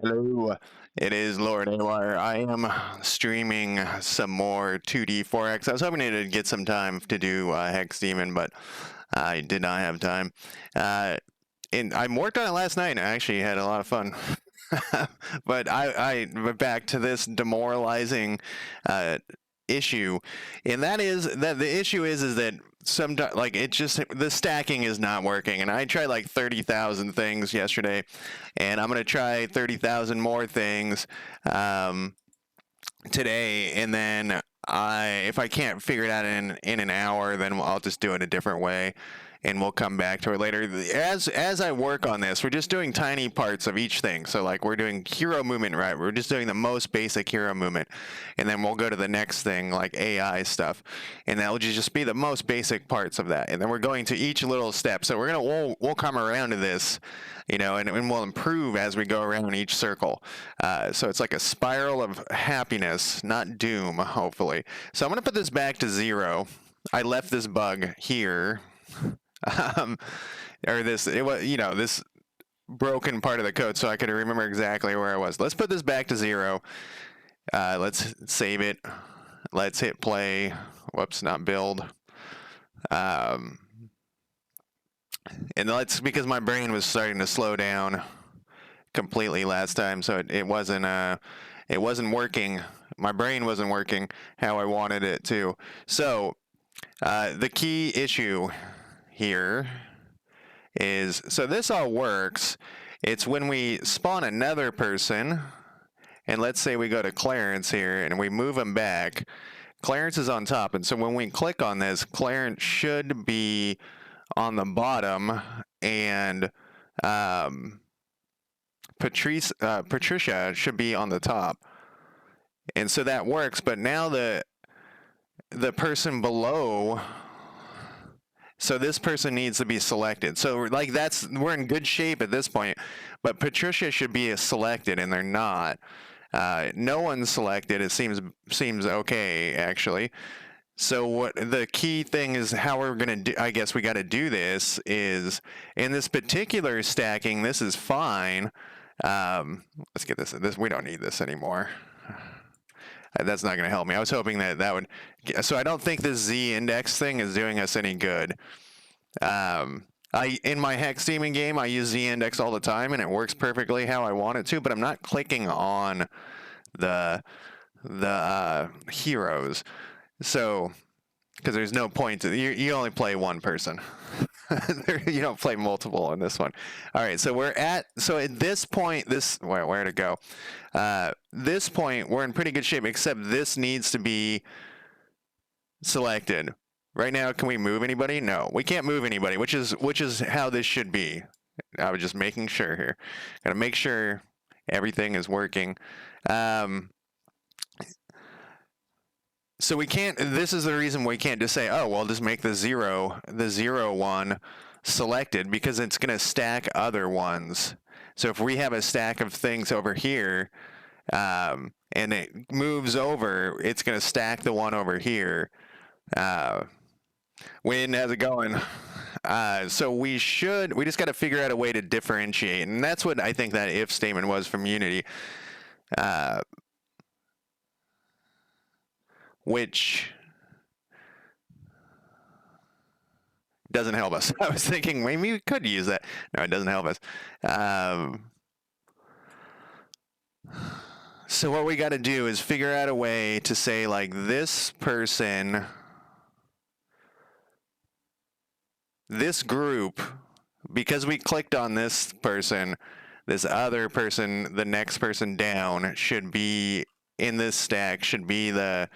Hello, it is Lord Awire. I am streaming some more 2D 4X. I was hoping to get some time to do Hex Demon, but I did not have time. Uh, and I worked on it last night and I actually had a lot of fun. But I went back to this demoralizing uh, issue, and that is that the issue is that sometimes like it just the stacking is not working, and I tried like 30,000 things yesterday, and I'm gonna try 30,000 more things today, and then if I can't figure it out in an hour, then I'll just do it a different way, and we'll come back to it later. As I work on this, we're just doing tiny parts of each thing. So like we're doing hero movement, right? We're just doing the most basic hero movement, and then we'll go to the next thing like AI stuff, and that will just be the most basic parts of that. And then we're going to each little step. So we'll come around to this, and we'll improve as we go around each circle. So it's like a spiral of happiness, not doom, hopefully. So I'm going to put this back to 0. I left this bug here. um, or this broken part of the code, so I could remember exactly where I was. Let's put this back to 0. Let's save it. Let's hit play. Whoops, not build. And because my brain was starting to slow down completely last time, so it wasn't working. My brain wasn't working how I wanted it to. So the key issue here is, so this all works. It's when we spawn another person, and let's say we go to Clarence here and we move him back. Clarence is on top, and so when we click on this, Clarence should be on the bottom, and Patricia should be on the top. And so that works, but now the person below, so this person needs to be selected. So like we're in good shape at this point, but Patricia should be selected, and they're not. No one's selected. It seems okay, actually. So what the key thing is, how we're gonna do, I guess we got to do this is, in this particular stacking, this is fine. Let's get this. We don't need this anymore. That's not going to help me. I was hoping that would. So I don't think this Z index thing is doing us any good. In my Hex Demon game, I use Z index all the time, and it works perfectly how I want it to. But I'm not clicking on the heroes, so because there's no point to you only play one person. You don't play multiple in this one. All right, so at this point, where to go? This point, we're in pretty good shape, except this needs to be selected. Right now, can we move anybody? No, we can't move anybody, which is how this should be. I was just making sure here. Gotta make sure everything is working. So we can't, this is the reason we can't just say, oh, well, just make the 0 one selected, because it's going to stack other ones. So if we have a stack of things over here, and it moves over, it's going to stack the one over here. Win, how's it going? So we just got to figure out a way to differentiate. And that's what I think that if statement was from Unity. Which doesn't help us. I was thinking maybe we could use that. No, it doesn't help us. So what we got to do is figure out a way to say, like, this person, this group, because we clicked on this person, this other person, the next person down should be in this stack, should be the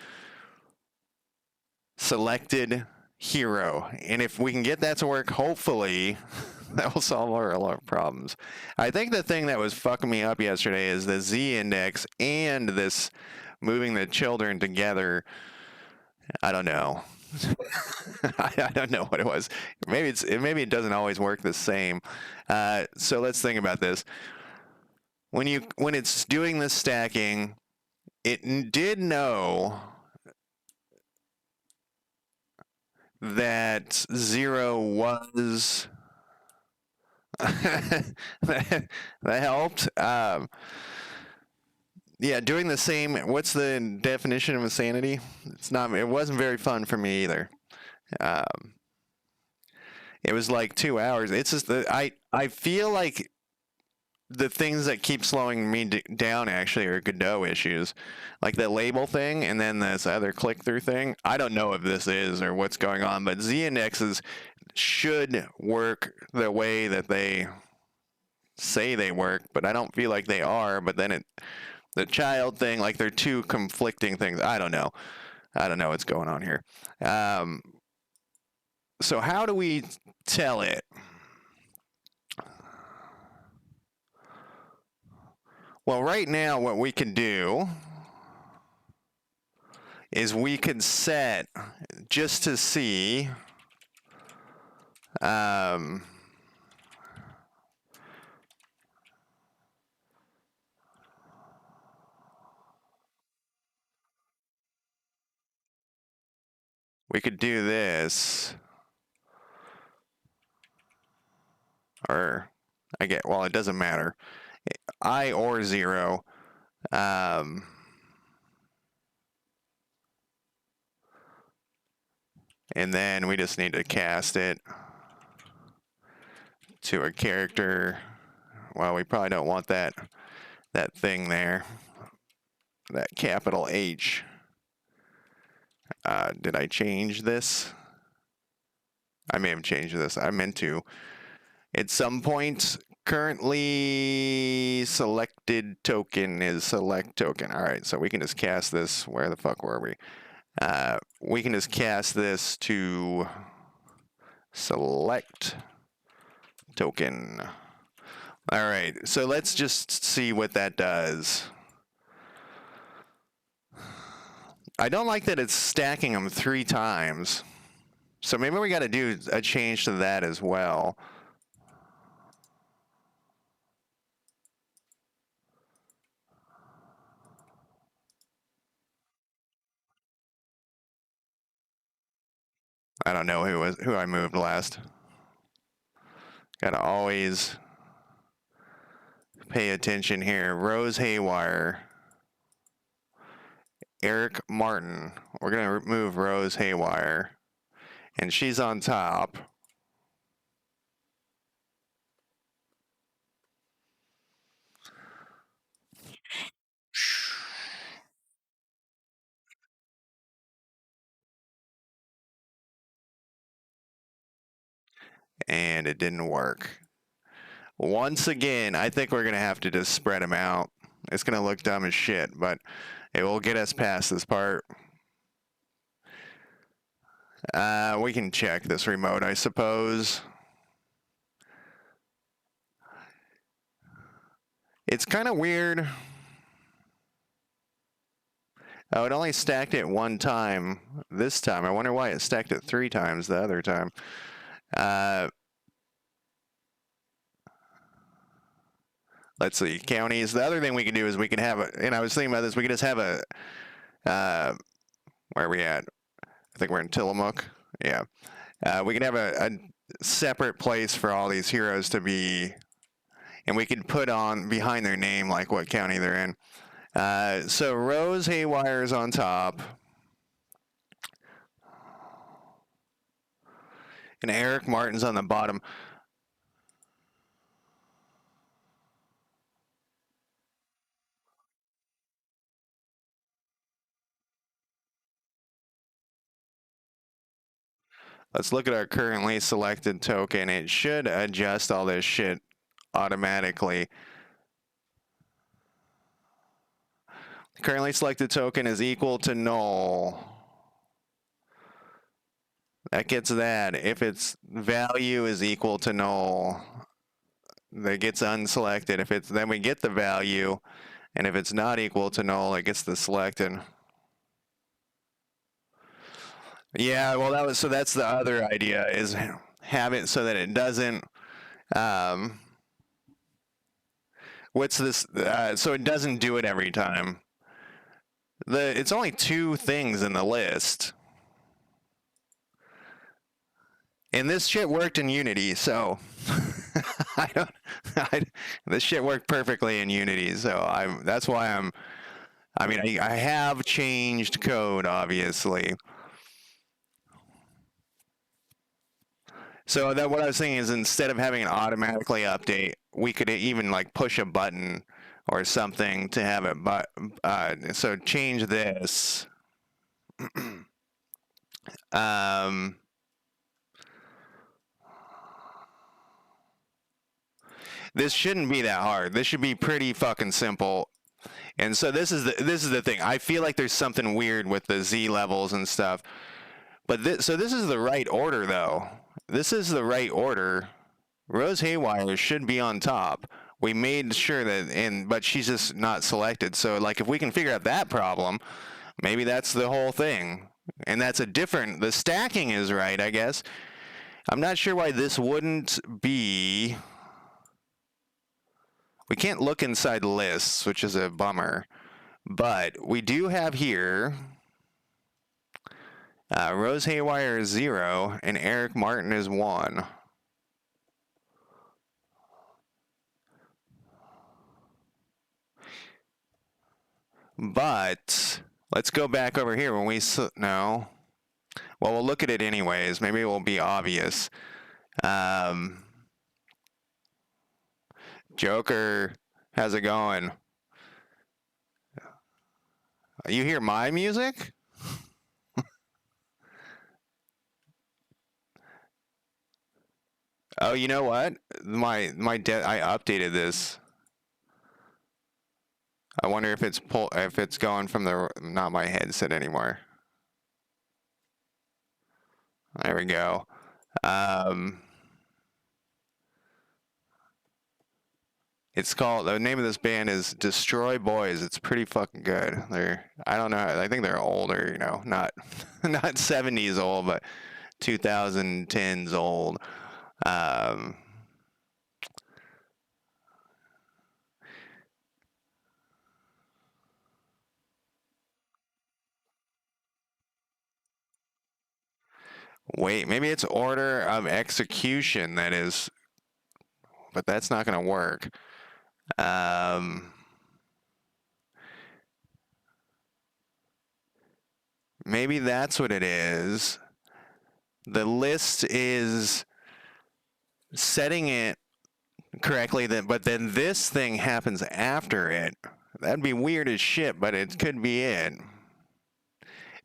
selected hero. And if we can get that to work, hopefully that will solve a lot of problems. I think the thing that was fucking me up yesterday is the Z index and this moving the children together. I don't know. I don't know what it was. Maybe it doesn't always work the same. So let's think about this. When it's doing this stacking, it did know that 0 was that helped. Yeah, doing the same. What's the definition of insanity? It's not. It wasn't very fun for me either. Um, it was like 2 hours. It's just that I feel like the things that keep slowing me down actually are Godot issues, like the label thing, and then this other click through thing. I don't know if this is or what's going on, but Z indexes should work the way that they say they work, but I don't feel like they are. But then the child thing, like they're two conflicting things. I don't know. I don't know what's going on here. Um, so how do we tell it? Well, right now, what we can do is we could set just to see. We could do this, or well, it doesn't matter. I or 0. And then we just need to cast it to a character. Well, we probably don't want that thing there, that capital H. Did I change this? I may have changed this. I meant to. At some point, currently selected token is select token. All right, so we can just cast this. Where the fuck were we? We can just cast this to select token. All right, so let's just see what that does. I don't like that it's stacking them 3 times. So maybe we got to do a change to that as well. I don't know who I moved last. Gotta always pay attention here. Rose Haywire. Eric Martin. We're gonna move Rose Haywire. And she's on top. And it didn't work. Once again, I think we're going to have to just spread them out. It's going to look dumb as shit, but it will get us past this part. We can check this remote, I suppose. It's kind of weird. Oh, it only stacked it 1 time this time. I wonder why it stacked it 3 times the other time. Let's see, counties. The other thing we can do is we can have and I was thinking about this, we can just have where are we at? I think we're in Tillamook. Yeah. We can have a separate place for all these heroes to be, and we can put on behind their name like what county they're in. So Rose Haywire is on top. And Eric Martin's on the bottom. Let's look at our currently selected token. It should adjust all this shit automatically. Currently selected token is equal to null. That gets that. If its value is equal to null, that gets unselected. If it's, then we get the value, and if it's not equal to null, it gets the selected. Yeah, well, that's the other idea, is have it so that it doesn't. What's this? So it doesn't do it every time. It's only 2 things in the list. And this shit worked in Unity, so I don't. I, this shit worked perfectly in Unity, so I'm. That's why I'm. I mean, I have changed code, obviously. So that what I was saying is instead of having it automatically update, we could even like push a button or something to have it. But so change this. Um, this shouldn't be that hard. This should be pretty fucking simple. And so this is the thing. I feel like there's something weird with the Z levels and stuff. But this is the right order though. This is the right order. Rose Haywire should be on top. We made sure that but she's just not selected. So like if we can figure out that problem, maybe that's the whole thing. And that's the stacking is right, I guess. I'm not sure why this wouldn't be. We can't look inside lists, which is a bummer. But we do have here Rose Haywire is 0 and Eric Martin is 1. But let's go back over here when we no. Well, we'll look at it anyways. Maybe it will be obvious. Joker, how's it going? You hear my music? Oh, you know what? I updated this. I wonder if it's going from the not my headset anymore. There we go. It's called, the name of this band is Destroy Boys. It's pretty fucking good. I don't know, I think they're older, you know, not not 70s old, but 2010s old. Wait, maybe it's order of execution that is, but that's not going to work. Maybe that's what it is. The list is setting it correctly, but then this thing happens after it. That'd be weird as shit, but it could be it.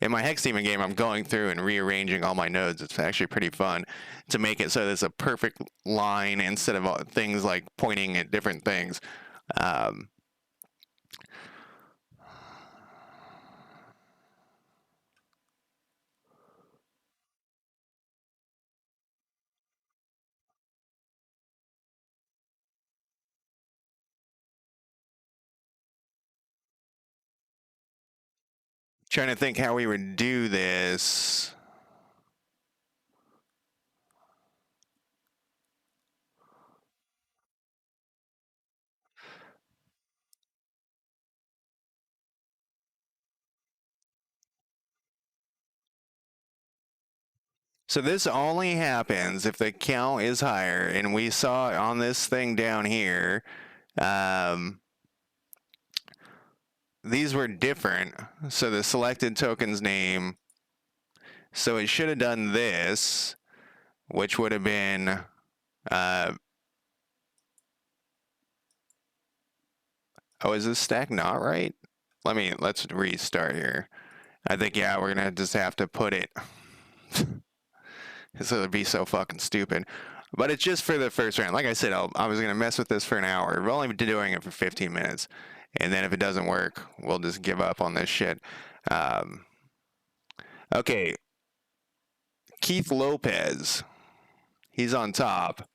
In my Hex Demon game, I'm going through and rearranging all my nodes. It's actually pretty fun to make it so there's a perfect line instead of things like pointing at different things. Trying to think how we would do this. So this only happens if the count is higher, and we saw on this thing down here, these were different. So the selected token's name, so it should have done this, which would have been, oh, is this stack not right? Let's restart here. I think, yeah, we're gonna just have to put it. So it'd be so fucking stupid. But it's just for the first round. Like I said, I was going to mess with this for an hour. We're only doing it for 15 minutes. And then if it doesn't work, we'll just give up on this shit. Okay. Keith Lopez. He's on top.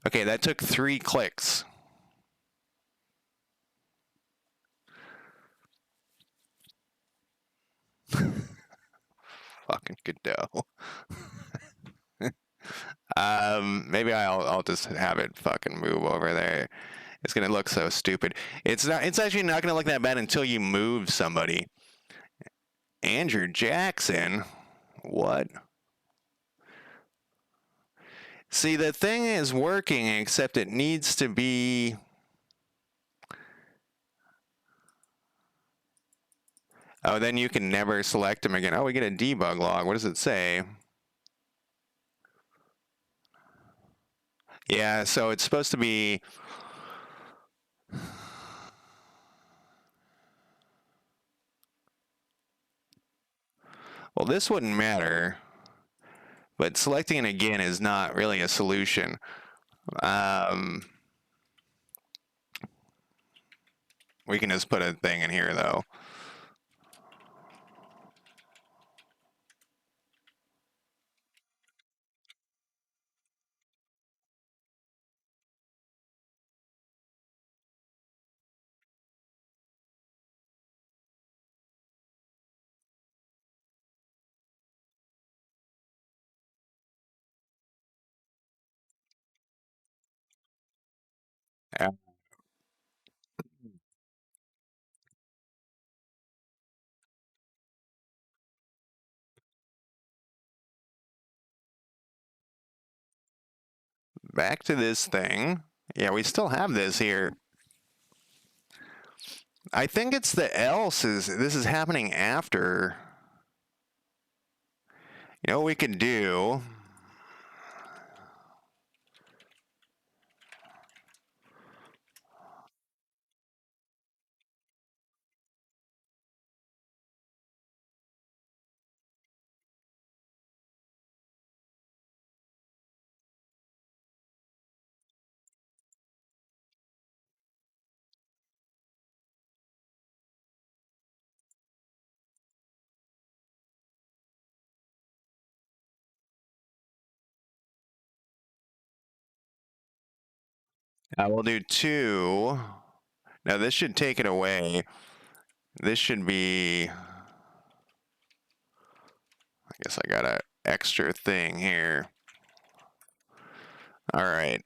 Okay, that took 3 clicks. Fucking Godot. Maybe I'll just have it fucking move over there. It's gonna look so stupid. It's actually not gonna look that bad until you move somebody. Andrew Jackson? What? See, the thing is working, except it needs to be. Oh, then you can never select them again. Oh, we get a debug log. What does it say? Yeah, so it's supposed to be. Well, this wouldn't matter, but selecting it again is not really a solution. Um, we can just put a thing in here, though. Uh, Back to this thing. Yeah, we still have this here. I think it's the else is this is happening after. You know what we can do? We'll do 2. Now this should take it away. This should be. I guess I got an extra thing here. All right.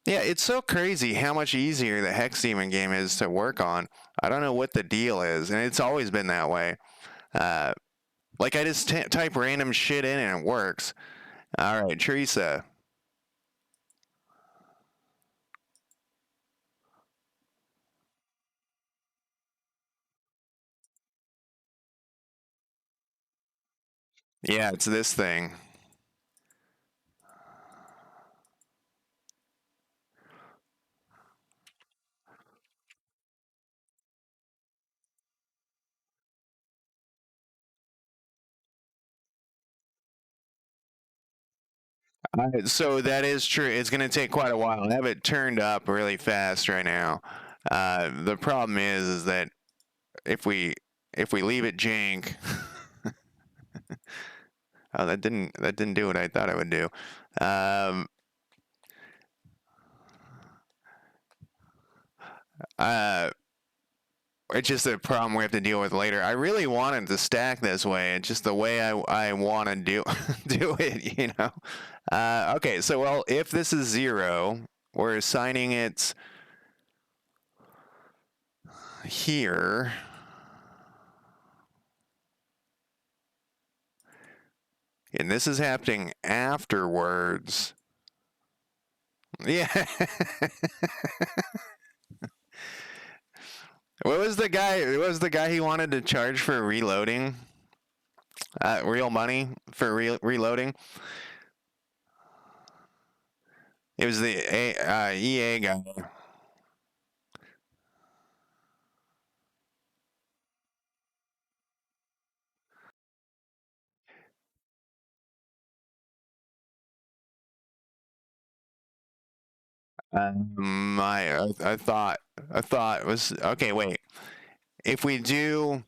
Yeah, it's so crazy how much easier the Hex Demon game is to work on. I don't know what the deal is, and it's always been that way. Uh, like I just type random shit in and it works. All right, Teresa. Yeah, it's this thing. So that is true. It's going to take quite a while. I have it turned up really fast right now. The problem is that if we leave it jank, oh, that didn't do what I thought it would do. Um, uh, it's just a problem we have to deal with later. I really wanted to stack this way. It's just the way I want to do do it, you know. Okay, so well, if this is 0, we're assigning it here. And this is happening afterwards. Yeah. What was the guy? What was the guy he wanted to charge for reloading? Real money for reloading? It was the EA guy. I thought it was okay. Wait, if we do.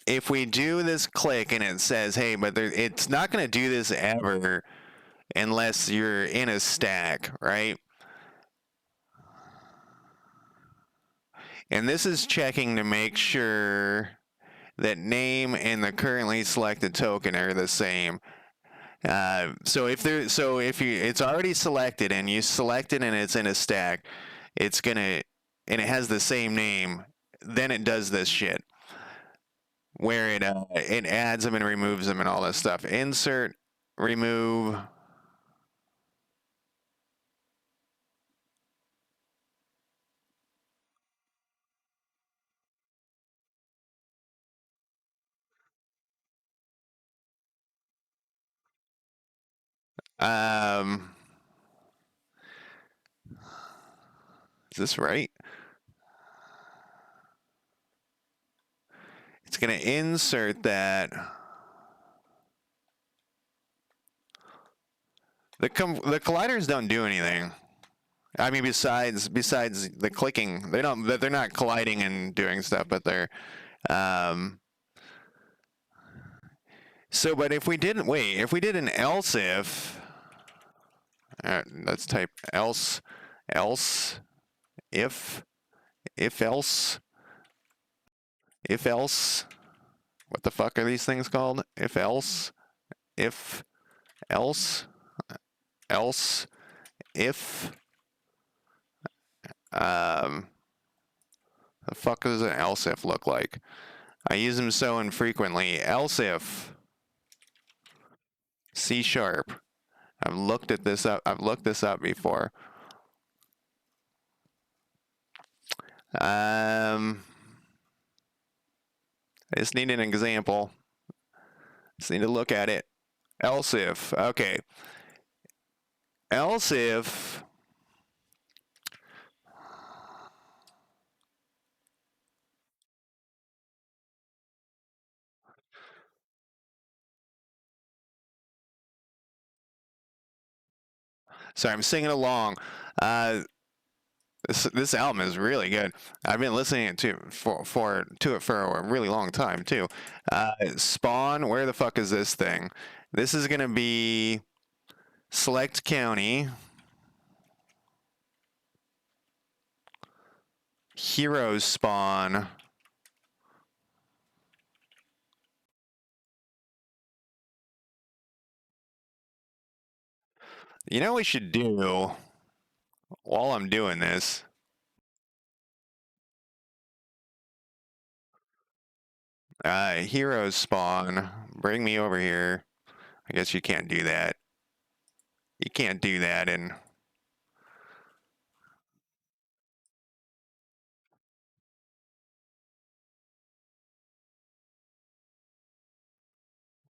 If we do this click and it says, hey, but it's not going to do this ever unless you're in a stack, right? And this is checking to make sure that name and the currently selected token are the same. So if you it's already selected and you select it and it's in a stack, it's gonna and it has the same name, then it does this shit where it adds them and removes them and all this stuff. Insert, remove. Um, is this right? It's gonna insert that. The colliders don't do anything. I mean, besides the clicking, they're not colliding and doing stuff, but they're um. So, but if we didn't wait, if we did an else let's type else if if else if else. What the fuck are these things called? If else else if um. The fuck does an else if look like? I use them so infrequently. Else if C sharp. I've looked at this up. I've looked this up before. I just need an example. Just need to look at it. Else if. Okay. Else if. Sorry, I'm singing along. Uh, this album is really good. I've been listening to it for a really long time too. Spawn, where the fuck is this thing? This is gonna be select county. Heroes spawn. You know what we should do while I'm doing this? Heroes spawn. Bring me over here. I guess you can't do that. You can't do that, and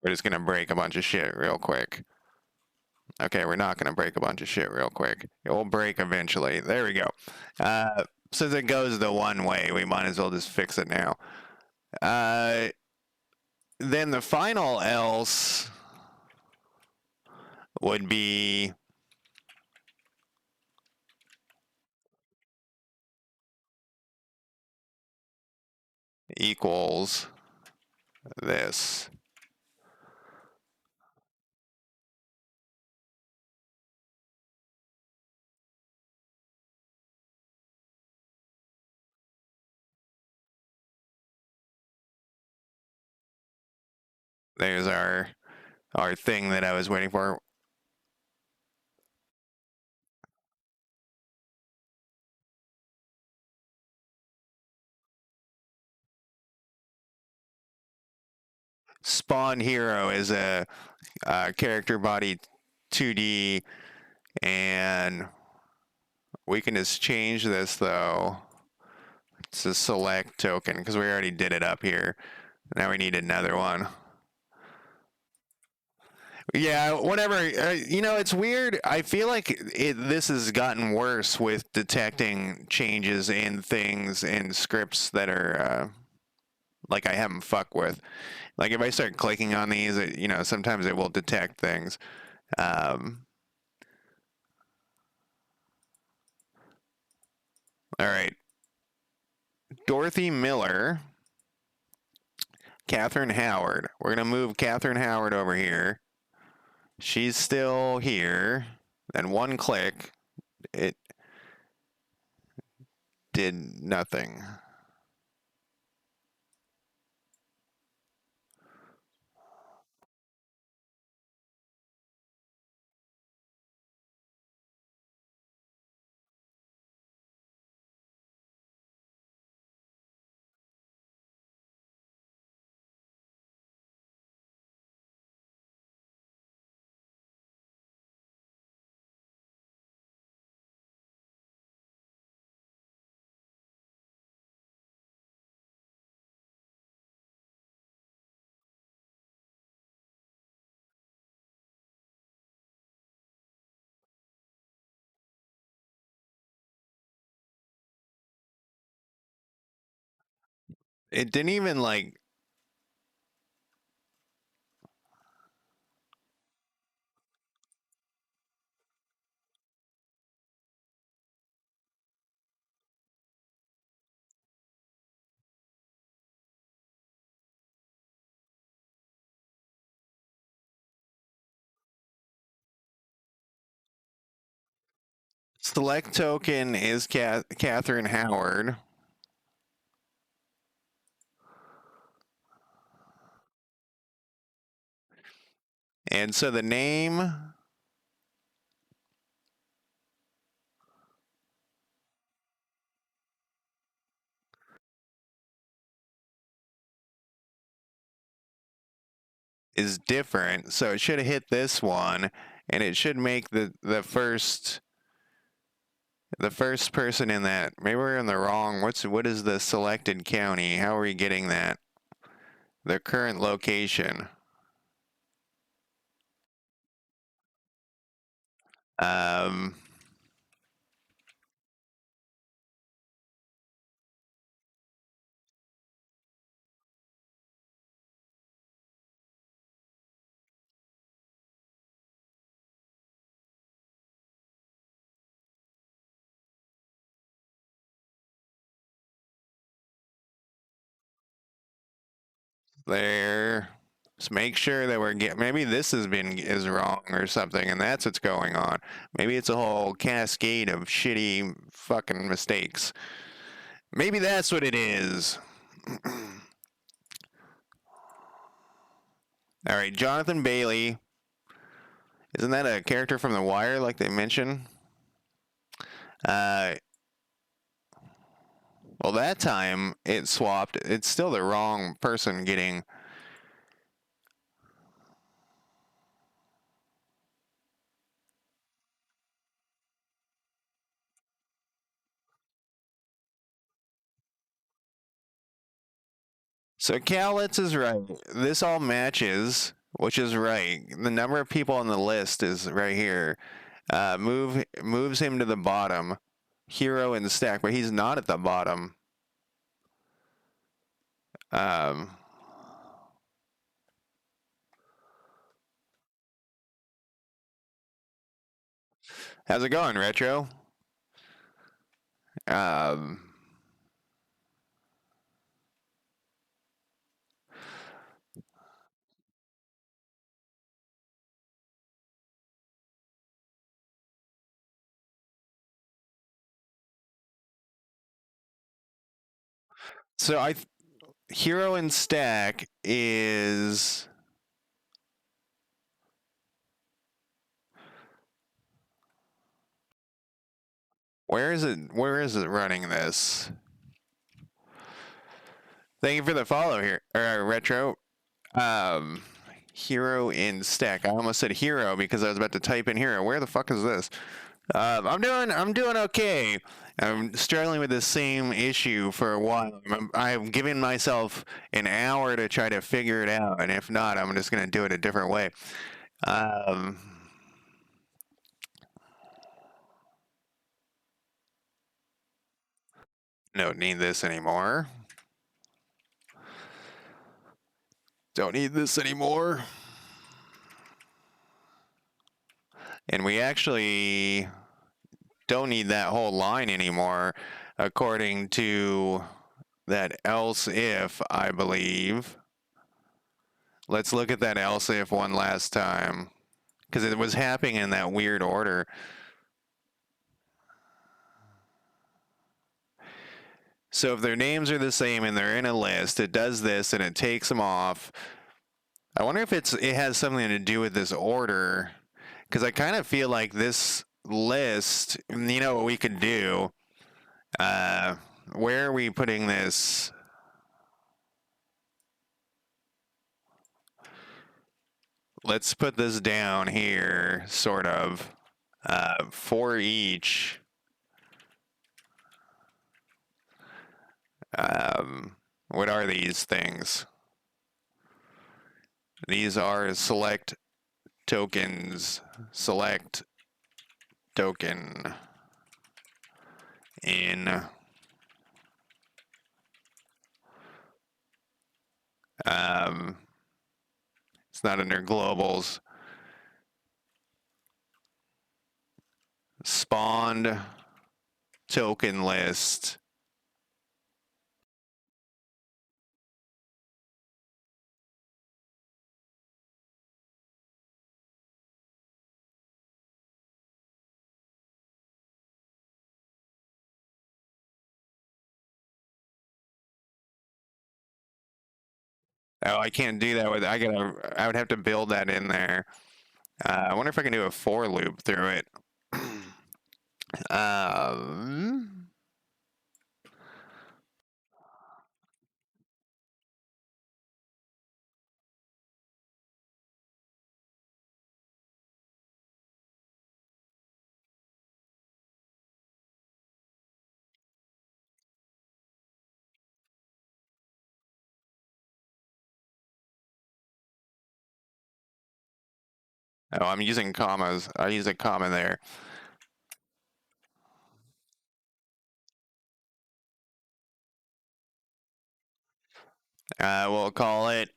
we're just gonna break a bunch of shit real quick. Okay, we're not gonna break a bunch of shit real quick. It will break eventually. There we go. Since it goes the one way, we might as well just fix it now. Uh, then the final else would be equals this. There's our thing that I was waiting for. Spawn hero is a character body 2D, and we can just change this though to select token because we already did it up here. Now we need another one. Yeah, whatever. It's weird. I feel like this has gotten worse with detecting changes in things in scripts that are like I haven't fucked with. Like if I start clicking on these, sometimes it will detect things. Um, all right, Dorothy Miller, Catherine Howard. We're gonna move Catherine Howard over here. She's still here. Then one click, it did nothing. It didn't even like. Select token is Catherine Howard. And so the name is different. So it should have hit this one, and it should make the first person in that. Maybe we're in the wrong. What is the selected county? How are we getting that? The current location. Um, there. Let's make sure that we're maybe this is wrong or something, and that's what's going on. Maybe it's a whole cascade of shitty fucking mistakes. Maybe that's what it is. All right, Jonathan Bailey. Isn't that a character from The Wire, like they mentioned? Uh, well, that time it swapped. It's still the wrong person getting. So Cowlitz is right. This all matches, which is right. The number of people on the list is right here. Moves him to the bottom. Hero in the stack, but he's not at the bottom. Um, how's it going, Retro? Um, so hero in stack is. Where is it? Where is it running this? Thank you for the follow here, Retro. Um, hero in stack. I almost said hero because I was about to type in hero. Where the fuck is this? I'm doing okay. I'm struggling with the same issue for a while. I'm giving myself an hour to try to figure it out, and if not, I'm just gonna do it a different way. Um, don't need this anymore. Don't need this anymore. And we actually don't need that whole line anymore, according to that else if, I believe. Let's look at that else if one last time, because it was happening in that weird order. So if their names are the same and they're in a list, it does this and it takes them off. I wonder if it has something to do with this order, because I kind of feel like this list, you know what we could do? Uh, where are we putting this? Let's put this down here, sort of, for each. What are these things? These are select tokens. Select token in Um, it's not under globals. Spawned token list. Oh, I can't do that with. I would have to build that in there. I wonder if I can do a for loop through it. um, oh, I'm using commas. I use a comma there. We'll call it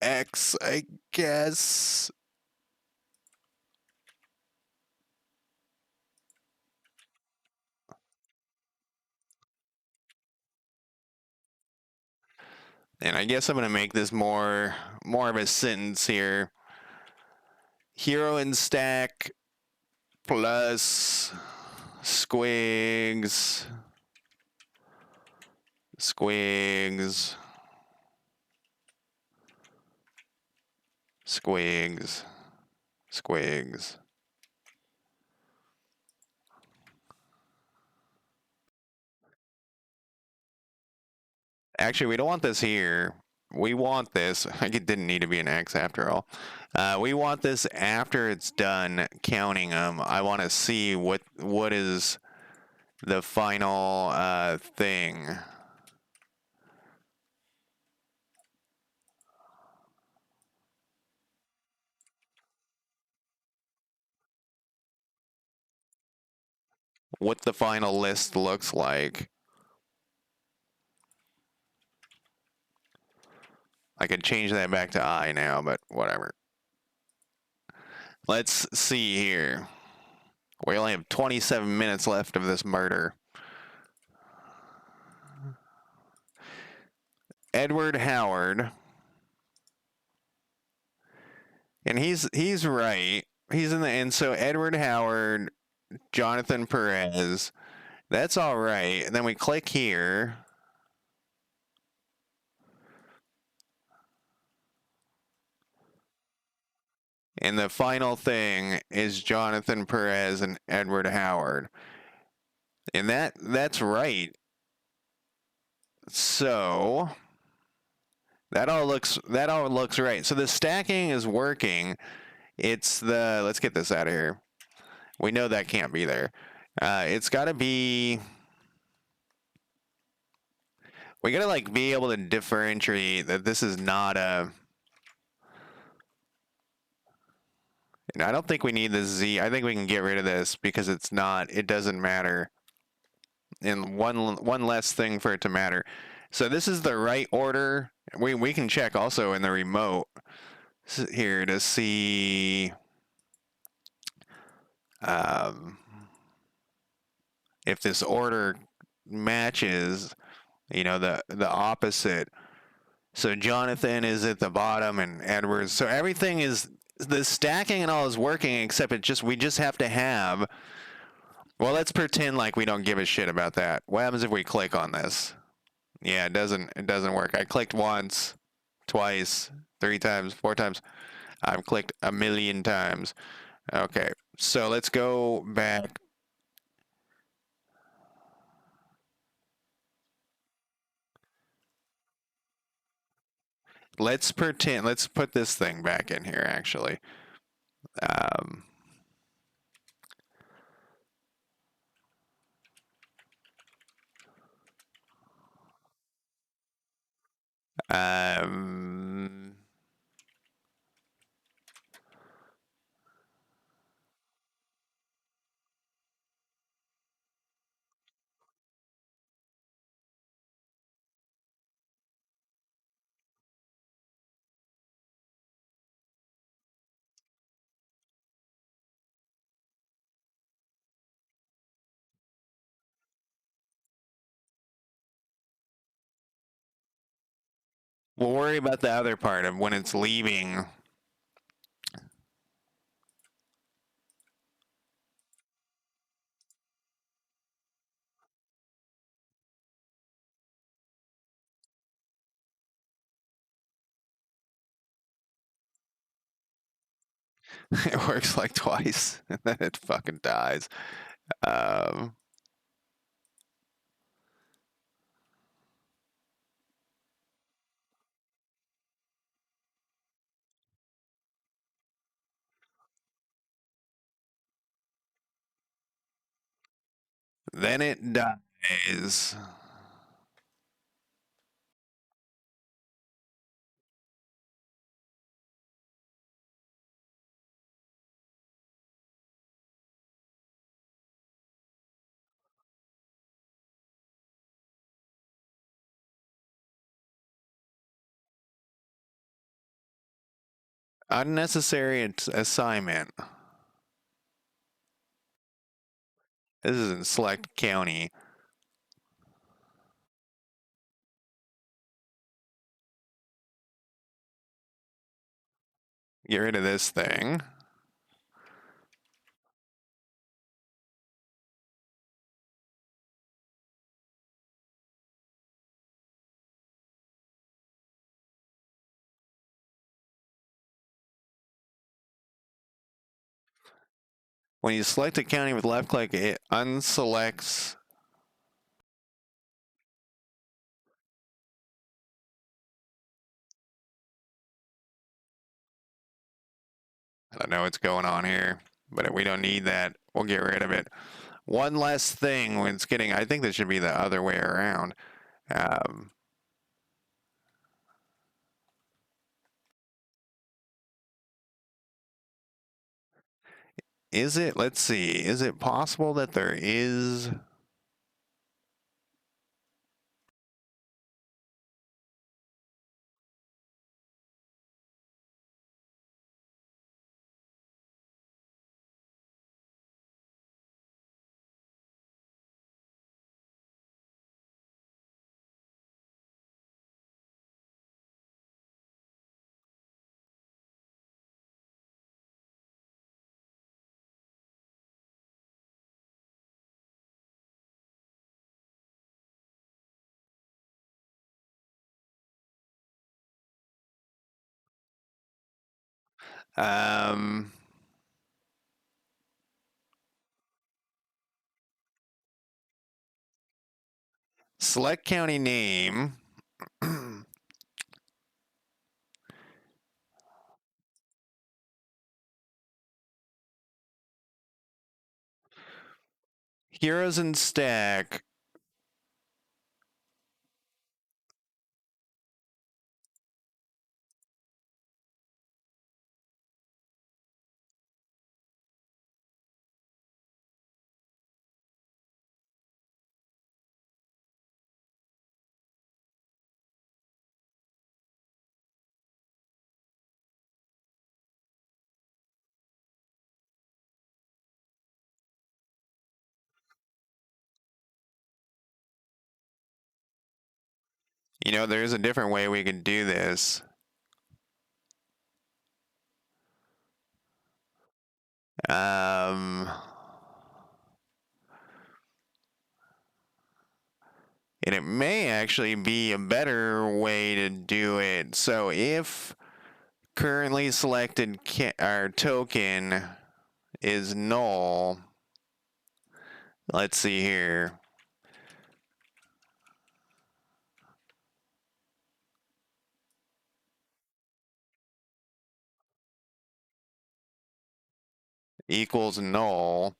X, I guess. And I guess I'm gonna make this more of a sentence here. Hero and stack plus squigs, squigs, squigs, squigs. Actually, we don't want this here. We want this. It didn't need to be an X after all. We want this after it's done counting them. I want to see what is the final thing. What the final list looks like. I could change that back to I now, but whatever. Let's see here. We only have 27 minutes left of this murder. Edward Howard. And he's right. He's in the end. So Edward Howard, Jonathan Perez. That's all right. And then we click here. And the final thing is Jonathan Perez and Edward Howard. And that's right. So that all looks right. So the stacking is working. It's the let's get this out of here. We know that can't be there. It's got to be. We gotta like be able to differentiate that this is not a. And I don't think we need the Z. I think we can get rid of this because it's not. It doesn't matter. And one less thing for it to matter. So this is the right order. We can check also in the remote here to see um, if this order matches. You know the opposite. So Jonathan is at the bottom and Edwards. So everything is the stacking and all is working except we just have to have. Well, let's pretend like we don't give a shit about that. What happens if we click on this? Yeah, it doesn't work. I clicked once, twice, 3 times, 4 times. I've clicked a million times. Okay. So let's go back. Let's pretend. Let's put this thing back in here actually. Um, um, We'll worry about the other part of when it's leaving. It works like twice, and then it fucking dies. Um, then it dies. Unnecessary assignment. This is in Select County. Get rid of this thing. When you select a county with left click, it unselects. I don't know what's going on here, but we don't need that. We'll get rid of it. One less thing when it's getting, I think this should be the other way around. Um, is it, let's see, is it possible that there is, um, select county name. Heroes and stack. You know, there's a different way we can do this. Um, and it may actually be a better way to do it. So if currently selected our token is null, let's see here. Equals null.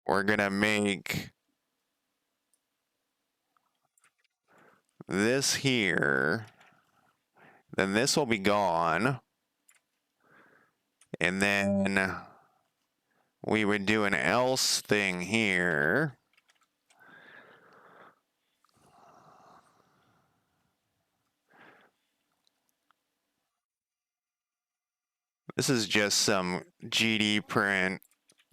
We're gonna make this here. Then this will be gone. And then we would do an else thing here. This is just some GD print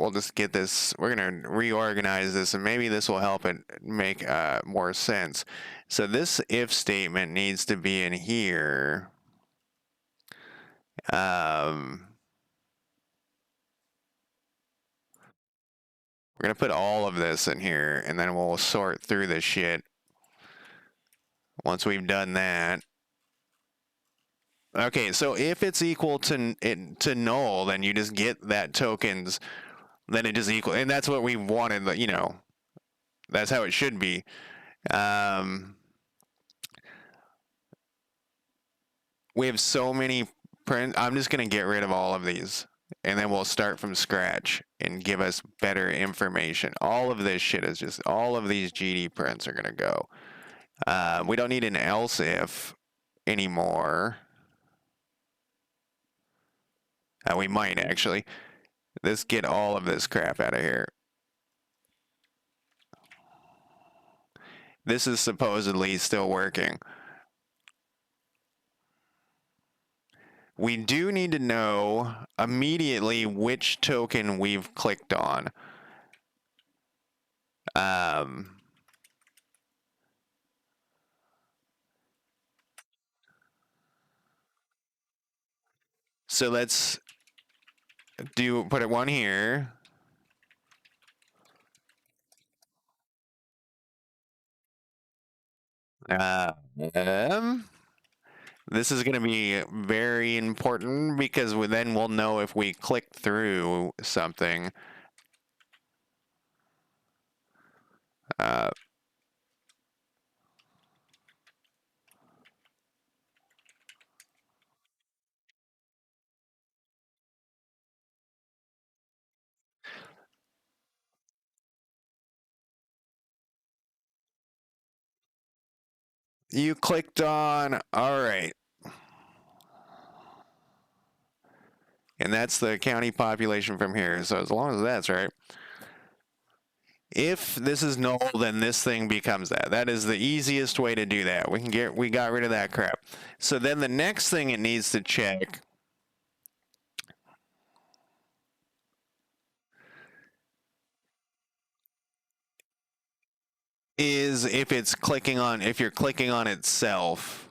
we'll just get this. We're gonna reorganize this, and maybe this will help it make more sense. So this if statement needs to be in here. We're gonna put all of this in here, and then we'll sort through this shit once we've done that. Okay, so if it's equal to null, then you just get that tokens. Then it just equal, and that's what we wanted. You know, that's how it should be. We have so many print. I'm just gonna get rid of all of these, and then we'll start from scratch and give us better information. All of this shit is just all of these GD prints are gonna go. We don't need an else if anymore. We might actually. Let's get all of this crap out of here. This is supposedly still working. We do need to know immediately which token we've clicked on. So let's put it one here. This is going to be very important because then we'll know if we click through something. You clicked on, all right. And that's the county population from here. So as long as that's right. If this is null, then this thing becomes that. That is the easiest way to do that. We got rid of that crap. So then the next thing it needs to check is if you're clicking on itself.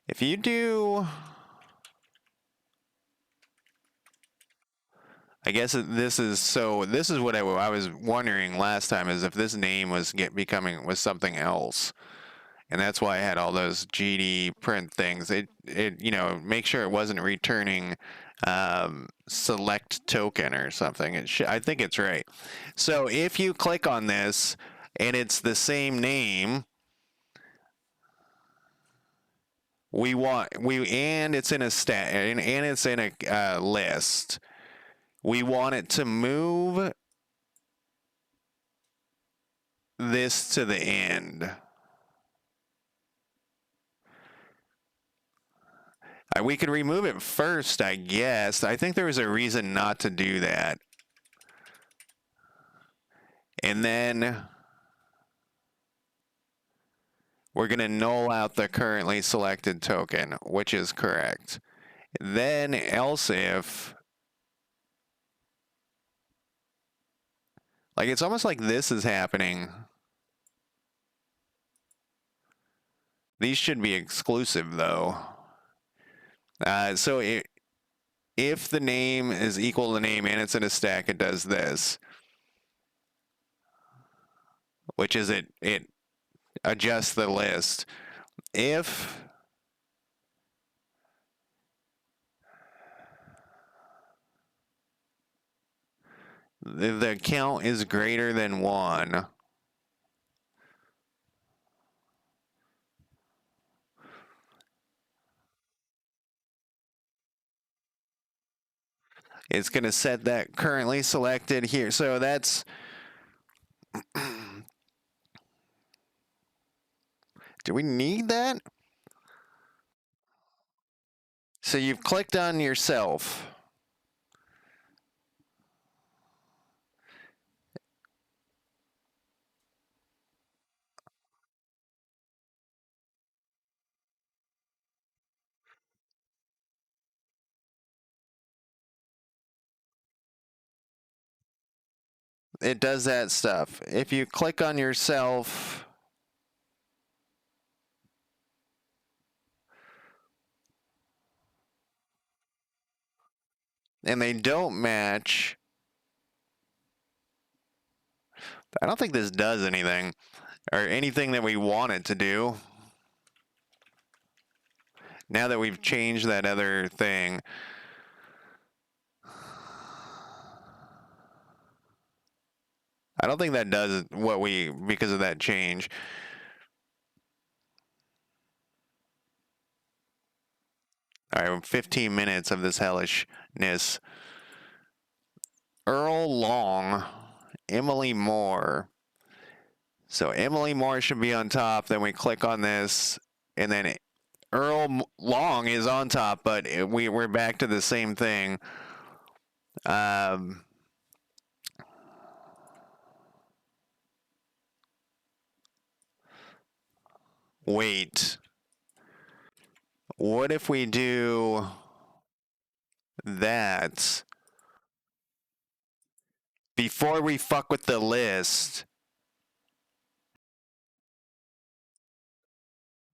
If you do, I guess this is what I was wondering last time is if this name was was something else. And that's why I had all those GD print things. It make sure it wasn't returning select token or something. I think it's right. So if you click on this and it's the same name, and it's in a and it's in a list. We want it to move this to the end. We could remove it first, I guess. I think there was a reason not to do that. And then we're going to null out the currently selected token, which is correct. Then else if, like it's almost like this is happening. These should be exclusive though. So if the name is equal to the name and it's in a stack, it does this, which is it adjusts the list. If the count is greater than 1, it's going to set that currently selected here. So that's do we need that? So you've clicked on yourself. it does that stuff. If you click on yourself, and they don't match, I don't think this does anything, or anything that we want it to do. Now that we've changed that other thing. I don't think that does what we, because of that change. All right, 15 minutes of this hellishness. Earl Long, Emily Moore. So Emily Moore should be on top. Then we click on this, and then Long is on top, but we're back to the same thing. Wait. What if we do that before we fuck with the list?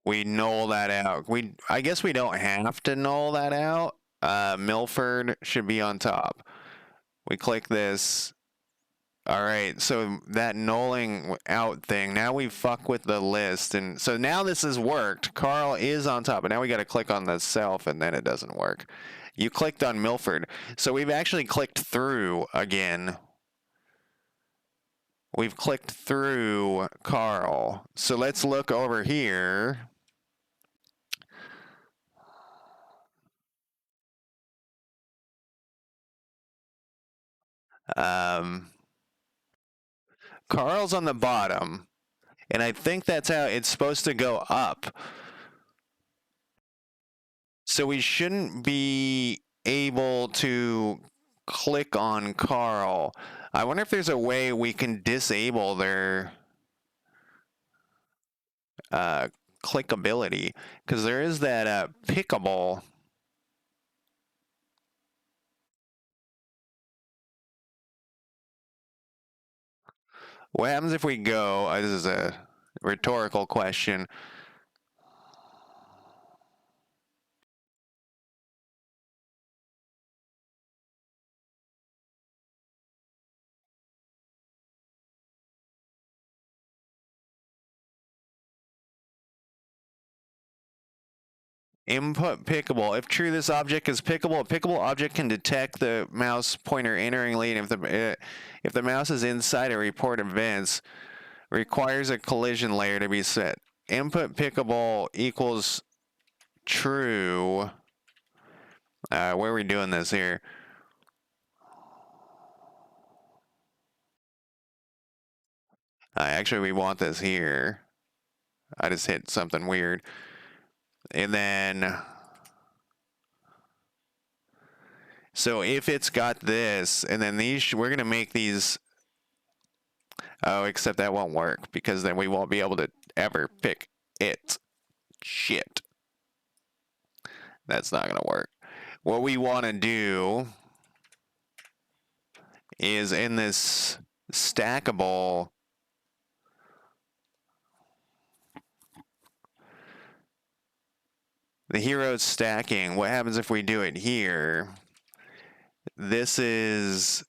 We null that out. I guess we don't have to null that out. Milford should be on top. We click this. All right, so that nulling out thing, now we fuck with the list. And so now this has worked. Carl is on top, but now we got to click on the self, and then it doesn't work. You clicked on Milford. So we've actually clicked through again. We've clicked through Carl. So let's look over here. Carl's on the bottom, and I think that's how it's supposed to go up. So we shouldn't be able to click on Carl. I wonder if there's a way we can disable their clickability, because there is that pickable. What happens if we go? This is a rhetorical question. Input pickable. If true, this object is pickable. A pickable object can detect the mouse pointer entering lane if the mouse is inside a report events. Requires a collision layer to be set. Input pickable equals true. Where are we doing this here? Actually, we want this here. I just hit something weird. And then, so if it's got this, and then these, we're going to make these, oh, except that won't work, because then we won't be able to ever pick it. Shit. That's not going to work. What we want to do is in this stackable, the hero's stacking, what happens if we do it here? This is,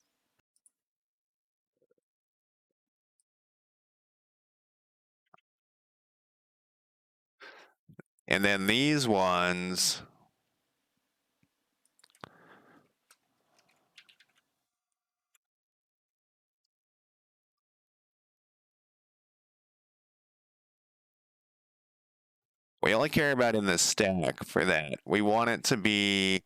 and then these ones, we only care about in the stack for that. We want it to be,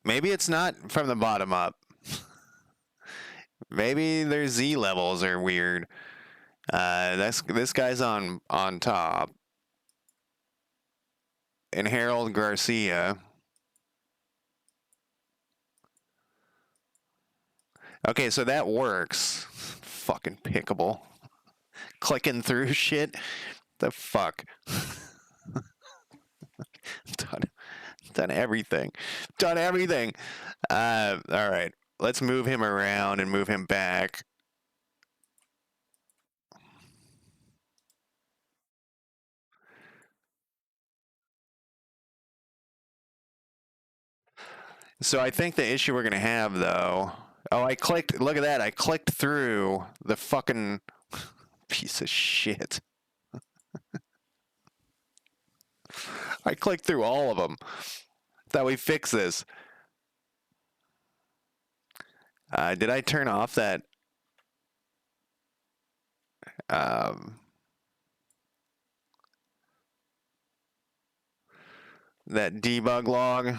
maybe it's not from the bottom up. Maybe their Z levels are weird. This guy's on top. And Harold Garcia. Okay, so that works. Fucking pickable. clicking through shit. The fuck? done, done everything. Done everything. All right. Let's move him around and move him back. So I think the issue we're gonna have though. Oh, I clicked. Look at that. I clicked through the fucking piece of shit. I clicked through all of them. Thought we fix this. Did I turn off that? Um, that debug log.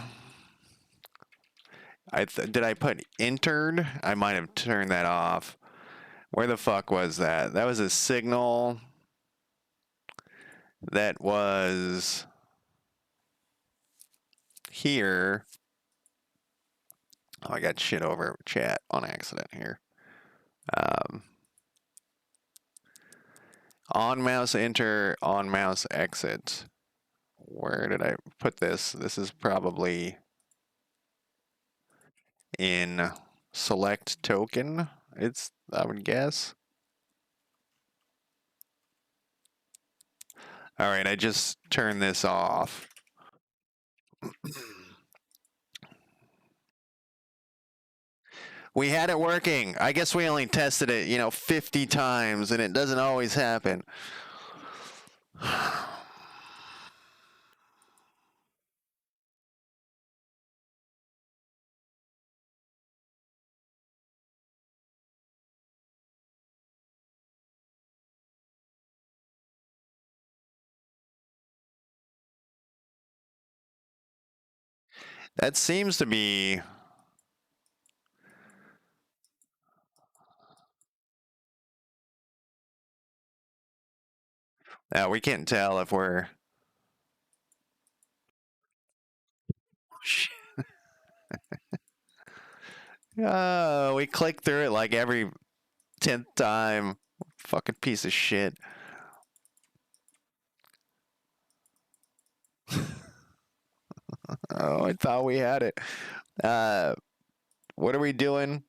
Did I put entered? I might have turned that off. Where the fuck was that? That was a signal. That was here. Oh, I got shit over chat on accident here. On mouse enter, on mouse exit. Where did I put this? This is probably in select token. I would guess. All right, I just turned this off. We had it working. I guess we only tested it, 50 times, and it doesn't always happen. That seems to be. We can't tell if we're. We click through it like every 10th time. Fucking piece of shit. Oh, I thought we had it. What are we doing?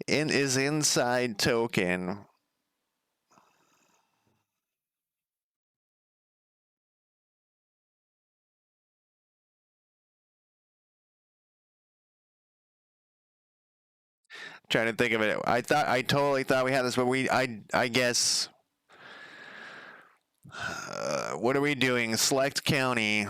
Is inside token. Trying to think of it. I totally thought we had this, but I guess. What are we doing? Select county.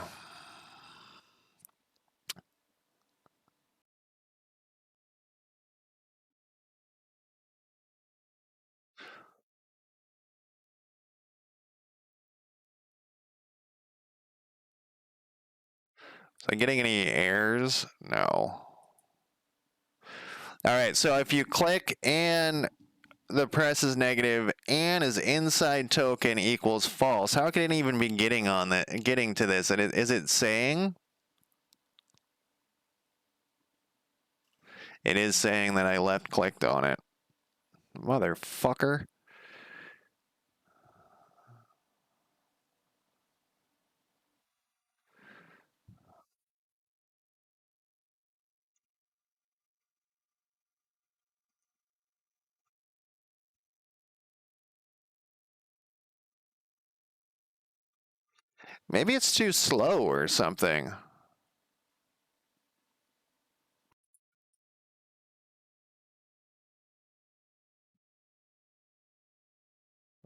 Is I getting any errors? No. All right, so if you click and the press is negative and is inside token equals false, how can it even be getting to this? Is it saying? It is saying that I left clicked on it. Motherfucker. Maybe it's too slow or something.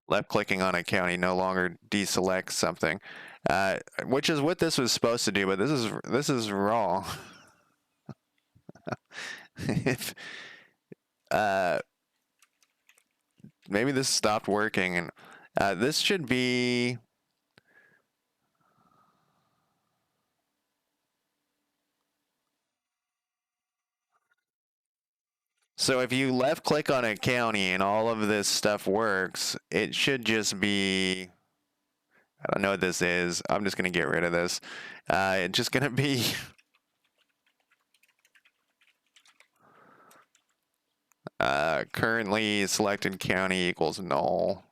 Left clicking on a county no longer deselects something, which is what this was supposed to do, but this is wrong. if maybe this stopped working, and this should be. So if you left click on a county and all of this stuff works, it should just be. I don't know what this is. I'm just gonna get rid of this. It's just gonna be. Currently selected county equals null.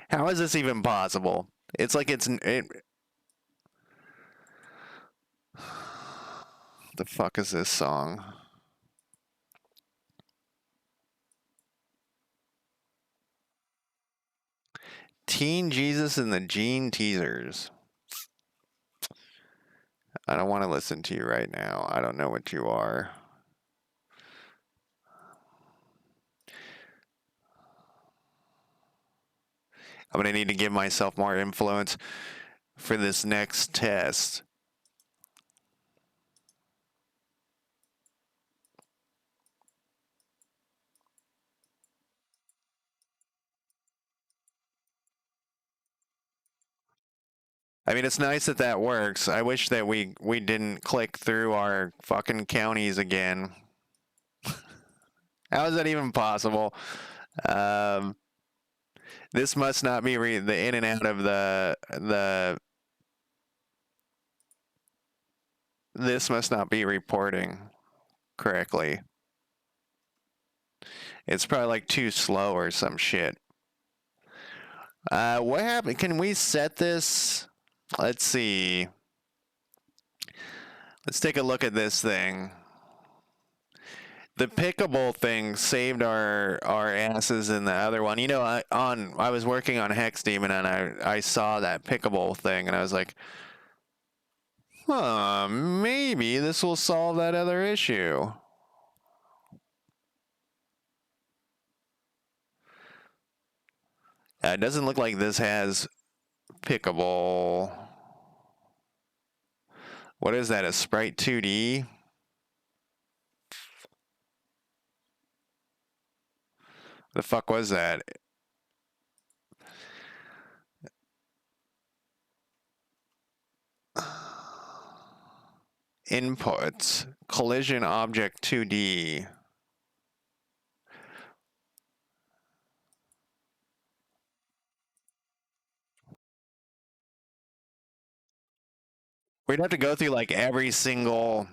How is this even possible? It's like the fuck is this song? Teen Jesus and the Gene Teasers. I don't want to listen to you right now. I don't know what you are. I'm going to need to give myself more influence for this next test. I mean, it's nice that that works. I wish that we didn't click through our fucking counties again. How is that even possible? Um, this must not be the in and out of the. This must not be reporting correctly. It's probably like too slow or some shit. What happened? Can we set this? Let's see. Let's take a look at this thing. The pickable thing saved our asses in the other one. You know, I was working on Hex Demon and I saw that pickable thing and I was like, huh, maybe this will solve that other issue. It doesn't look like this has pickable. What is that? A Sprite 2D? The fuck was that? Inputs. Collision object 2D. We'd have to go through like every single.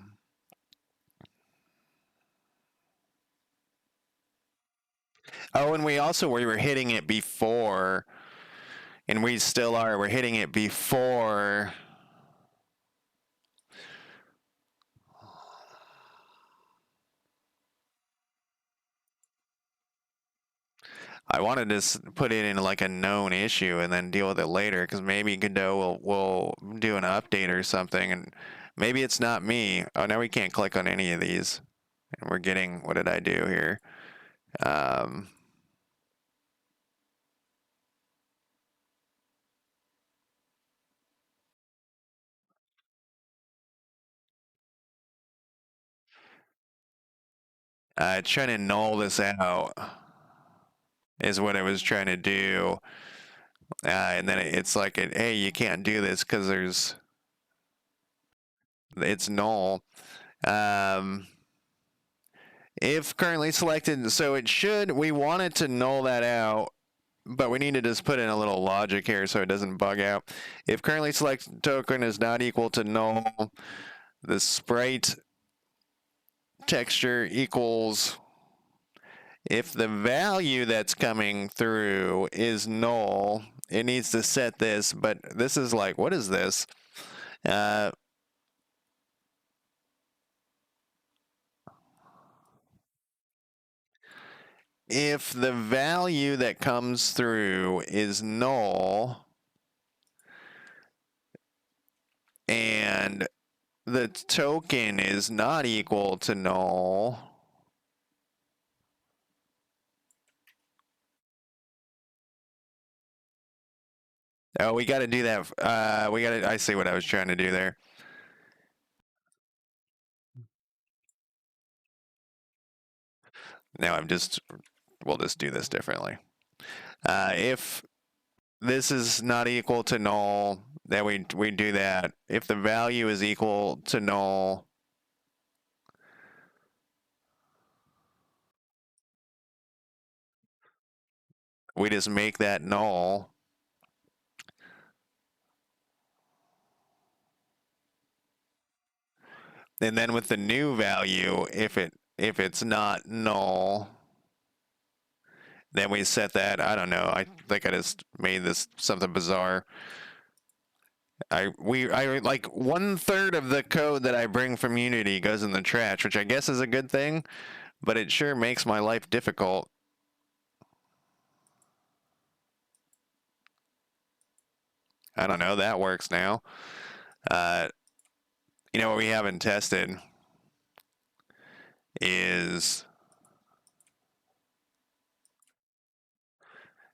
Oh, and we were hitting it before, and we still are. We're hitting it before. I wanted to put it in like a known issue and then deal with it later because maybe Godot will do an update or something, and maybe it's not me. Oh, now we can't click on any of these, and we're getting. What did I do here? Um, trying to null this out is what I was trying to do. And then it's like, hey, you can't do this because it's null. Um, if currently selected, so it should, we wanted to null that out, but we need to just put in a little logic here so it doesn't bug out. If currently selected token is not equal to null, the sprite texture equals, if the value that's coming through is null, it needs to set this, but this is like, what is this? If the value that comes through is null and the token is not equal to null, oh, we got to do that. I see what I was trying to do there. Now we'll just do this differently. If this is not equal to null, then we do that. If the value is equal to null, we just make that null. And then with the new value, if it's not null, Then we set that. I don't know. I think I just made this something bizarre. I like 1/3 of the code that I bring from Unity goes in the trash, which I guess is a good thing, but it sure makes my life difficult. I don't know. That works now. Uh, you know what we haven't tested is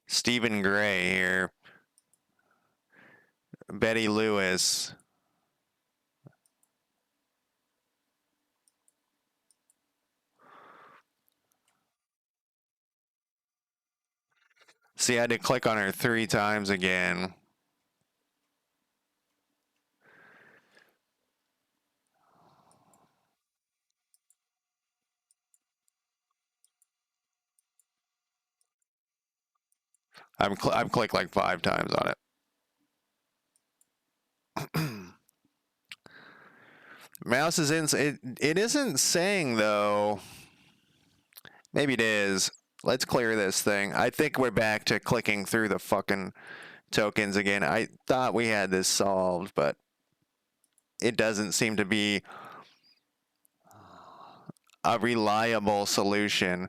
Stephen Gray here, Betty Lewis. See, I had to click on her 3 times again. I've clicked like 5 times on it. Mouse is in. It isn't saying though. Maybe it is. Let's clear this thing. I think we're back to clicking through the fucking tokens again. I thought we had this solved, but it doesn't seem to be a reliable solution.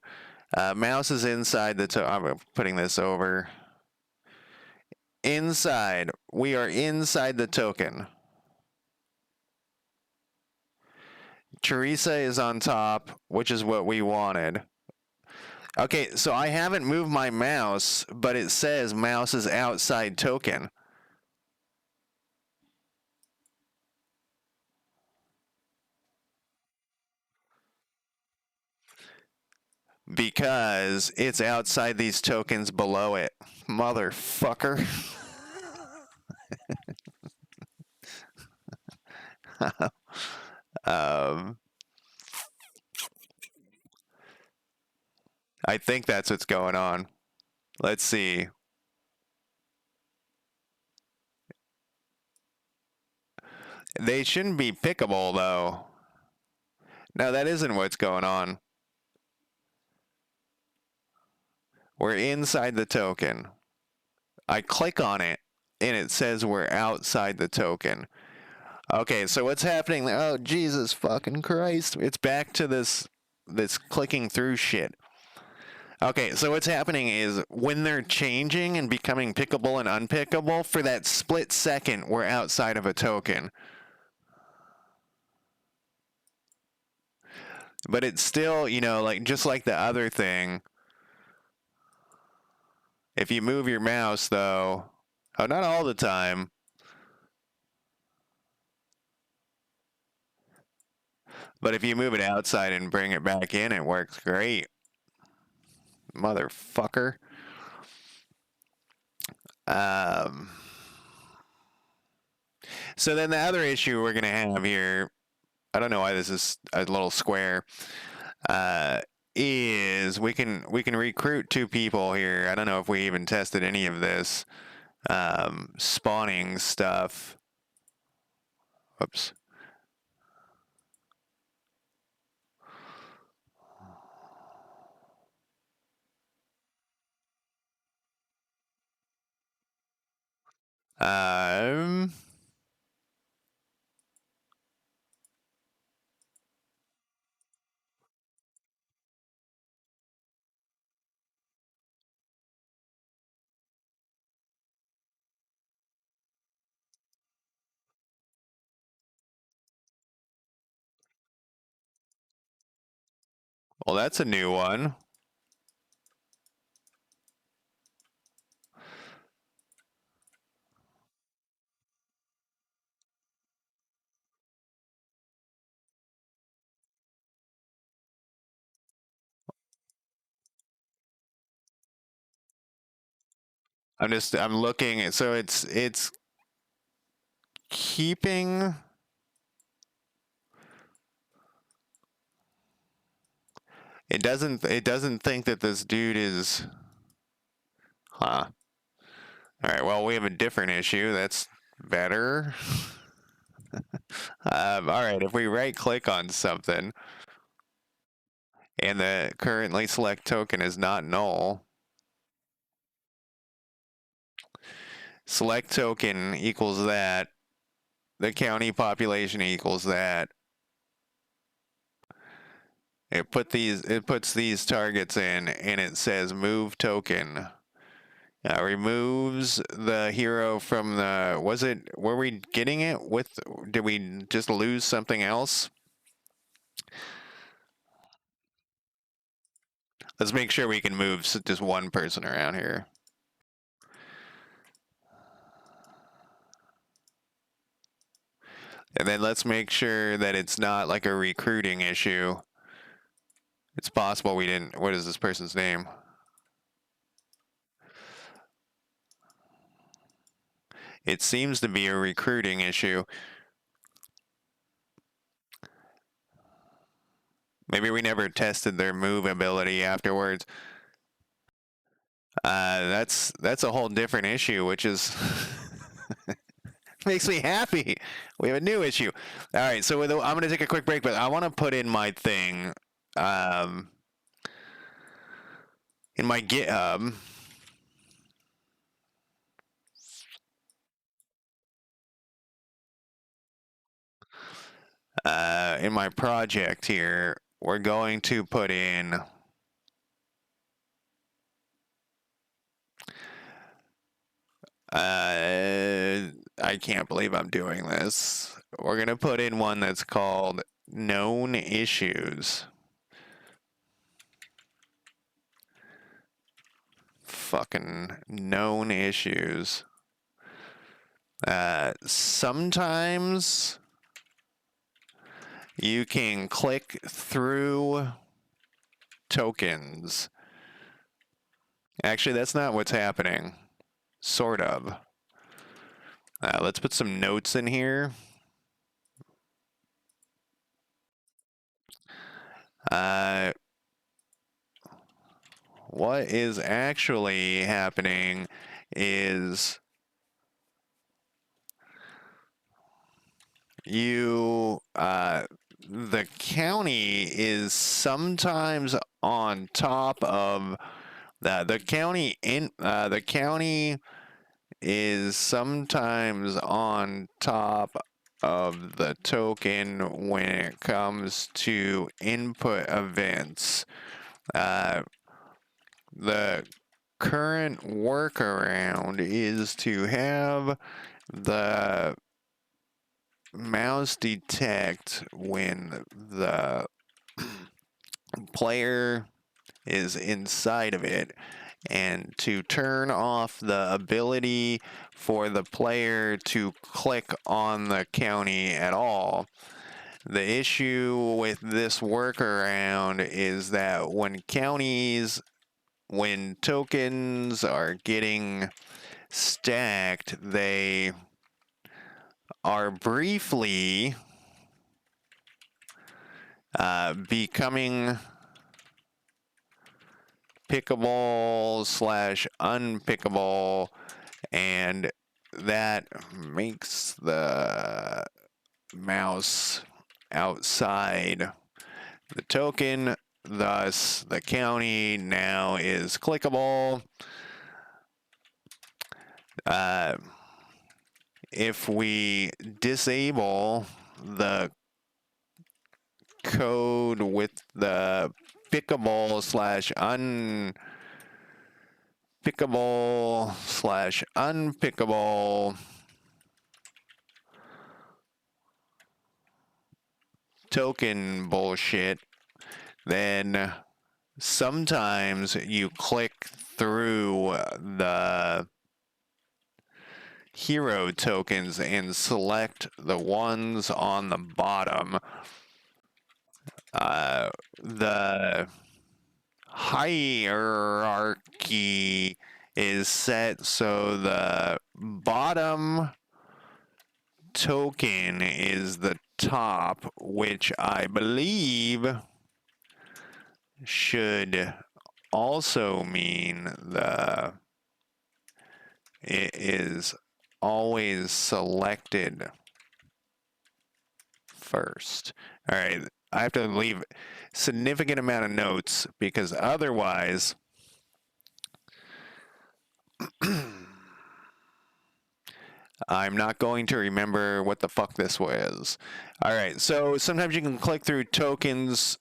Mouse is inside the I'm putting this over. Inside. We are inside the token. Teresa is on top, which is what we wanted. Okay, so I haven't moved my mouse, but it says mouse is outside token. Because it's outside these tokens below it. Motherfucker. um, I think that's what's going on. Let's see. They shouldn't be pickable, though. No, that isn't what's going on. We're inside the token. I click on it, and it says we're outside the token. Okay, so what's happening? Oh, Jesus fucking Christ. It's back to this clicking through shit. Okay, so what's happening is when they're changing and becoming pickable and unpickable, for that split second, we're outside of a token. But it's still, like just like the other thing, if you move your mouse, though, oh, not all the time, but if you move it outside and bring it back in, it works great. Motherfucker. Um, so then the other issue we're going to have here, I don't know why this is a little square, uh, is we can recruit 2 people here. I don't know if we even tested any of this spawning stuff. Oops. Um, well, that's a new one. I'm looking at, so it's keeping, it doesn't think that this dude is, huh. All right, well, we have a different issue. That's better. All right, if we right click on something and the currently select token is not null, select token equals that, the county population equals that. It puts these targets in, and it says move token. Removes the hero from the. Were we getting it with? Did we just lose something else? Let's make sure we can move just one person around here. And then let's make sure that it's not like a recruiting issue. It's possible we didn't. What is this person's name? It seems to be a recruiting issue. Maybe we never tested their move ability afterwards. That's a whole different issue, which is makes me happy. We have a new issue. All right, so I'm going to take a quick break, but I want to put in my thing in my GitHub. In my project here, we're going to put in I can't believe I'm doing this. We're going to put in one that's called known issues. Fucking known issues. Sometimes you can click through tokens. Actually, that's not what's happening. Sort of. Let's put some notes in here. What is actually happening is the county is sometimes on top of the county is sometimes on top of the token when it comes to input events. The current workaround is to have the mouse detect when the player is inside of it, and to turn off the ability for the player to click on the county at all. The issue with this workaround is that when tokens are getting stacked, they are briefly becoming pickable / unpickable, and that makes the mouse outside the token. Thus, the county now is clickable. If we disable the code with the pickable / unpickable token bullshit, then sometimes you click through the hero tokens and select the ones on the bottom. The hierarchy is set so the bottom token is the top, which I believe should also mean it is always selected first. All right, I have to leave significant amount of notes because otherwise I'm not going to remember what the fuck this was. All right, so sometimes you can click through tokens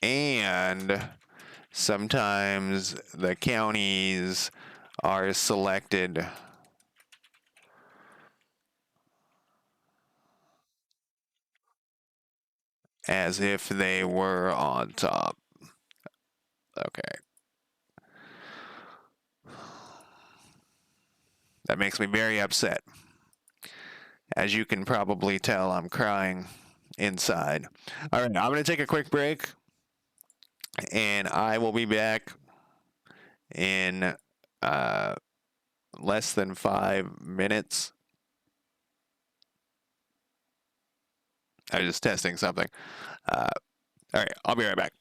and sometimes the counties are selected as if they were on top. Okay. That makes me very upset. As you can probably tell, I'm crying inside. All right, I'm going to take a quick break and I will be back in uh, less than 5 minutes. I was just testing something. All right, I'll be right back.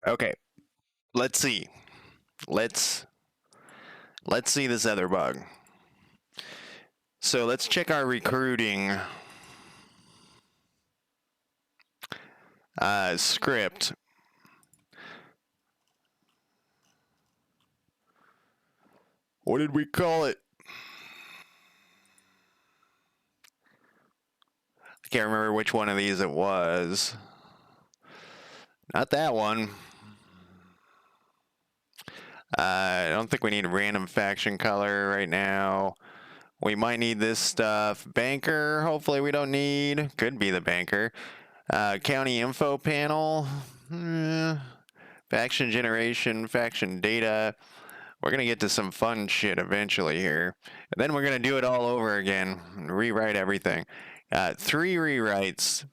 Okay, let's see. Let's let's see this other bug. So let's check our recruiting script. What did we call it? I can't remember which one of these it was. Not that one. I don't think we need a random faction color right now. We might need this stuff. Banker, hopefully we don't need. Could be the banker. County info panel. Faction generation, faction data. We're going to get to some fun shit eventually here. And then we're going to do it all over again. Rewrite everything. 3 rewrites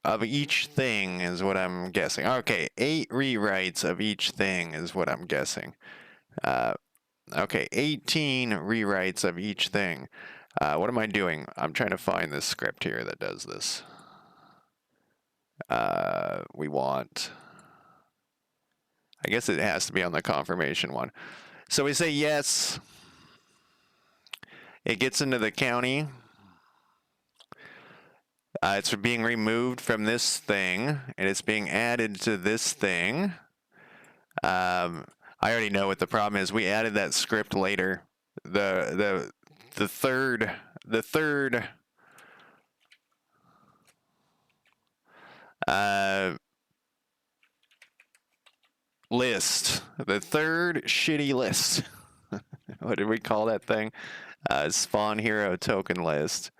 of each thing is what I'm guessing. Okay, 8 rewrites of each thing is what I'm guessing. Okay, 18 rewrites of each thing. What am I doing? I'm trying to find this script here that does this. We want... I guess it has to be on the confirmation one. So we say yes. It gets into the county. It's being removed from this thing, and it's being added to this thing. I already know what the problem is. We added that script later. The third list. The third shitty list. What did we call that thing? Spawn hero token list.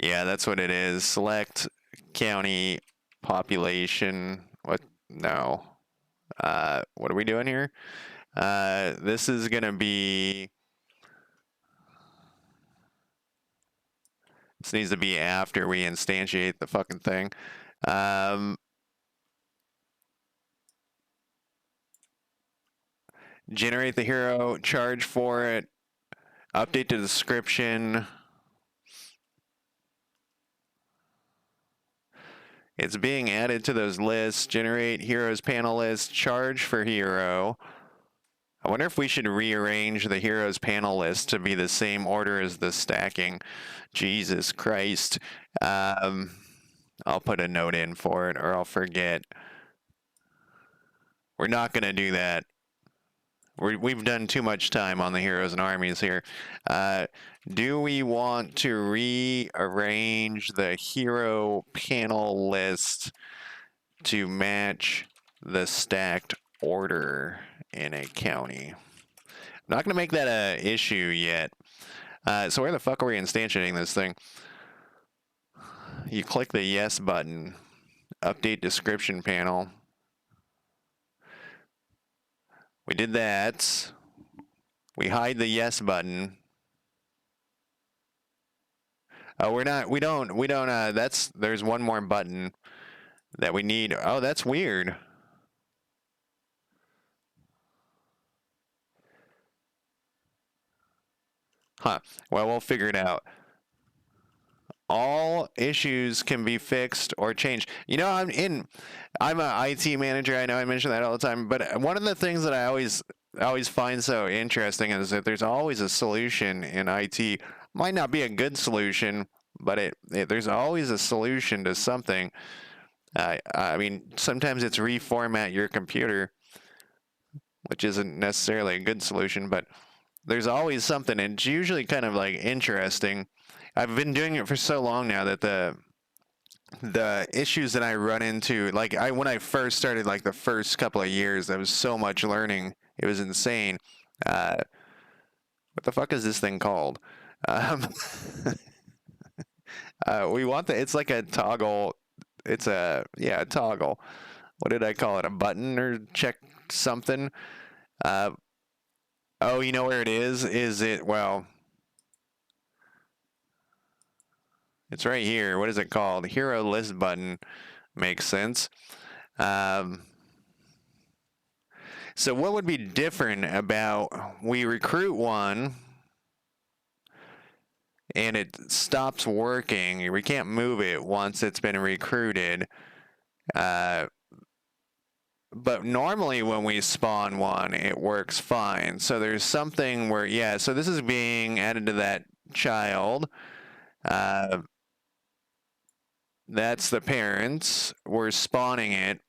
Yeah, that's what it is. Select county population. What? No. What are we doing here? This is gonna be. This needs to be after we instantiate the fucking thing. Generate the hero, charge for it, update the description. It's being added to those lists. Generate heroes panel list, charge for hero. I wonder if we should rearrange the heroes panel list to be the same order as the stacking. Jesus Christ. I'll put a note in for it or I'll forget. We're not going to do that. We've done too much time on the heroes and armies here. Do we want to rearrange the hero panel list to match the stacked order in a county? I'm not going to make that an issue yet. So where the fuck are we instantiating this thing? You click the yes button, update description panel. We did that. We hide the yes button. Oh, there's one more button that we need. Oh, that's weird. Huh. Well, we'll figure it out. All issues can be fixed or changed. You know, I'm an IT manager. I know I mention that all the time, but one of the things that I always find so interesting is that there's always a solution in IT. Might not be a good solution, but there's always a solution to something. I mean, sometimes it's reformat your computer, which isn't necessarily a good solution, but there's always something, and it's usually kind of like interesting. I've been doing it for so long now that the issues that I run into, like when I first started, like the first couple of years, there was so much learning. It was insane. What the fuck is this thing called? We want it's like a toggle. It's a toggle. What did I call it? A button or check something? Oh, you know where it is? Is it, well, it's right here. What is it called? Hero list button. Makes sense. So what would be different about we recruit one and it stops working? We can't move it once it's been recruited. But normally when we spawn one, it works fine. So there's something where, yeah, so this is being added to that child. That's the parents. We're spawning it.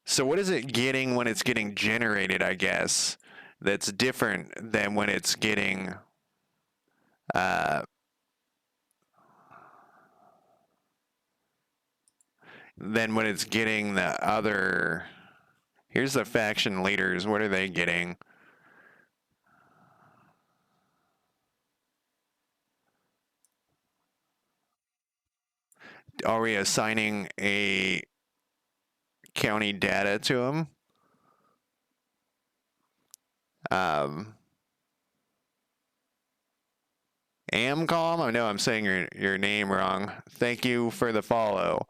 So what is it getting when it's getting generated, I guess, that's different than when it's getting the other. Here's the faction leaders. What are they getting? Are we assigning a county data to them? Amcom? I know I'm saying your name wrong. Thank you for the follow.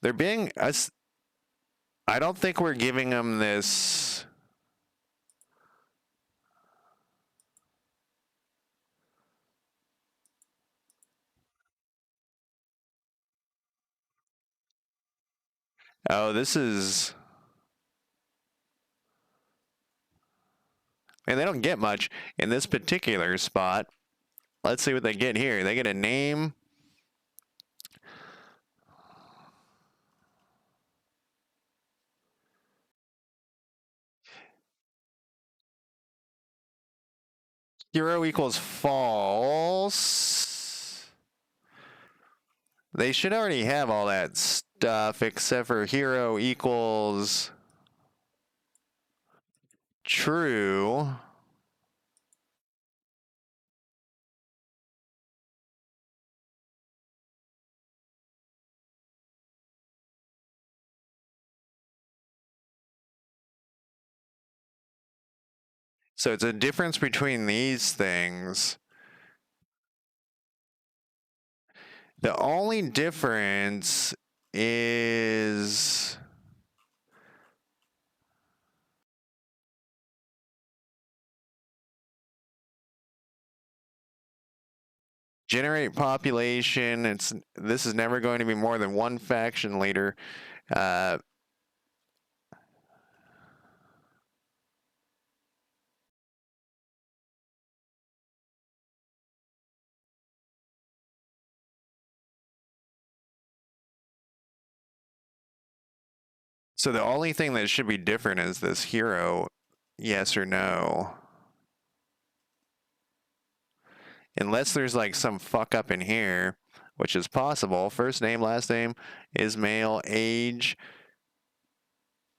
They're being us. I don't think we're giving them this. Oh, this is... And they don't get much in this particular spot. Let's see what they get here. They get a name. Hero equals false. They should already have all that stuff except for hero equals true. So it's a difference between these things. The only difference is generate population. This is never going to be more than one faction leader. Uh, so the only thing that should be different is this hero, yes or no. Unless there's like some fuck up in here, which is possible. First name, last name is male, age.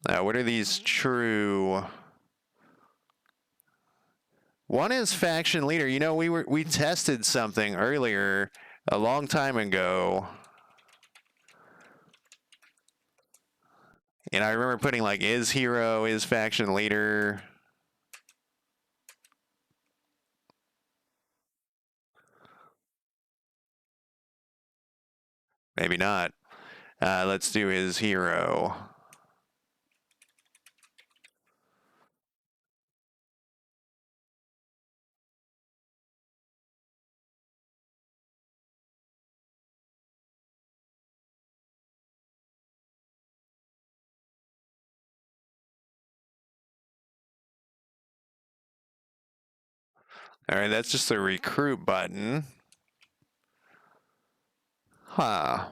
What are these true? One is faction leader. You know, we tested something earlier a long time ago. And I remember putting like is hero, is faction leader. Maybe not. Let's do his hero. All right, that's just the recruit button. Huh.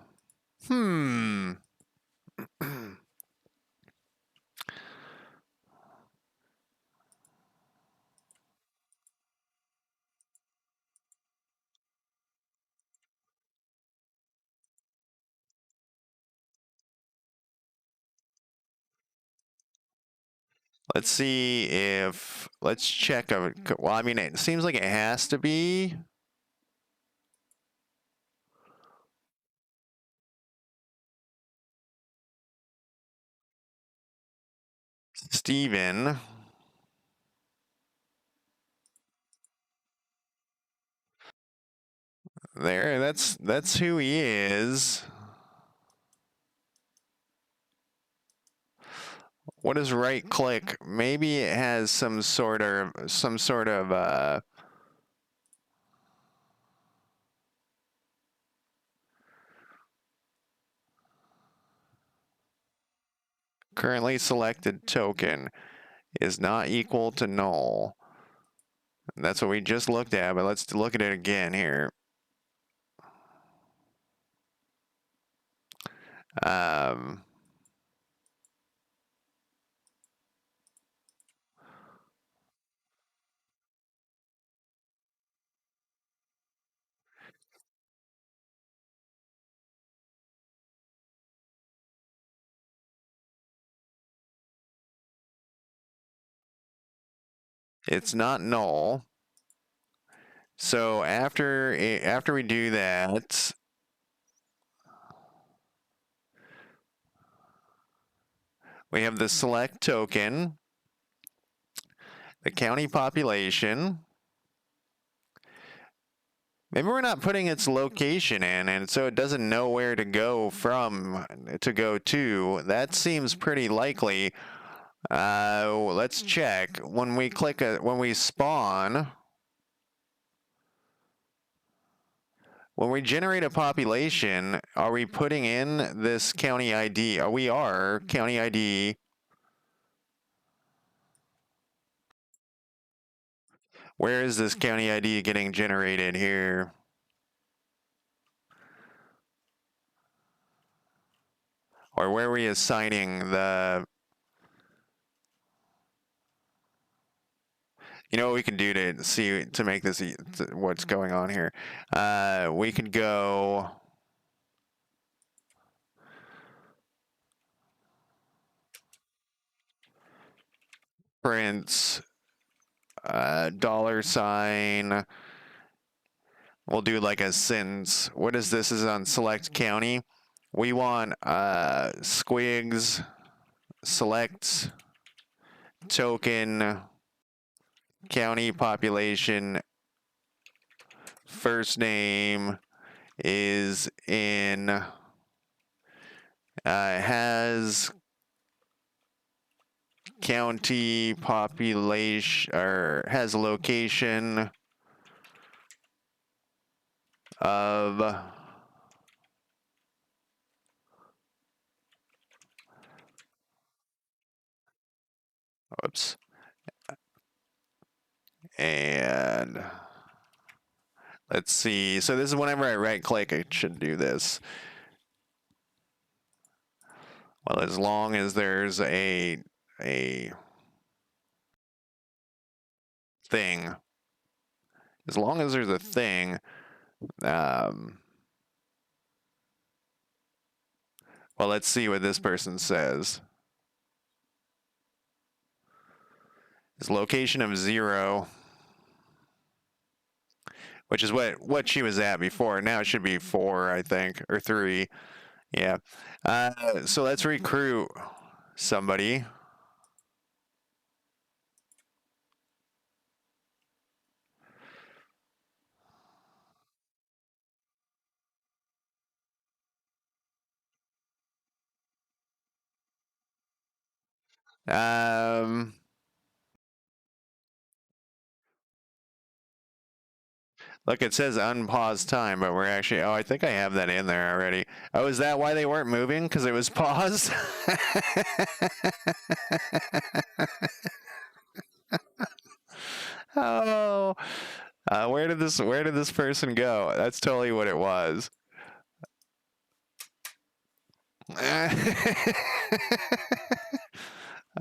Let's see if, let's check. Well, I mean, it seems like it has to be. Steven. There, that's who he is. What is right click? Maybe it has some sort of currently selected token is not equal to null. That's what we just looked at, but let's look at it again here. Um, it's not null. So after we do that, we have the select token, the county population. Maybe we're not putting its location in, and so it doesn't know where to go from to go to. That seems pretty likely. Let's check. When we when we spawn, when we generate a population, are we putting in this county ID? We are county ID. Where is this county ID getting generated here? Or where are we assigning the... You know what we can do to see, to make this, what's going on here? We could go... Print $. We'll do like a sentence. What is this? This is on select county. We want squigs select token county population. First name is in has county population, or has location of oops, and let's see. So this is whenever I right click, I should do this. Well, as long as there's a thing, as long as there's a thing, well, let's see what this person says. His location of 0, which is what she was at before. Now it should be 4, I think, or 3. Yeah. So let's recruit somebody. Look, it says unpause time, but we're actually, oh, I think I have that in there already. Oh, is that why they weren't moving? Because it was paused? Oh, where did this person go? That's totally what it was.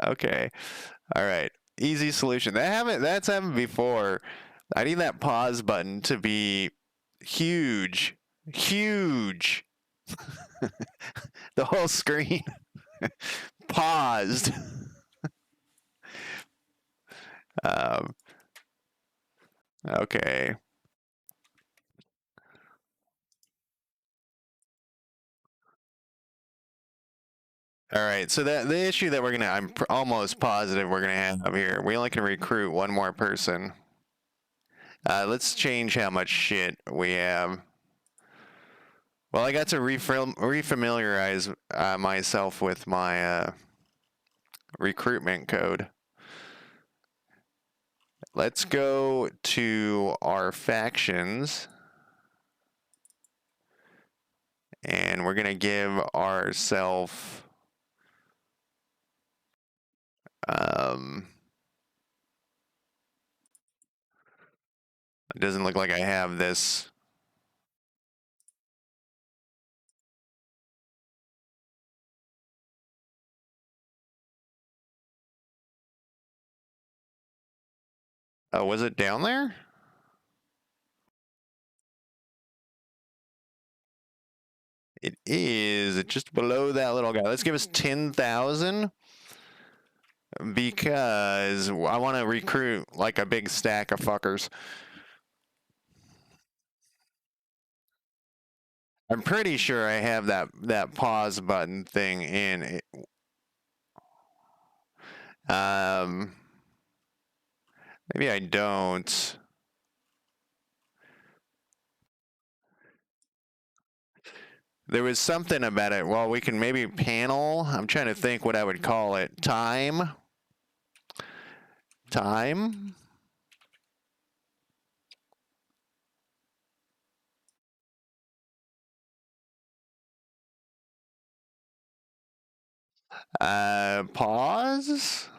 Okay. All right. Easy solution. That's happened before. I need that pause button to be huge. Huge. The whole screen paused. Okay. All right. So the issue that I'm almost positive we're gonna have here. We only can recruit one more person. Let's change how much shit we have. Well, I got to refamiliarize myself with my recruitment code. Let's go to our factions. And we're going to give ourselves... it doesn't look like I have this. Oh, was it down there? It is just below that little guy. Let's give us 10,000 because I want to recruit like a big stack of fuckers. I'm pretty sure I have that pause button thing in. Maybe I don't. There was something about it. Well, we can maybe panel. I'm trying to think what I would call it. Time. Time. Pause.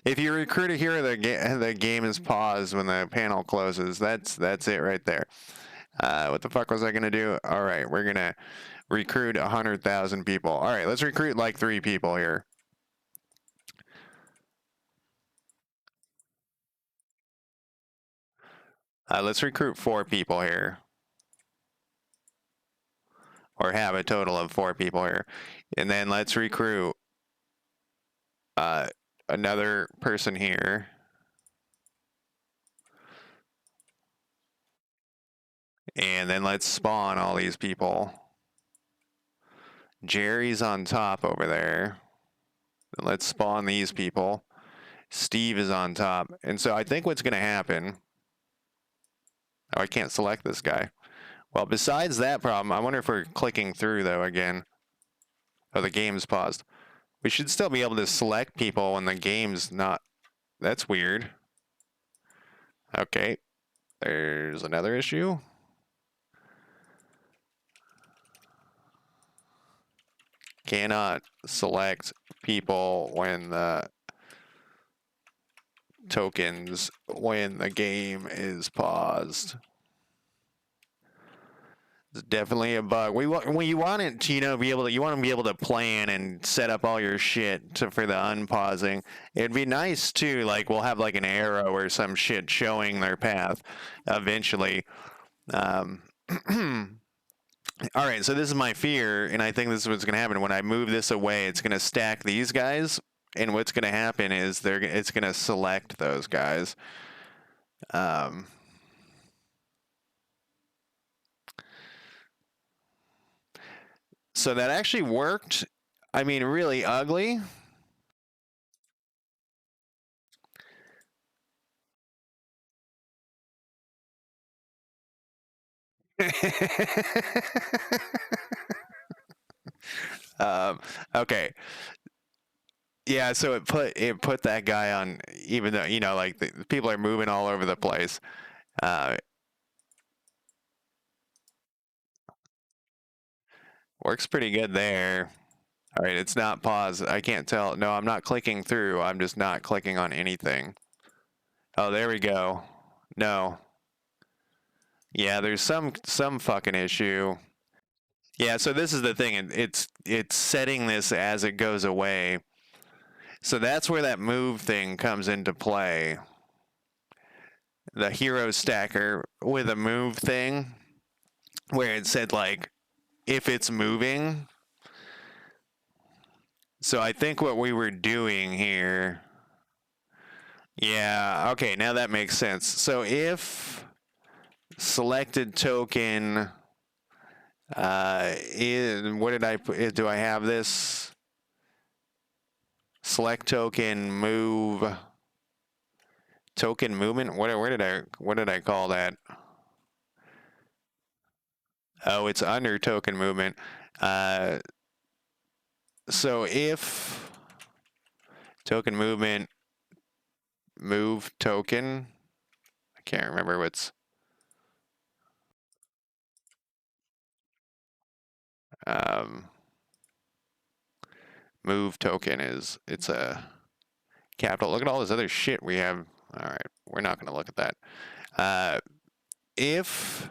If you recruit a hero, the game is paused when the panel closes. That's it right there. What the fuck was I gonna do? All right, we're gonna recruit 100,000 people. All right, let's recruit like 3 people here. Let's recruit 4 people here, or have a total of 4 people here, and then let's recruit another person here. And then let's spawn all these people. Jerry's on top over there. Let's spawn these people. Steve is on top. And so I think what's going to happen... Oh, I can't select this guy. Well, besides that problem, I wonder if we're clicking through, though, again. Oh, the game's paused. We should still be able to select people when the game's not... That's weird. Okay. There's another issue. Cannot select people when the tokens when the game is paused. It's definitely a bug. We want it to, be able to, you want to be able to plan and set up all your shit for the unpausing. It'd be nice too, like we'll have like an arrow or some shit showing their path eventually. All right, so this is my fear, and I think this is what's going to happen. When I move this away, it's going to stack these guys, and what's going to happen is it's going to select those guys. So that actually worked. I mean, really ugly. Okay. Yeah, so it put that guy on, even though like the people are moving all over the place. Works pretty good there. All right, it's not paused. I can't tell. No, I'm not clicking through. I'm just not clicking on anything. Oh, there we go. No. Yeah, there's some fucking issue. Yeah, so this is the thing. It's setting this as it goes away. So that's where that move thing comes into play. The hero stacker with a move thing where it said like if it's moving. So I think what we were doing here. Yeah, okay, now that makes sense. So if selected token what did I put? Do I have this? Select token move token movement. What did I call that? Oh, it's under token movement. So if token movement move token, I can't remember what's move token is. It's a capital. Look at all this other shit we have. All right, we're not going to look at that. If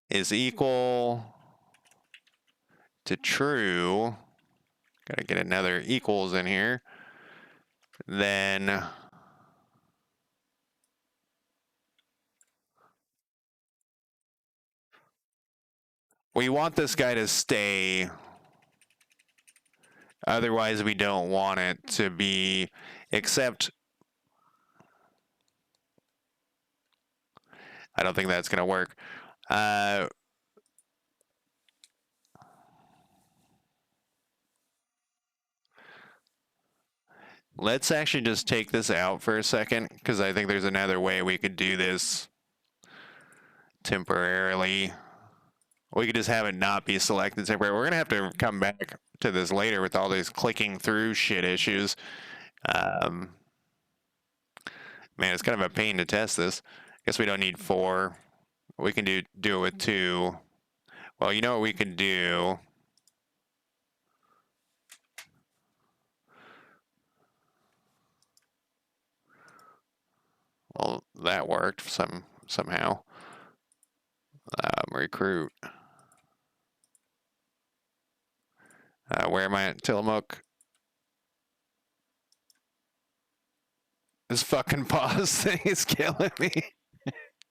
is equal to true, gotta get another equals in here, then we want this guy to stay. Otherwise, we don't want it to be, except I don't think that's going to work. Let's actually just take this out for a second, because I think there's another way we could do this temporarily. We could just have it not be selected separate. We're gonna have to come back to this later with all these clicking through shit issues. Um, Man, it's kind of a pain to test this. Guess we don't need 4. We can do it with 2. Well, you know what we could do? Well, that worked somehow. Recruit. Where am I at? Tillamook. This fucking pause thing is killing me.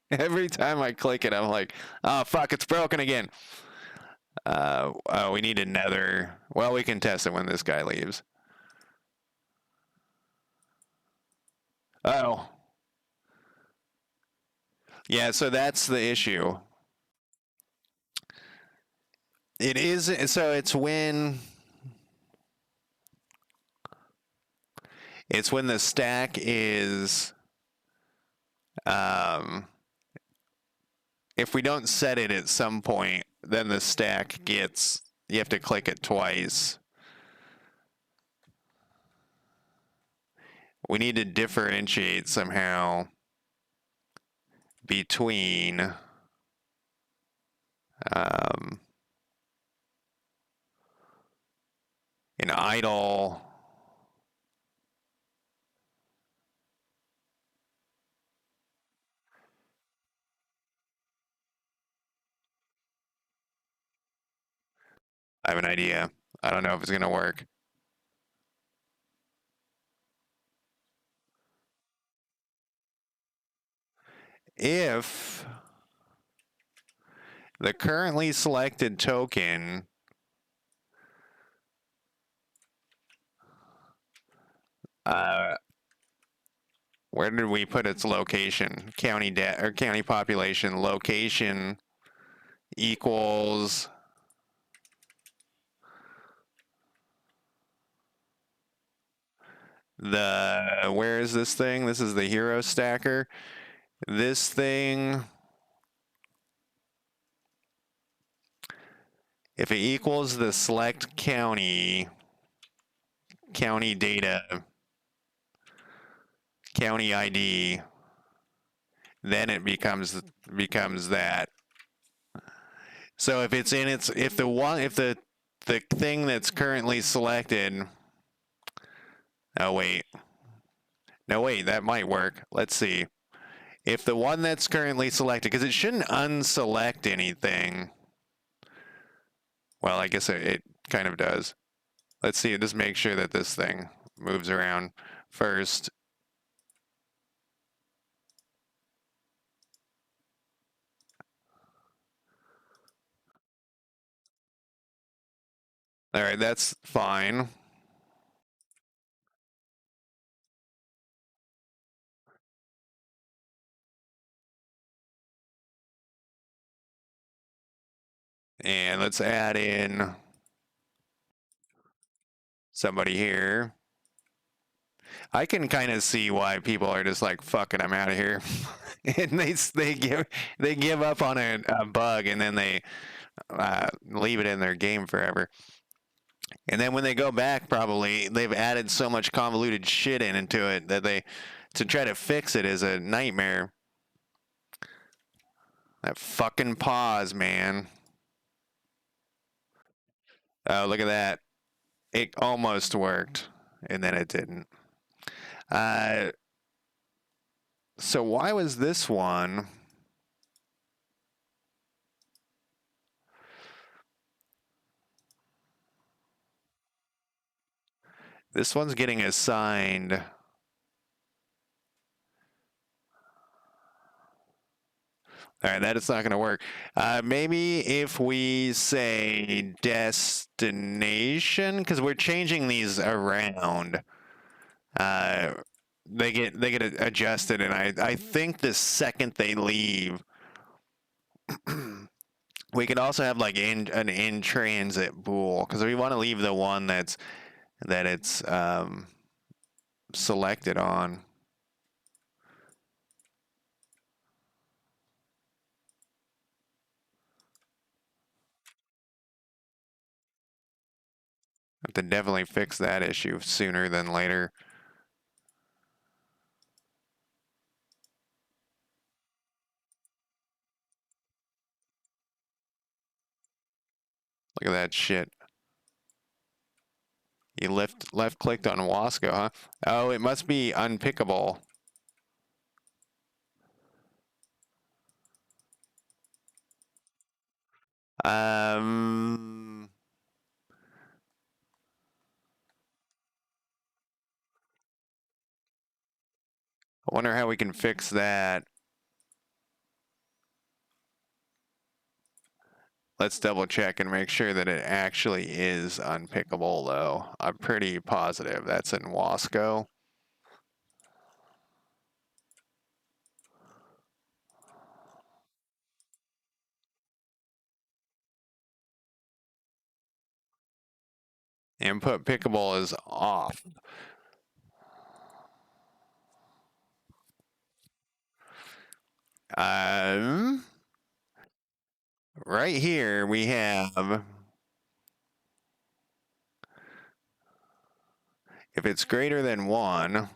Every time I click it, I'm like, oh fuck, it's broken again. We need another. Well, we can test it when this guy leaves. Oh. Yeah, so that's the issue. It is, so it's when the stack is, if we don't set it at some point, then the stack gets, you have to click it twice. We need to differentiate somehow between an idle. I have an idea. I don't know if it's going to work. If the currently selected token where did we put its location? County or county population location equals where is this thing? This is the hero stacker. This thing, if it equals the select county data, county ID, then it becomes that. So if it's in if the thing that's currently selected, oh wait, no wait, that might work. Let's see. If the one that's currently selected, because it shouldn't unselect anything. Well, I guess it kind of does. Let's see, just make sure that this thing moves around first. All right, that's fine. And let's add in somebody here. I can kind of see why people are just like, "Fuck it, I'm out of here," and they give up on a bug, and then they leave it in their game forever. And then when they go back, probably they've added so much convoluted shit into it that to try to fix it is a nightmare. That fucking pause, man. Oh, look at that. It almost worked, and then it didn't. So why was this one? This one's getting assigned. All right, that is not going to work. Maybe if we say destination, because we're changing these around, they get adjusted, and I think the second they leave, we could also have like an in transit bool, because we want to leave the one that it's selected on. Have to definitely fix that issue sooner than later. Look at that shit. You left clicked on Wasco, huh? Oh, it must be unpickable. Um, I wonder how we can fix that. Let's double check and make sure that it actually is unpickable, though. I'm pretty positive that's in Wasco. Input pickable is off. Um, right here we have, if it's greater than 1,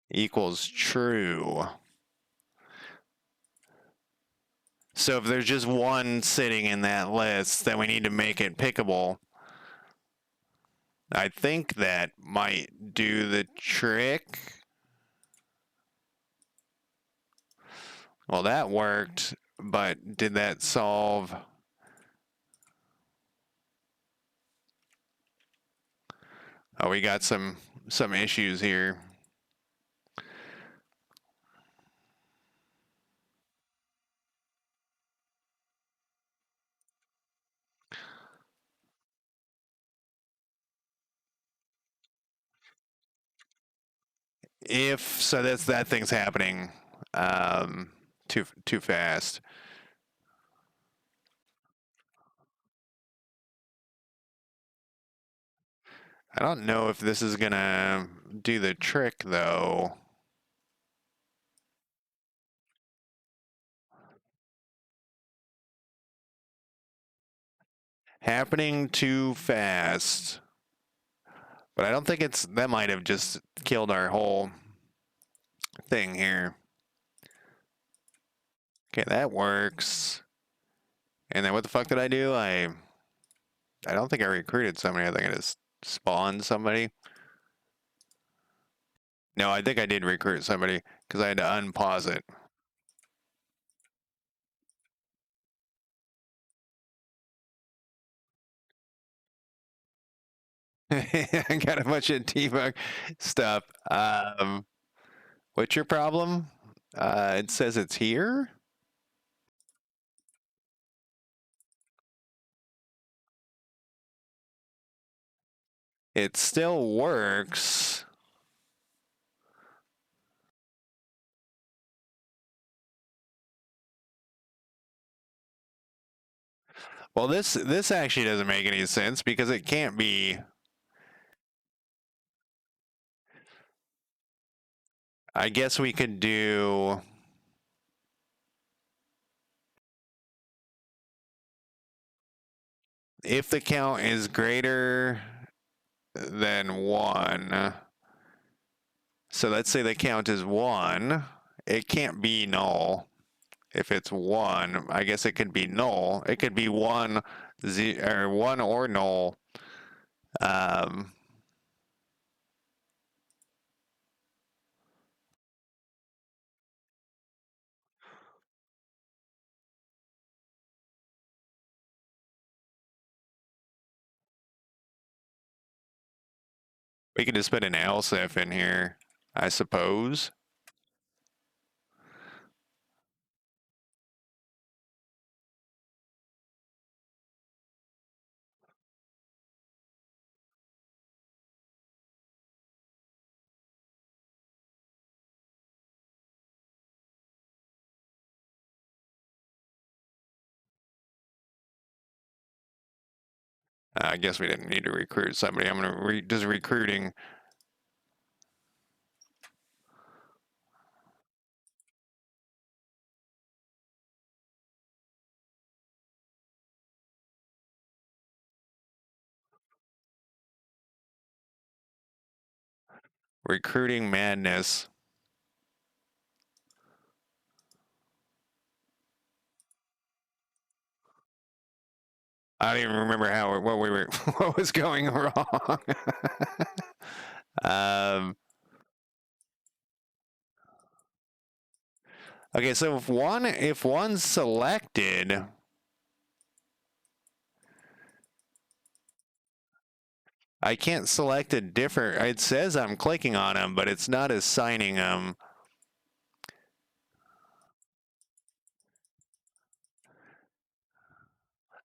equals true. So if there's just 1 sitting in that list, then we need to make it pickable. I think that might do the trick. Well, that worked, but did that solve? Oh, we got some issues here. If so, that thing's happening too fast. I don't know if this is gonna do the trick though. Happening too fast. But I don't think that might have just killed our whole thing here. Okay, that works. And then what the fuck did I do? I don't think I recruited somebody. I think I just spawned somebody. No, I think I did recruit somebody because I had to unpause it. I got a bunch of debug stuff. What's your problem? It says it's here. It still works. Well, this actually doesn't make any sense because it can't be. I guess we could do. If the count is greater than 1, so let's say the count is 1, it can't be null. If it's 1, I guess it could be null. It could be 1, or 1 or null. Um, we could just put an else if in here, I suppose. I guess we didn't need to recruit somebody. I'm gonna does recruiting. Recruiting madness. I don't even remember what we were what was going wrong. um, okay, so if one's selected, I can't select a different. It says I'm clicking on them, but it's not assigning them.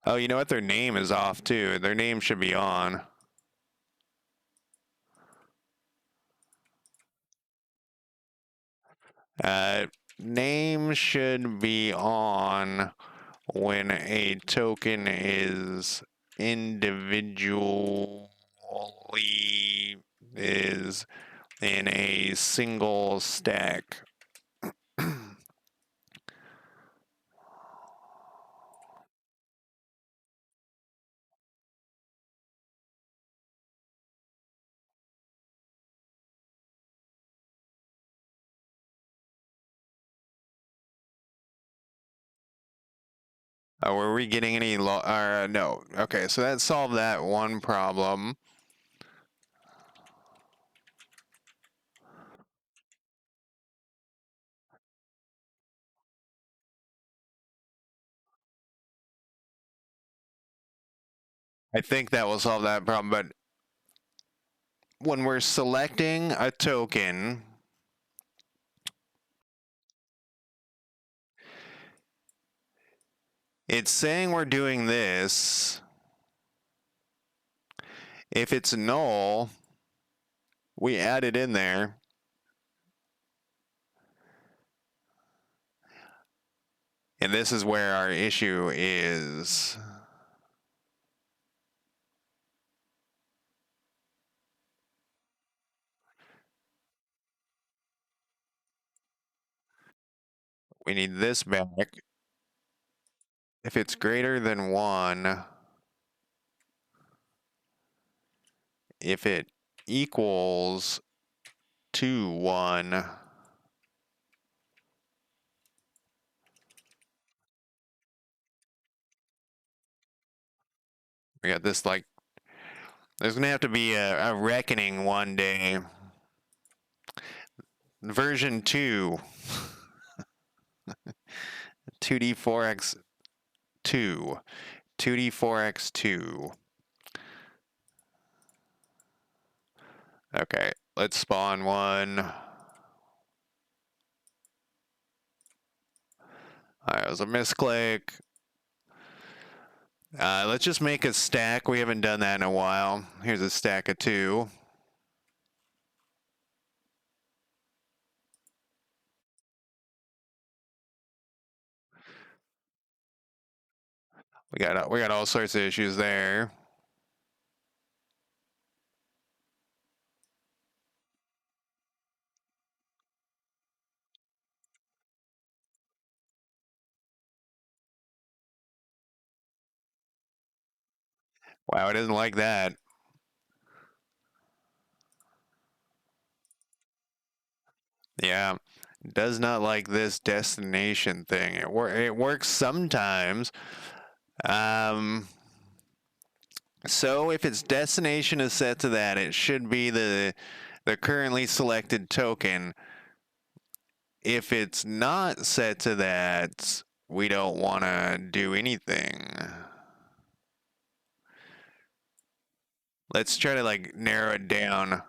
Oh, you know what? Their name is off too. Their name should be on. Uh, Name should be on when a token is individually is in a single stack. Were we getting any? No. Okay, so that solved that one problem. I think that will solve that problem. But when we're selecting a token, it's saying we're doing this. If it's null, we add it in there. And this is where our issue is. We need this back. If it's greater than 1, if it equals to 1, we got this like, there's going to have to be a reckoning one day. Version 2, 2D4x2, 2D4x2. Okay, let's spawn one. That was a misclick. Let's just make a stack. We haven't done that in a while. Here's a stack of 2. We got all sorts of issues there. Wow, it doesn't like that. Yeah, does not like this destination thing. It works sometimes. Um, so if its destination is set to that, it should be the currently selected token. If it's not set to that, we don't want to do anything. Let's try to like narrow it down,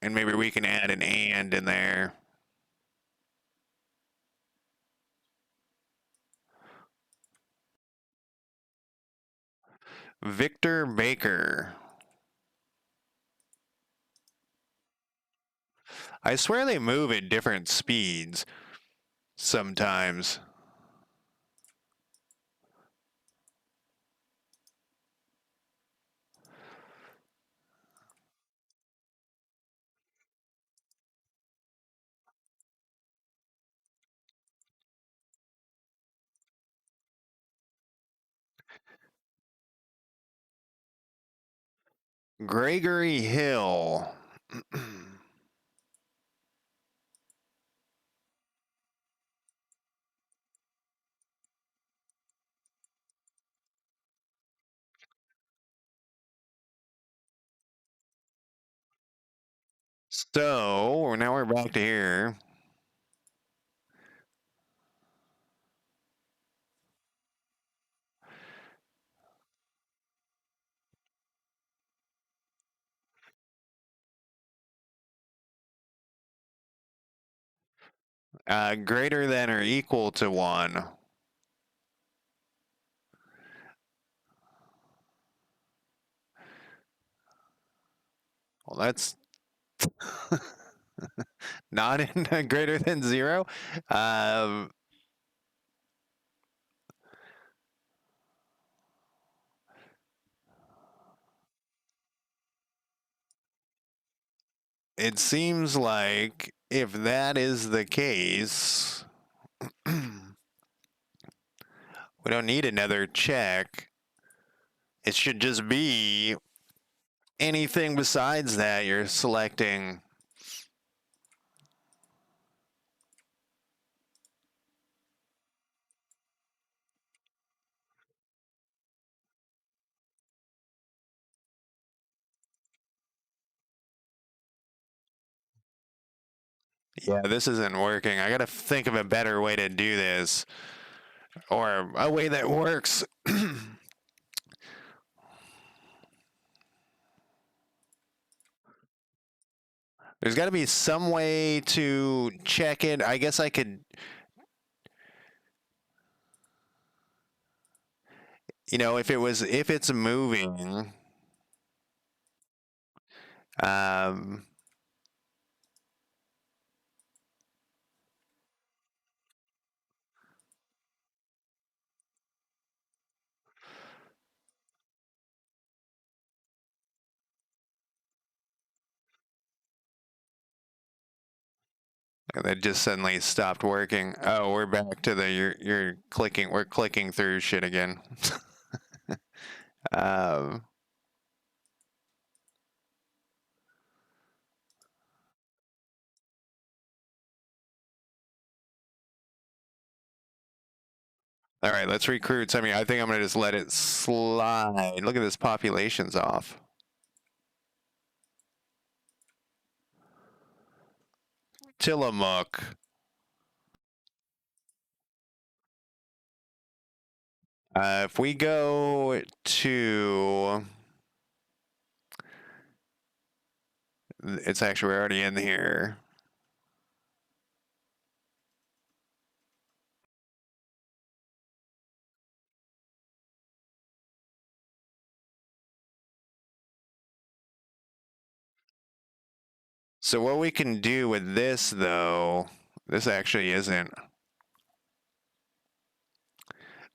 and maybe we can add an and in there. Victor Baker. I swear they move at different speeds sometimes. Gregory Hill. So now we're back to here. Greater than or equal to 1. Well, that's not in greater than 0. Um, it seems like if that is the case, we don't need another check. It should just be anything besides that you're selecting. Yeah, this isn't working. I gotta think of a better way to do this, or a way that works. There's got to be some way to check it. I guess I could, if it's moving, um, that just suddenly stopped working. Oh, we're back to the you're clicking. We're clicking through shit again. um, all right, let's recruit. I mean, I think I'm gonna just let it slide. Look at this, population's off. Tillamook. If we go to, it's actually we're already in here. So what we can do with this, though, this actually isn't.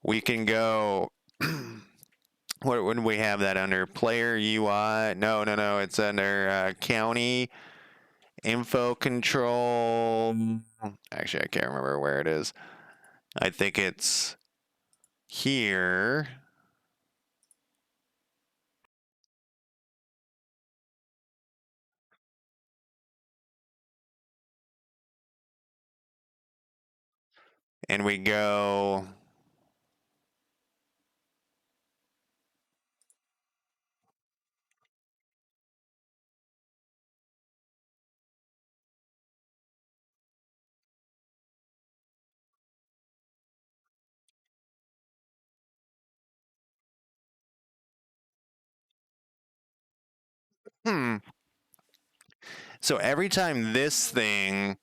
We can go. What would we have that under? Player UI? No, no, no. It's under county info control. Actually, I can't remember where it is. I think it's here. And we go. Hmm. So every time this thing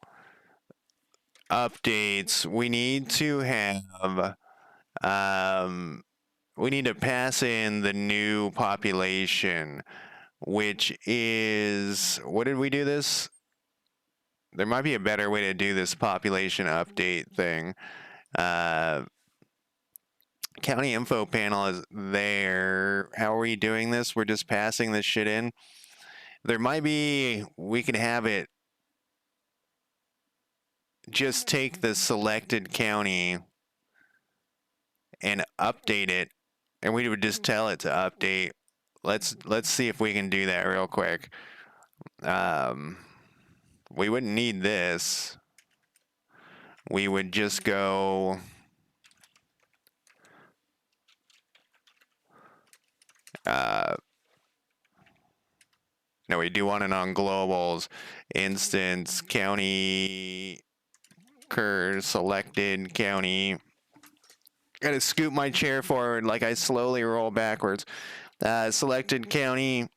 updates, we need to have we need to pass in the new population, which is, what did we do this? There might be a better way to do this population update thing. Uh, county info panel is there. How are we doing this? We're just passing this shit in. There might be, we can have it just take the selected county and update it, and we would just tell it to update let's see if we can do that real quick. Um, we wouldn't need this. We would just go. No, we do want it on globals. Instance, county, selected county. Gotta scoop my chair forward like I slowly roll backwards. Selected county.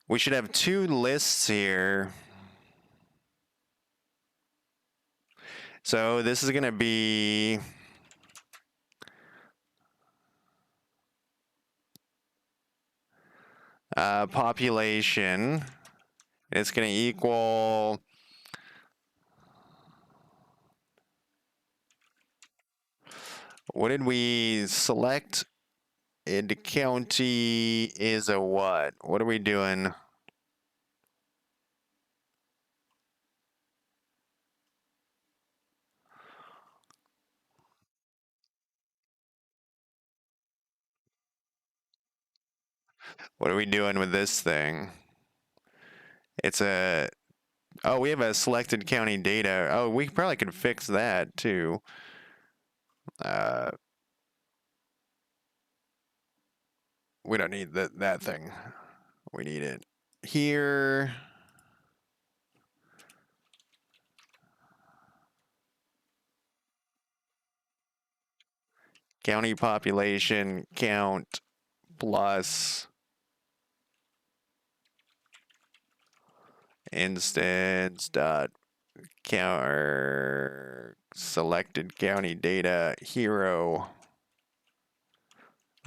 We should have two lists here. So this is gonna be population. It's gonna equal what did we select? The county is a what? What are we doing? What are we doing with this thing? It's a oh, we have a selected county data. Oh, we probably could fix that too. Uh, we don't need that thing. We need it here. County population count plus instance dot counter selected county data hero.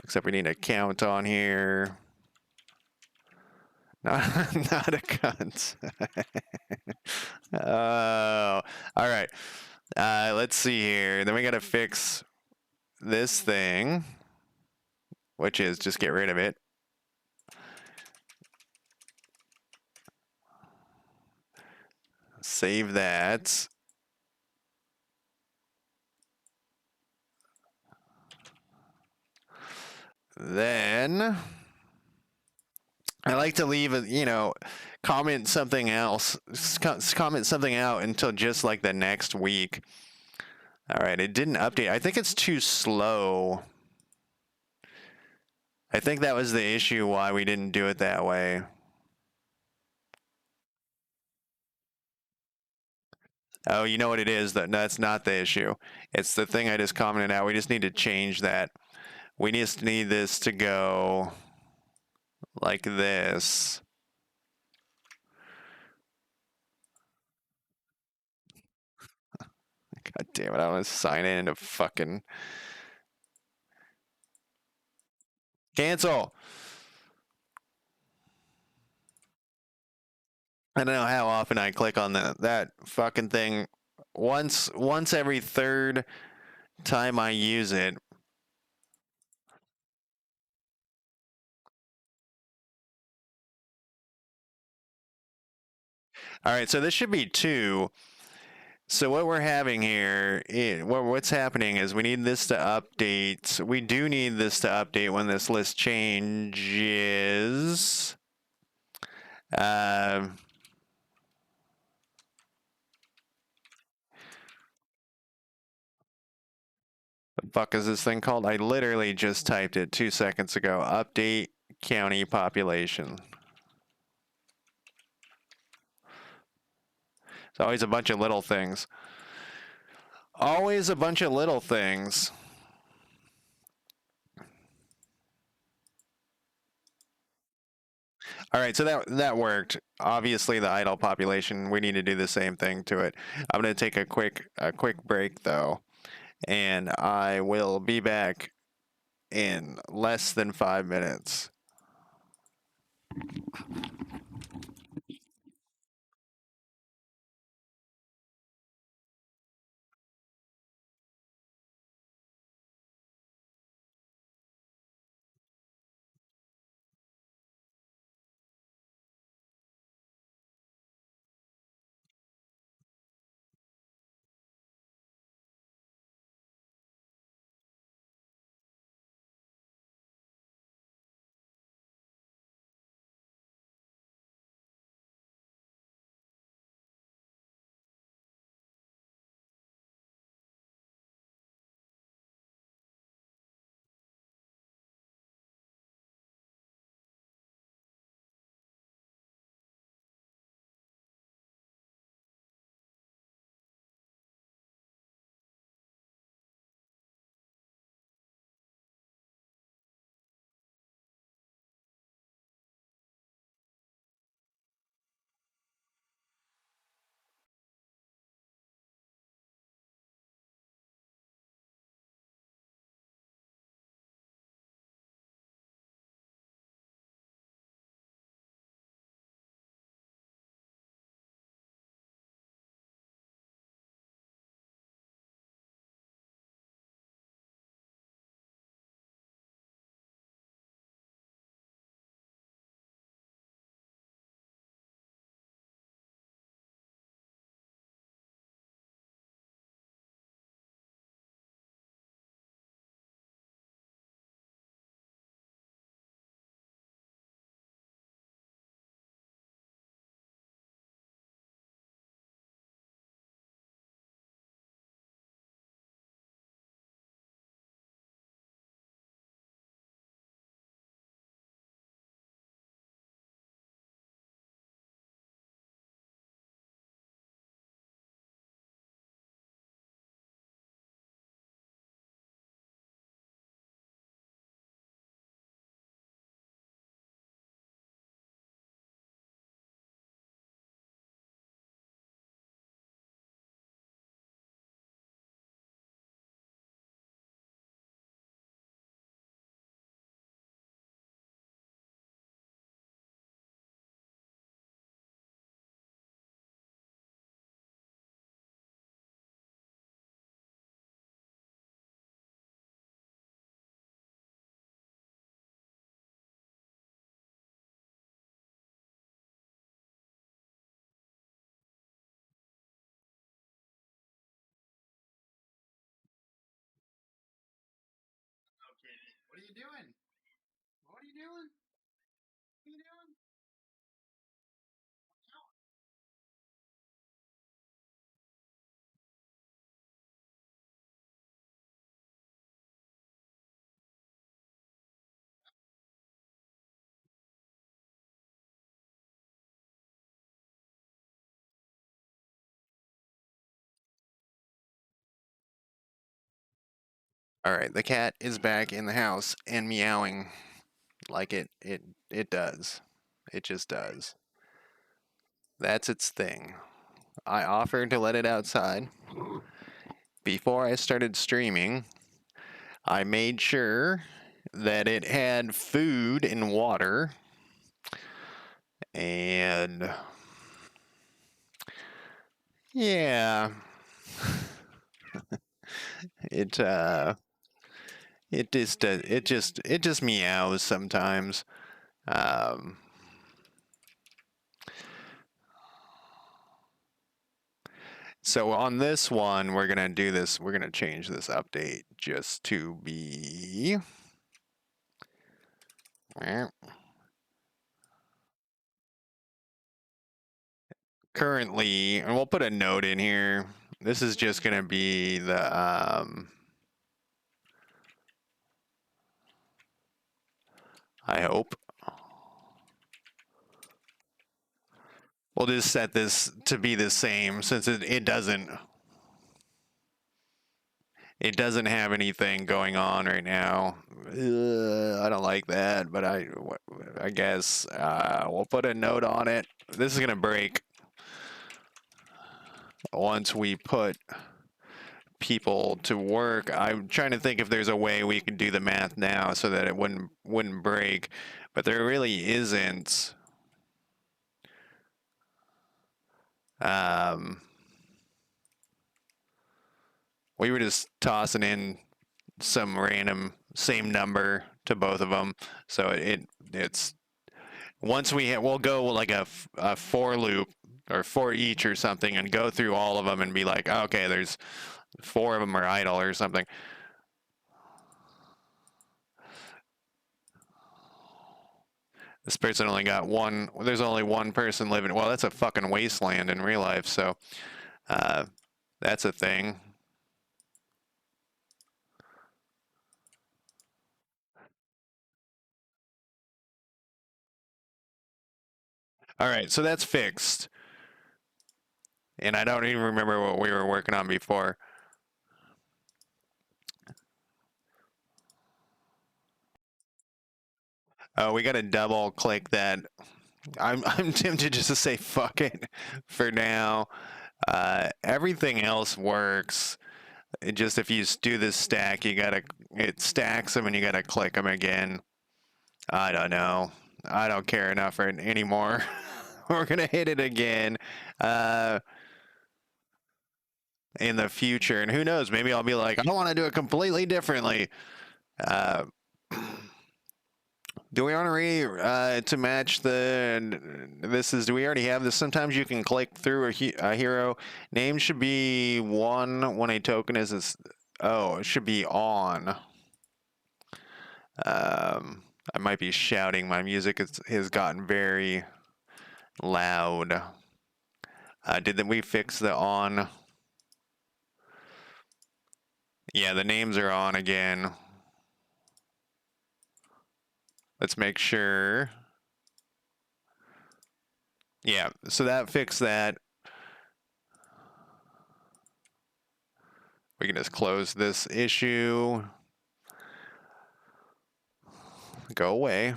Except we need a count on here. Not a cunt. Oh, all right. Let's see here. Then we got to fix this thing, which is just get rid of it. Save that. Then I like to leave a, comment something else, comment something out until just like the next week. All right, it didn't update. I think it's too slow. I think that was the issue why we didn't do it that way. Oh, you know what it is? That's not the issue. It's the thing I just commented out. We just need to change that. We just need this to go like this. God damn it, I want to sign in to fucking cancel. I don't know how often I click on that fucking thing. Once every third time I use it. All right, so this should be two. So what we're having here, what's happening is we need this to update. We do need this to update when this list changes. What the fuck is this thing called? I literally just typed it 2 seconds ago. Update county population. It's always a bunch of little things. Always a bunch of little things. All right, so that worked. Obviously, the idle population. We need to do the same thing to it. I'm gonna take a quick break though, and I will be back in less than 5 minutes. you doing? What are you doing? What are you doing? All right, the cat is back in the house and meowing like it does. It just does. That's its thing. I offered to let it outside. Before I started streaming, I made sure that it had food and water and yeah, it it just meows sometimes. Um, so on this one, we're gonna do this. We're gonna change this update just to be. Currently, and we'll put a note in here. This is just gonna be the I hope. We'll just set this to be the same since it doesn't have anything going on right now. I don't like that, but I guess we'll put a note on it. This is gonna break once we put people to work. I'm trying to think if there's a way we can do the math now so that it wouldn't break, but there really isn't. Um, we were just tossing in some random same number to both of them, so it's once we'll go like a for loop or for each or something and go through all of them and be like, oh, okay, there's 4 of them are idle or something. This person only got one. There's only one person living. Well, that's a fucking wasteland in real life. So uh, that's a thing. All right, so that's fixed. And I don't even remember what we were working on before. We got to double click that. I'm tempted just to say fuck it for now. Everything else works. It just if you do this stack, it stacks them and you gotta click them again. I don't know. I don't care enough for it anymore. We're gonna hit it again uh, in the future, and who knows? Maybe I'll be like, I want to do it completely differently. Uh, do we want to to match the? This is. Do we already have this? Sometimes you can click through a hero. Name should be one when a token is. Oh, it should be on. I might be shouting. My music has gotten very loud. Did we fix the on? Yeah, the names are on again. Let's make sure. Yeah, so that fixed that. We can just close this issue. Go away.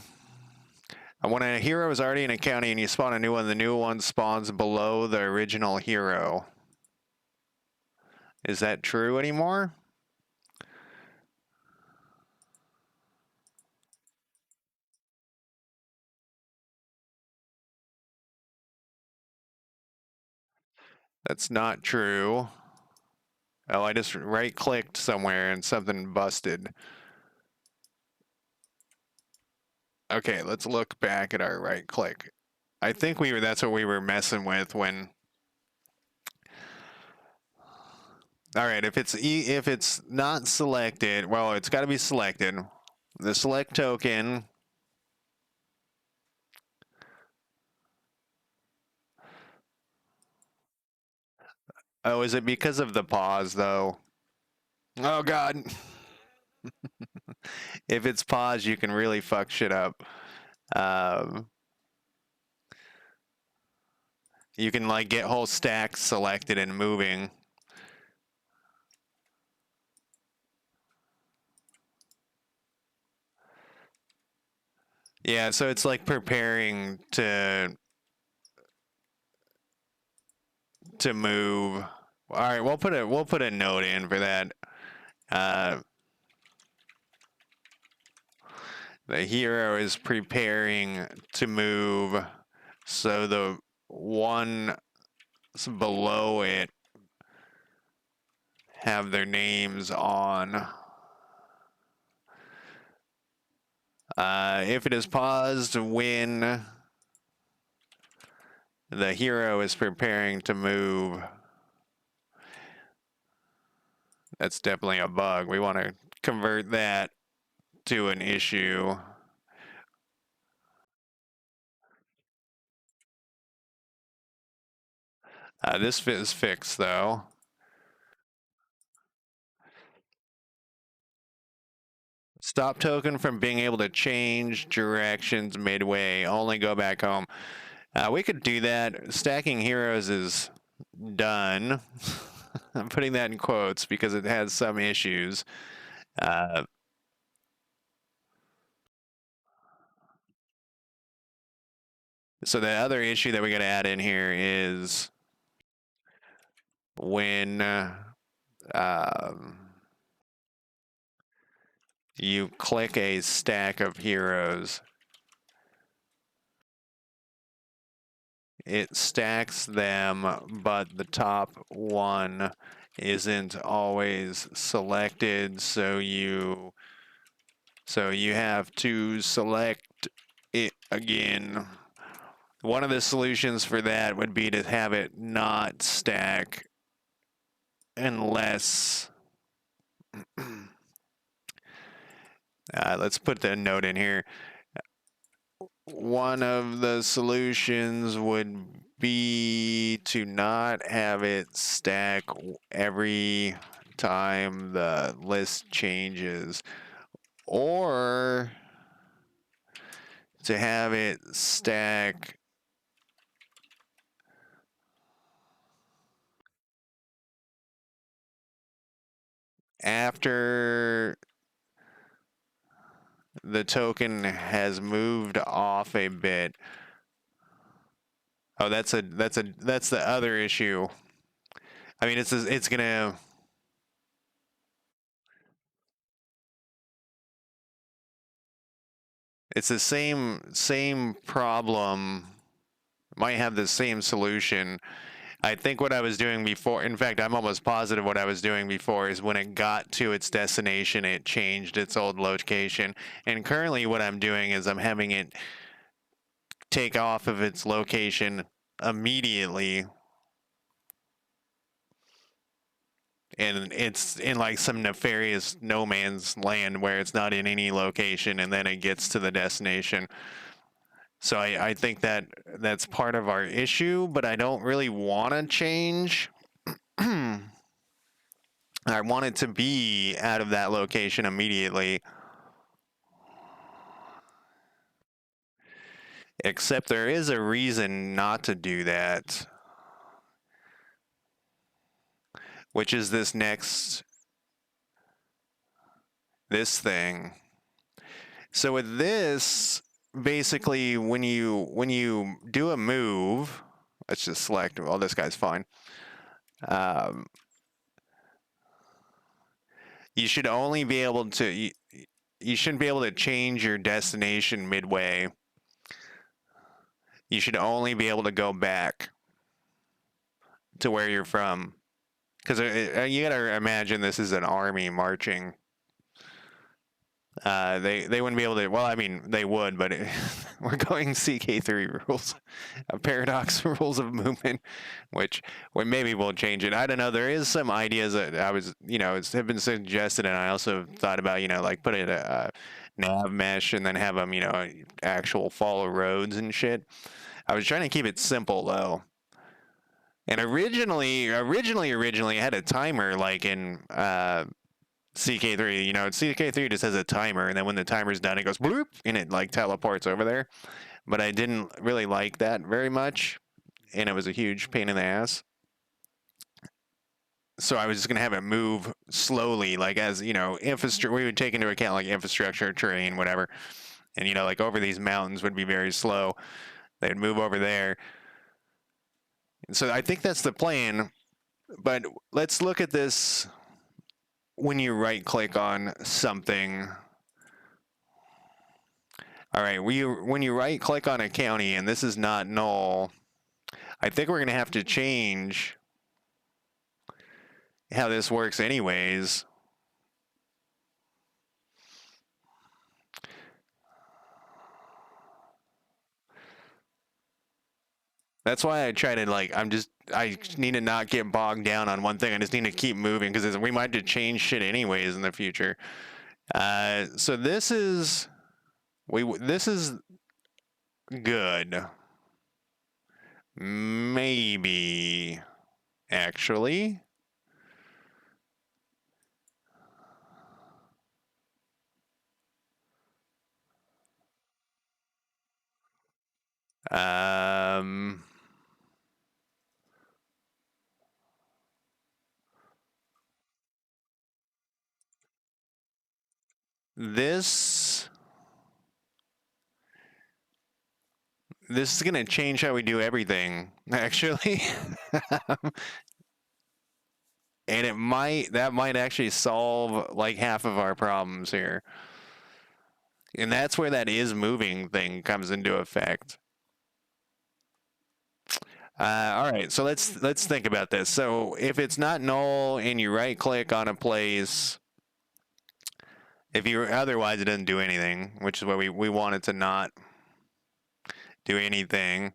And when a hero is already in a county and you spawn a new one, the new one spawns below the original hero. Is that true anymore? That's not true. Oh, I just right-clicked somewhere and something busted. Okay, let's look back at our right-click. I think that's what we were messing with when. All right, if it's not selected, well, it's got to be selected. the select token. Oh, is it because of the pause though? Oh God. If it's pause, you can really fuck shit up. Um, you can like get whole stacks selected and moving. Yeah, so it's like preparing to move. All right, we'll put a note in for that. Uh, the hero is preparing to move, so the one below it have their names on. If it is paused when the hero is preparing to move, that's definitely a bug. We want to convert that to an issue. This is fixed though. Stop token from being able to change directions midway. Only go back home. We could do that. Stacking heroes is done. I'm putting that in quotes because it has some issues. Uh, so the other issue that we got to add in here is when um, you click a stack of heroes, it stacks them, but the top one isn't always selected, so you have to select it again. One of the solutions for that would be to have it not stack unless let's put the note in here. One of the solutions would be to not have it stack every time the list changes, or to have it stack after the token has moved off a bit. Oh, that's the other issue. I mean, it's gonna. It's the same problem. Might have the same solution. I think what I was doing before, in fact, I'm almost positive what I was doing before is when it got to its destination, it changed its old location. And currently, what I'm doing is I'm having it take off of its location immediately, and it's in like some nefarious no man's land where it's not in any location, and then it gets to the destination. So I think that that's part of our issue, but I don't really want to change. I want it to be out of that location immediately. Except there is a reason not to do that, which is this thing. So with this, basically when you do a move, let's just select, well, this guy's fine. Um, you should only be able to you shouldn't be able to change your destination midway. You should only be able to go back to where you're from, because you gotta imagine this is an army marching. They wouldn't be able to. Well, I mean, they would, but we're going CK3 rules, paradox rules of movement, which maybe we'll change it. I don't know. There is some ideas that I was, have been suggested, and I also thought about, like putting nav mesh and then have them, actual follow roads and shit. I was trying to keep it simple though. And originally I had a timer like in CK3. CK3 just has a timer, and then when the timer's done, it goes bloop, and it like teleports over there. But I didn't really like that very much, and it was a huge pain in the ass. So I was just gonna have it move slowly, like as infrastructure. We would take into account like infrastructure, terrain, whatever, and like over these mountains would be very slow. They'd move over there. So I think that's the plan. But let's look at this when you right click on something. All right, when you right click on a county and this is not null, I think we're going to have to change how this works anyways. That's why I try to I need to not get bogged down on one thing. I just need to keep moving because we might have to change shit anyways in the future. So this is good. Maybe actually. Um, this is going to change how we do everything, actually. And that might actually solve like half of our problems here. And that's where that is moving thing comes into effect. All right, so let's think about this. So if it's not null and you right click on a place, if you otherwise it doesn't do anything, which is what we want it to not do anything.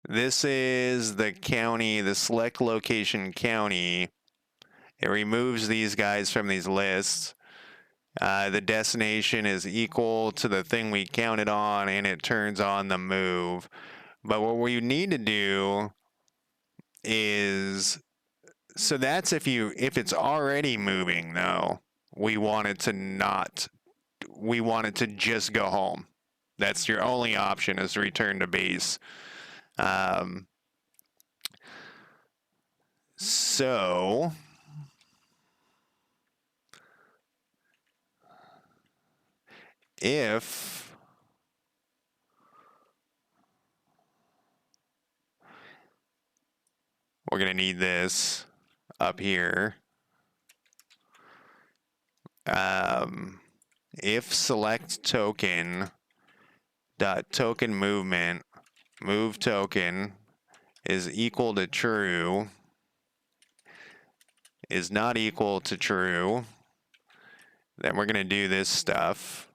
This is the county, the select location county. It removes these guys from these lists. The destination is equal to the thing we counted on, and it turns on the move. But what we need to do is, so that's if it's already moving though, we want it to just go home. That's your only option, is to return to base. So if we're going to need this up here, if select token dot token movement move token is equal to true, is not equal to true, then we're going to do this stuff.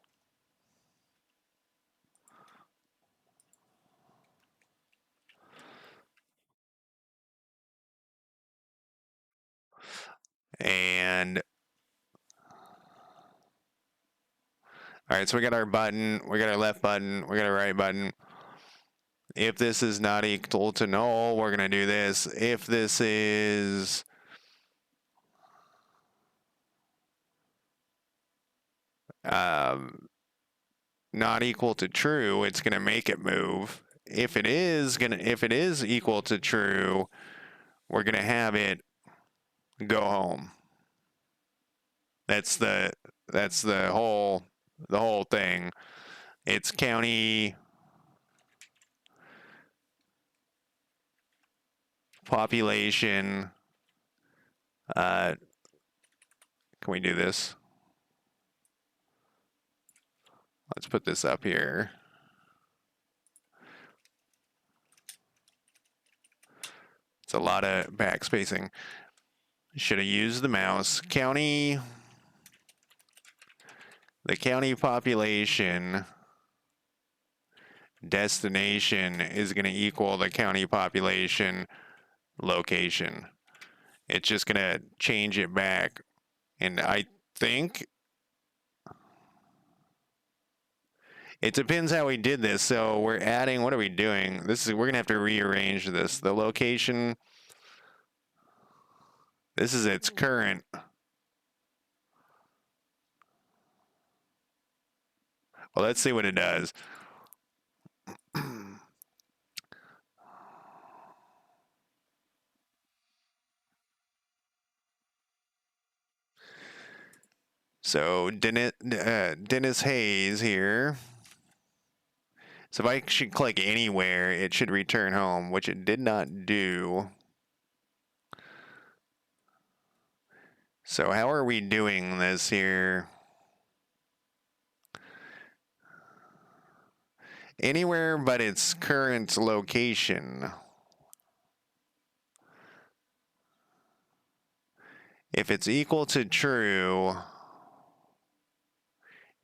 And all right, so we got our button, we got our left button, we got our right button. If this is not equal to null, we're going to do this. If this is not equal to true, it's going to make it move. If it is equal to true, we're going to have it go home. That's the whole thing. It's county population. Can we do this? Let's put this up here. It's a lot of backspacing. Should have used the mouse. County, the county population destination is going to equal the county population location. It's just going to change it back. And I think it depends how we did this. So we're adding, what are we doing? We're going to have to rearrange this. The location, this is its current. Well, let's see what it does. So Dennis Hayes here. So if I should click anywhere, it should return home, which it did not do. So how are we doing this here? Anywhere but its current location. If it's equal to true,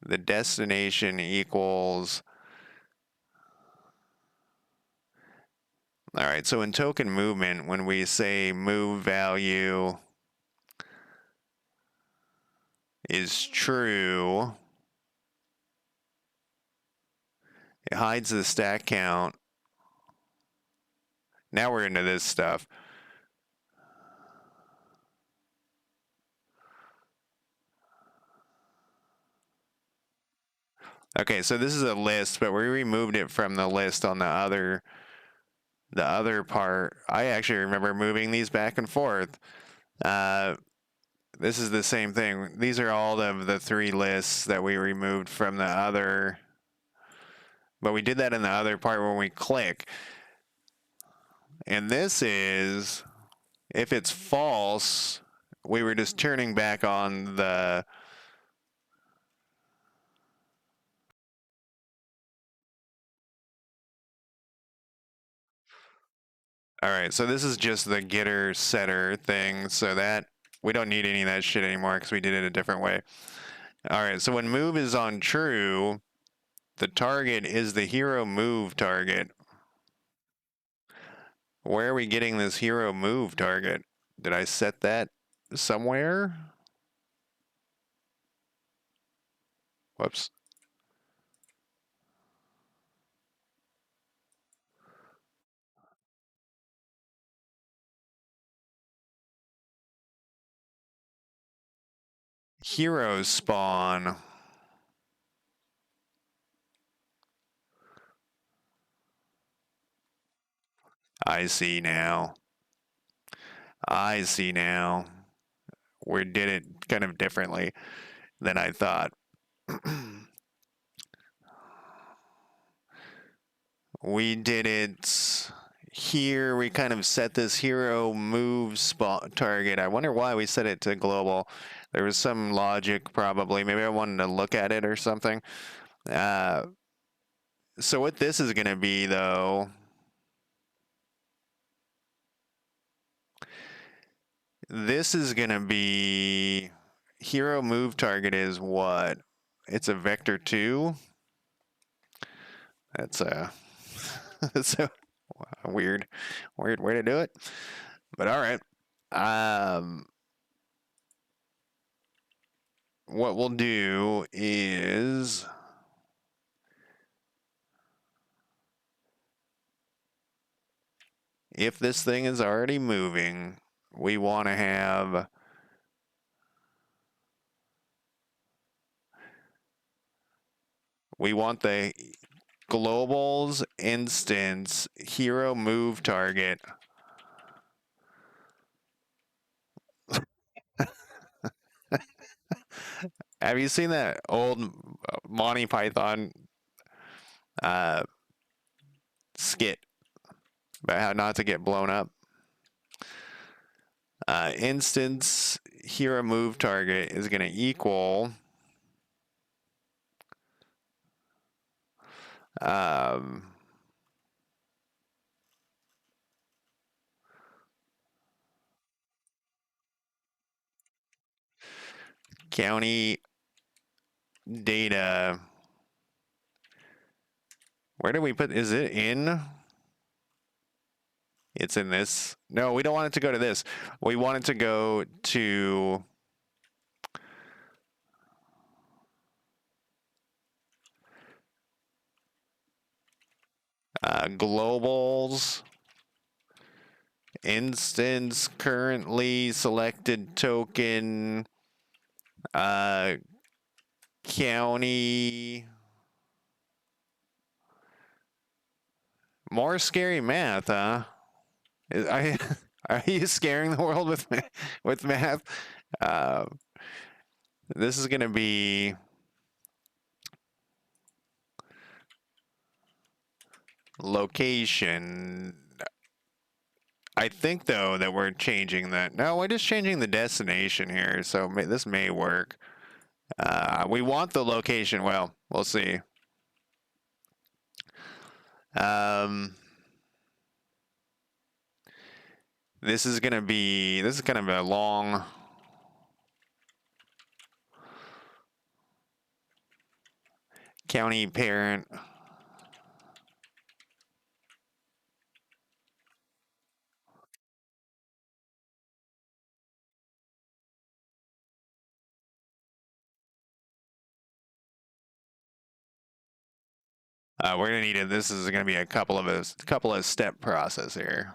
the destination equals. All right, so in token movement, when we say move value is true, it hides the stack count. Now we're into this stuff. Okay, so this is a list, but we removed it from the list on the other part. I actually remember moving these back and forth. This is the same thing. These are all of the 3 lists that we removed from the other, but we did that in the other part when we click. And this is, if it's false, we were just turning back on the. All right, so this is just the getter setter thing, so that we don't need any of that shit anymore because we did it a different way. All right, so when move is on true, the target is the hero move target. Where are we getting this hero move target? Did I set that somewhere? Whoops. Hero spawn. I see now. I see now. We did it kind of differently than I thought. We did it here. We kind of set this hero move spot target. I wonder why we set it to global. There was some logic probably. Maybe I wanted to look at it or something. So what this is going to be though, this is going to be hero move target is what? It's a vector 2. That's a that's a weird way to do it. But all right. What we'll do is if this thing is already moving, we want to have the global's instance hero move target. Have you seen that old Monty Python skit about how not to get blown up? Instance hero move target is going to equal county data. Where do we put? Is it in? It's in this. No, we don't want it to go to this. We want it to go to globals, instance, currently selected token, county. More scary math, huh? I, are you scaring the world with math? Uh, this is gonna be location. I think though that we're changing that. No, we're just changing the destination here, so this may work. We want the location. Well, we'll see. Um, this is kind of a long. County parent. We're gonna need it. This is gonna be a couple of step process here.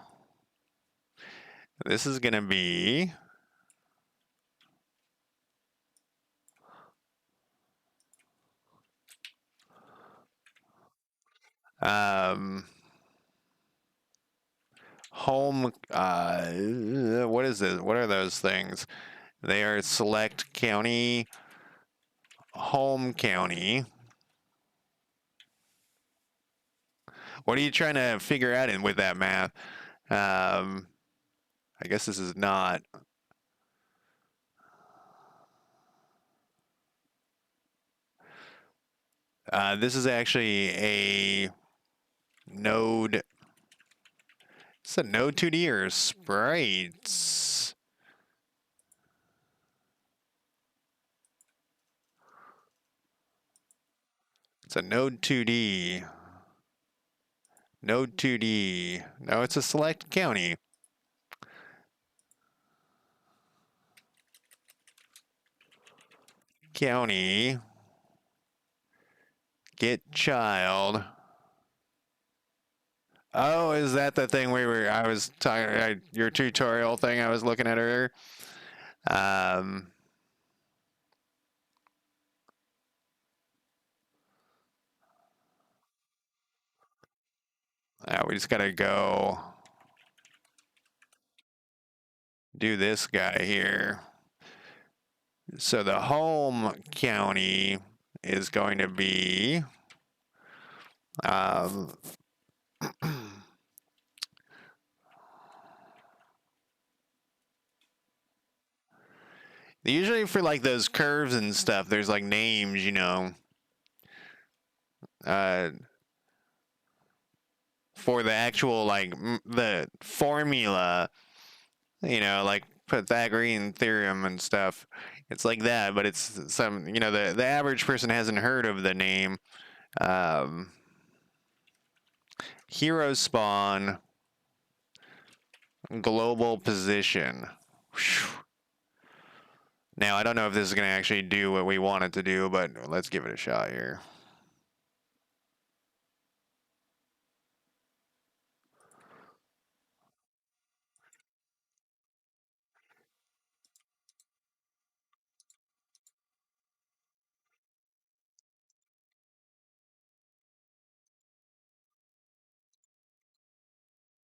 This is gonna be home. What is this? What are those things? They are select county, home county. What are you trying to figure out with that math? I guess this is not. This is actually a node. It's a node 2D or sprites. It's a node 2D. Node 2D. No, it's a select county. County. Get child. Oh, is that the thing I was talking, your tutorial thing I was looking at earlier? We just gotta go do this guy here. So the home county is going to be usually for like those curves and stuff, there's like names, for the actual like the formula, like Pythagorean theorem and stuff. It's like that, but it's some, the average person hasn't heard of the name. Hero spawn, global position. Whew. Now, I don't know if this is going to actually do what we want it to do, but let's give it a shot here.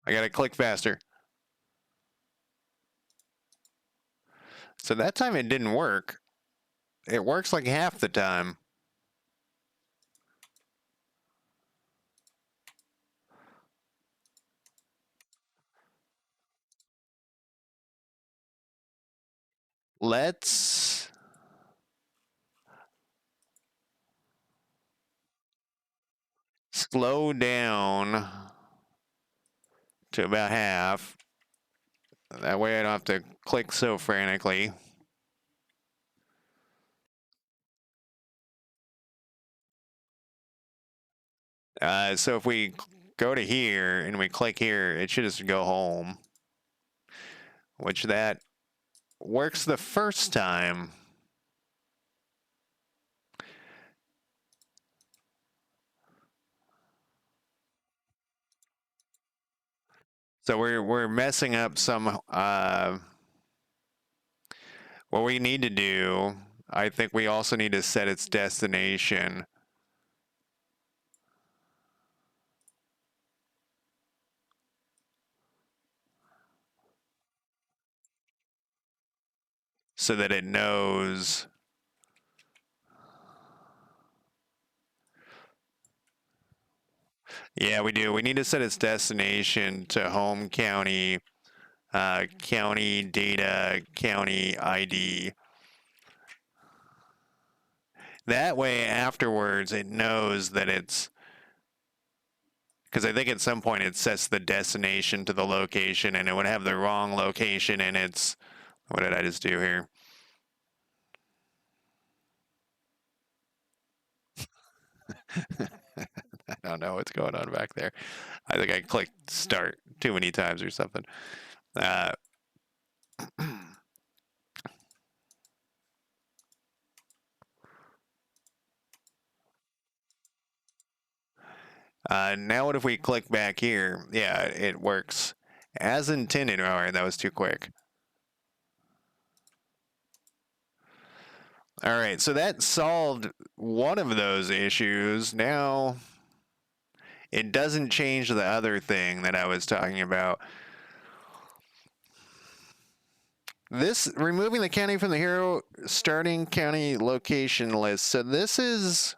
I got to click faster. So that time it didn't work. It works like half the time. Let's slow down to about half. That way I don't have to click so frantically. So if we go to here and we click here, it should just go home, which that works the first time. So we're messing up some. What we need to do, I think we also need to set its destination. So that it knows. Yeah, we do. We need to set its destination to home county, county data, county ID. That way, afterwards, it knows that it's. Because I think at some point it sets the destination to the location and it would have the wrong location in its. What did I just do here? I don't know what's going on back there. I think I clicked start too many times or something. Uh, now what if we click back here? Yeah, it works as intended. All right, that was too quick. All right, so that solved one of those issues. Now it doesn't change the other thing that I was talking about. This removing the county from the hero starting county location list. So this is.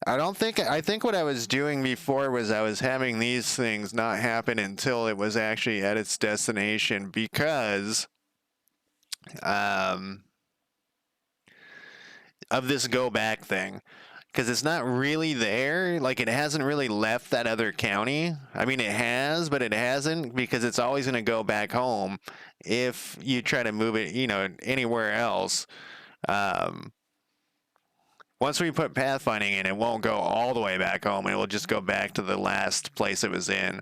I think what I was doing before was I was having these things not happen until it was actually at its destination because um, of this go back thing. Because it's not really there. Like, it hasn't really left that other county. I mean, it has, but it hasn't because it's always going to go back home if you try to move it, anywhere else. Um, Once we put pathfinding in, it won't go all the way back home. It will just go back to the last place it was in.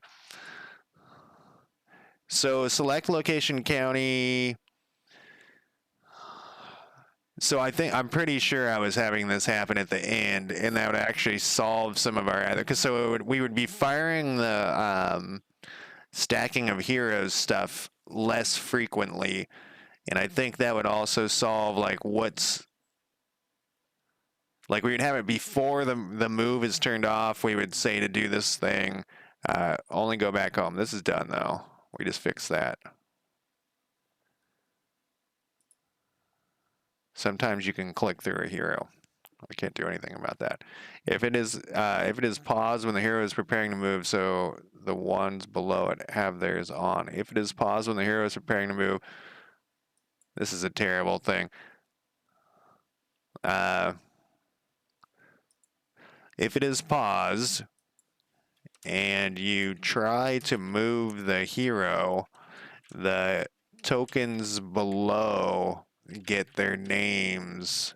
So select location county. So I'm pretty sure I was having this happen at the end, and that would actually solve some of our other. Because we would be firing the stacking of heroes stuff less frequently, and I think that would also solve like we would have it before the move is turned off. We would say to do this thing, only go back home. This is done though. We just fixed that. Sometimes you can click through a hero. I can't do anything about that. If it is paused when the hero is preparing to move, so the ones below it have theirs on. If it is paused when the hero is preparing to move, this is a terrible thing. If it is paused and you try to move the hero, the tokens below get their names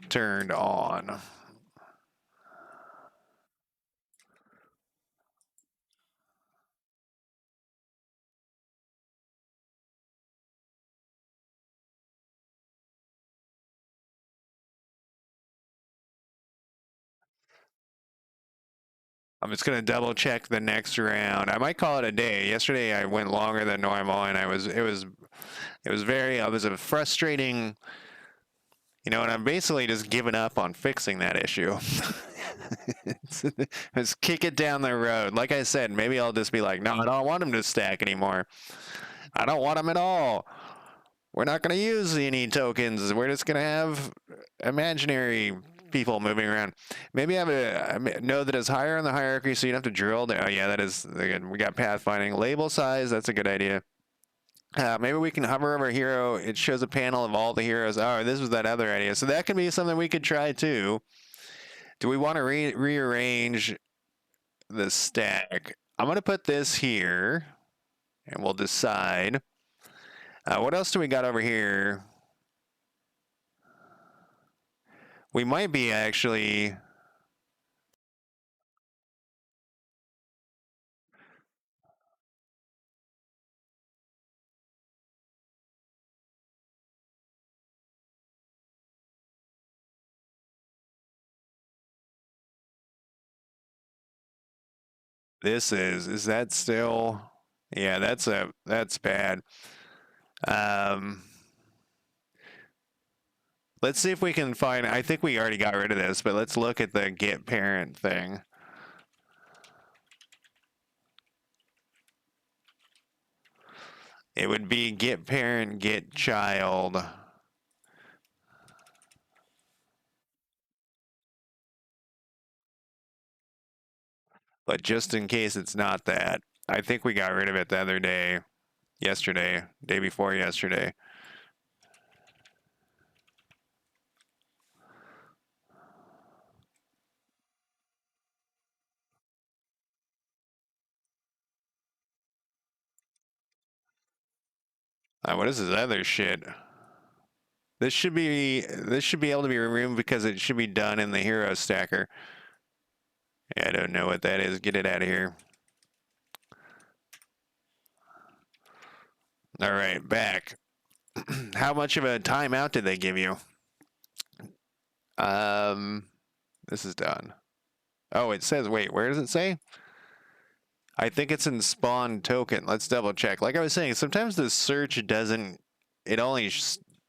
turned on. I'm just gonna double check the next round. I might call it a day. Yesterday I went longer than normal, and it was a frustrating, and I'm basically just giving up on fixing that issue. Just kick it down the road. Like I said, maybe I'll just be like, no, I don't want them to stack anymore. I don't want them at all. We're not going to use any tokens. We're just going to have imaginary people moving around. Maybe have a node that is higher in the hierarchy, so you don't have to drill down. Oh, yeah, that is good. We got pathfinding. Label size, that's a good idea. Maybe we can hover over a hero. It shows a panel of all the heroes. Oh, this was that other idea. So that could be something we could try too. Do we want to rearrange the stack? I'm going to put this here. and we'll decide. What else do we got over here? We might be actually. Is that still? Yeah, that's bad. Um, let's see if we can find. I think we already got rid of this, but let's look at the get parent thing. It would be get parent, get child. But just in case it's not that, I think we got rid of it the other day, yesterday, day before yesterday. What is this other shit? This should be able to be removed because it should be done in the hero stacker. Yeah, I don't know what that is. Get it out of here. All right, back. How much of a timeout did they give you? This is done. Oh, it says, wait, where does it say? I think it's in spawn token. Let's double check. Like I was saying, sometimes the search doesn't, it only,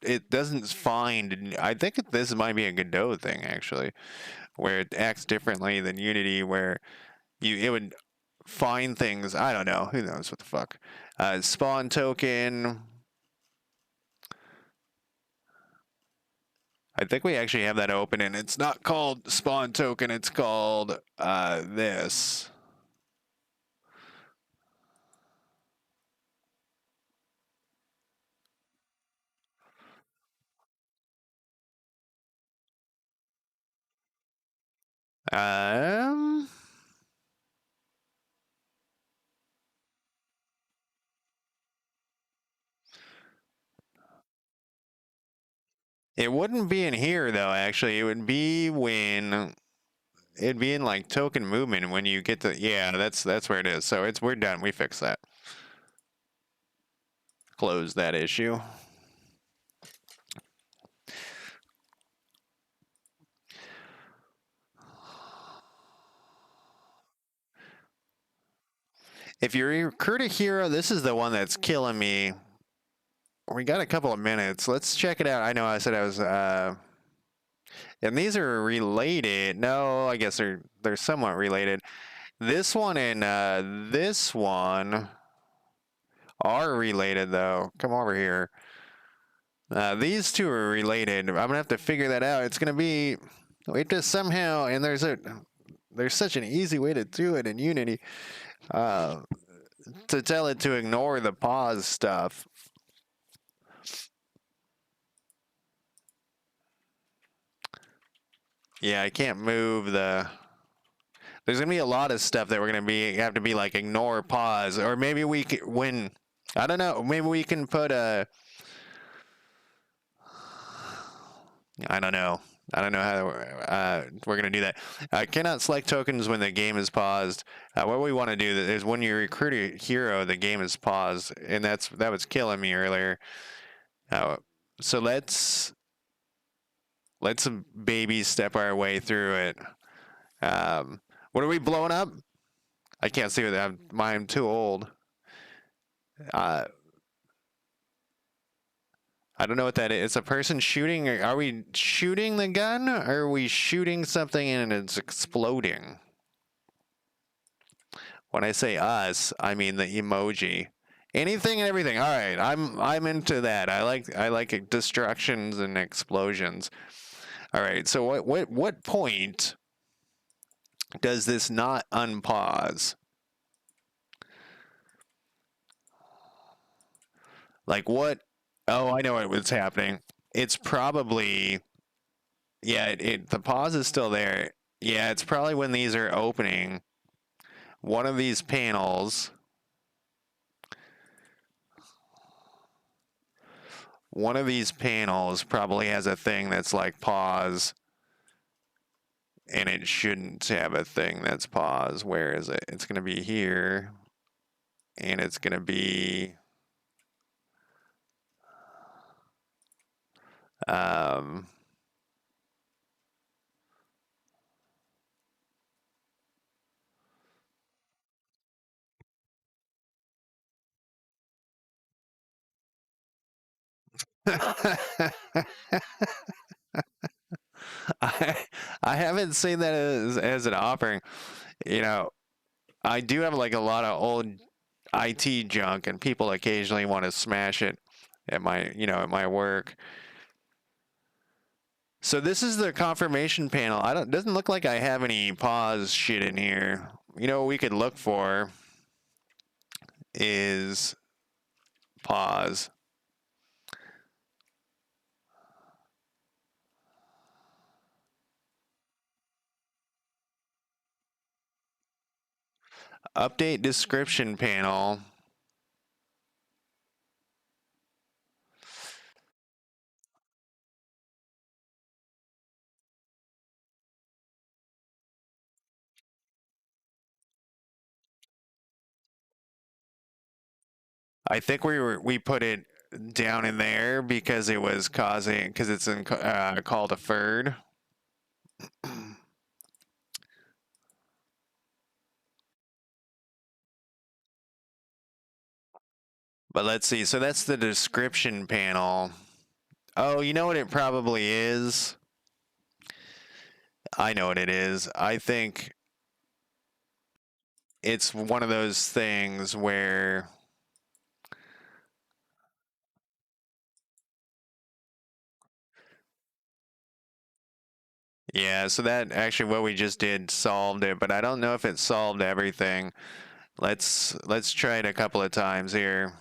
it doesn't find, I think this might be a Godot thing actually, where it acts differently than Unity, where it would find things, I don't know, who knows what the fuck. Spawn token. I think we actually have that open, and it's not called spawn token, it's called this. Um, it wouldn't be in here though. Actually, it would be when it'd be in like token movement when you get to, yeah, that's where it is. So we're done. We fixed that. Close that issue. If you recruit a hero, this is the one that's killing me. We got a couple of minutes. Let's check it out. I know I said I was and these are related. No, I guess they're somewhat related. This one and this one are related though. Come over here. These two are related. I'm gonna have to figure that out. It's gonna be we just somehow, and there's such an easy way to do it in Unity, to tell it to ignore the pause stuff. Yeah, I can't move the. There's gonna be a lot of stuff that we're gonna have to be like ignore pause, or maybe we can when. I don't know. Maybe we can put a. I don't know. I don't know how we're going to do that. Cannot select tokens when the game is paused. What we want to do is when you recruit a hero, the game is paused, and that was killing me earlier. So let's baby step our way through it. What are we blowing up? I can't see what that. I'm too old. I don't know what that is. It's a person shooting. Are we shooting the gun? Or are we shooting something and it's exploding? When I say us, I mean the emoji. Anything and everything. All right, I'm into that. I like destructions and explosions. All right. So what point does this not unpause? Like what? Oh, I know what's happening. It's probably, yeah, the pause is still there. Yeah, it's probably when these are opening one of these panels. one of these panels probably has a thing that's like pause, and it shouldn't have a thing that's pause. Where is it? It's going to be here, and it's going to be um, I I haven't seen that as an offering. You know, I do have like a lot of old IT junk, and people occasionally want to smash it at my at my work. So this is the confirmation panel. I don't doesn't look like I have any pause shit in here. You know what we could look for is pause. Update description panel. I think we put it down in there because it was causing because it's in call deferred. But let's see. So that's the description panel. Oh, you know what it probably is? I know what it is. I think it's one of those things where yeah, so that actually what we just did solved it, but I don't know if it solved everything. Let's try it a couple of times here.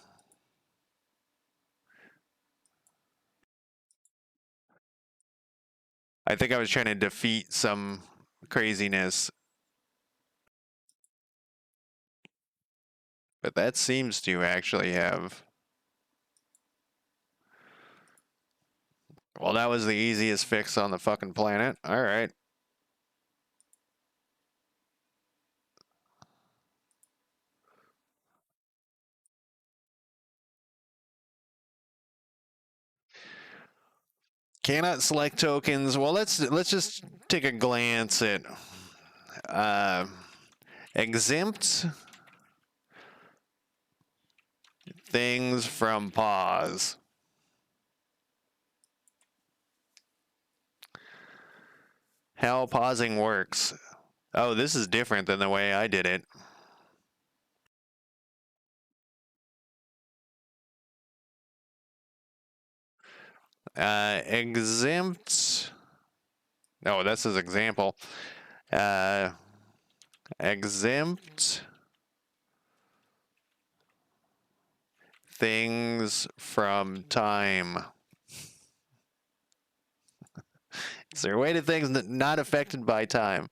I think I was trying to defeat some craziness, but that seems to actually have. Well, that was the easiest fix on the fucking planet. All right. Cannot select tokens. Well, let's just take a glance at uh, exempt things from pause. How pausing works. Oh, this is different than the way I did it. Exempt. No, this is example. Uh, exempt things from time. Is there a way to things not affected by time?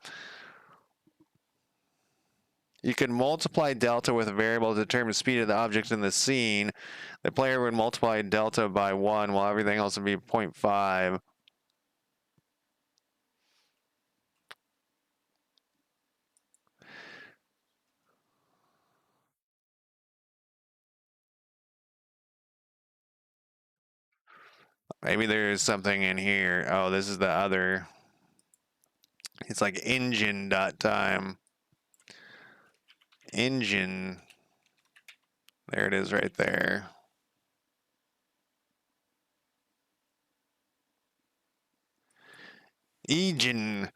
You can multiply delta with a variable to determine speed of the object in the scene. The player would multiply delta by 1 while everything else would be 0.5. Maybe there's something in here. Oh, this is the other. It's like engine.time. Engine. There it is right there. Engine.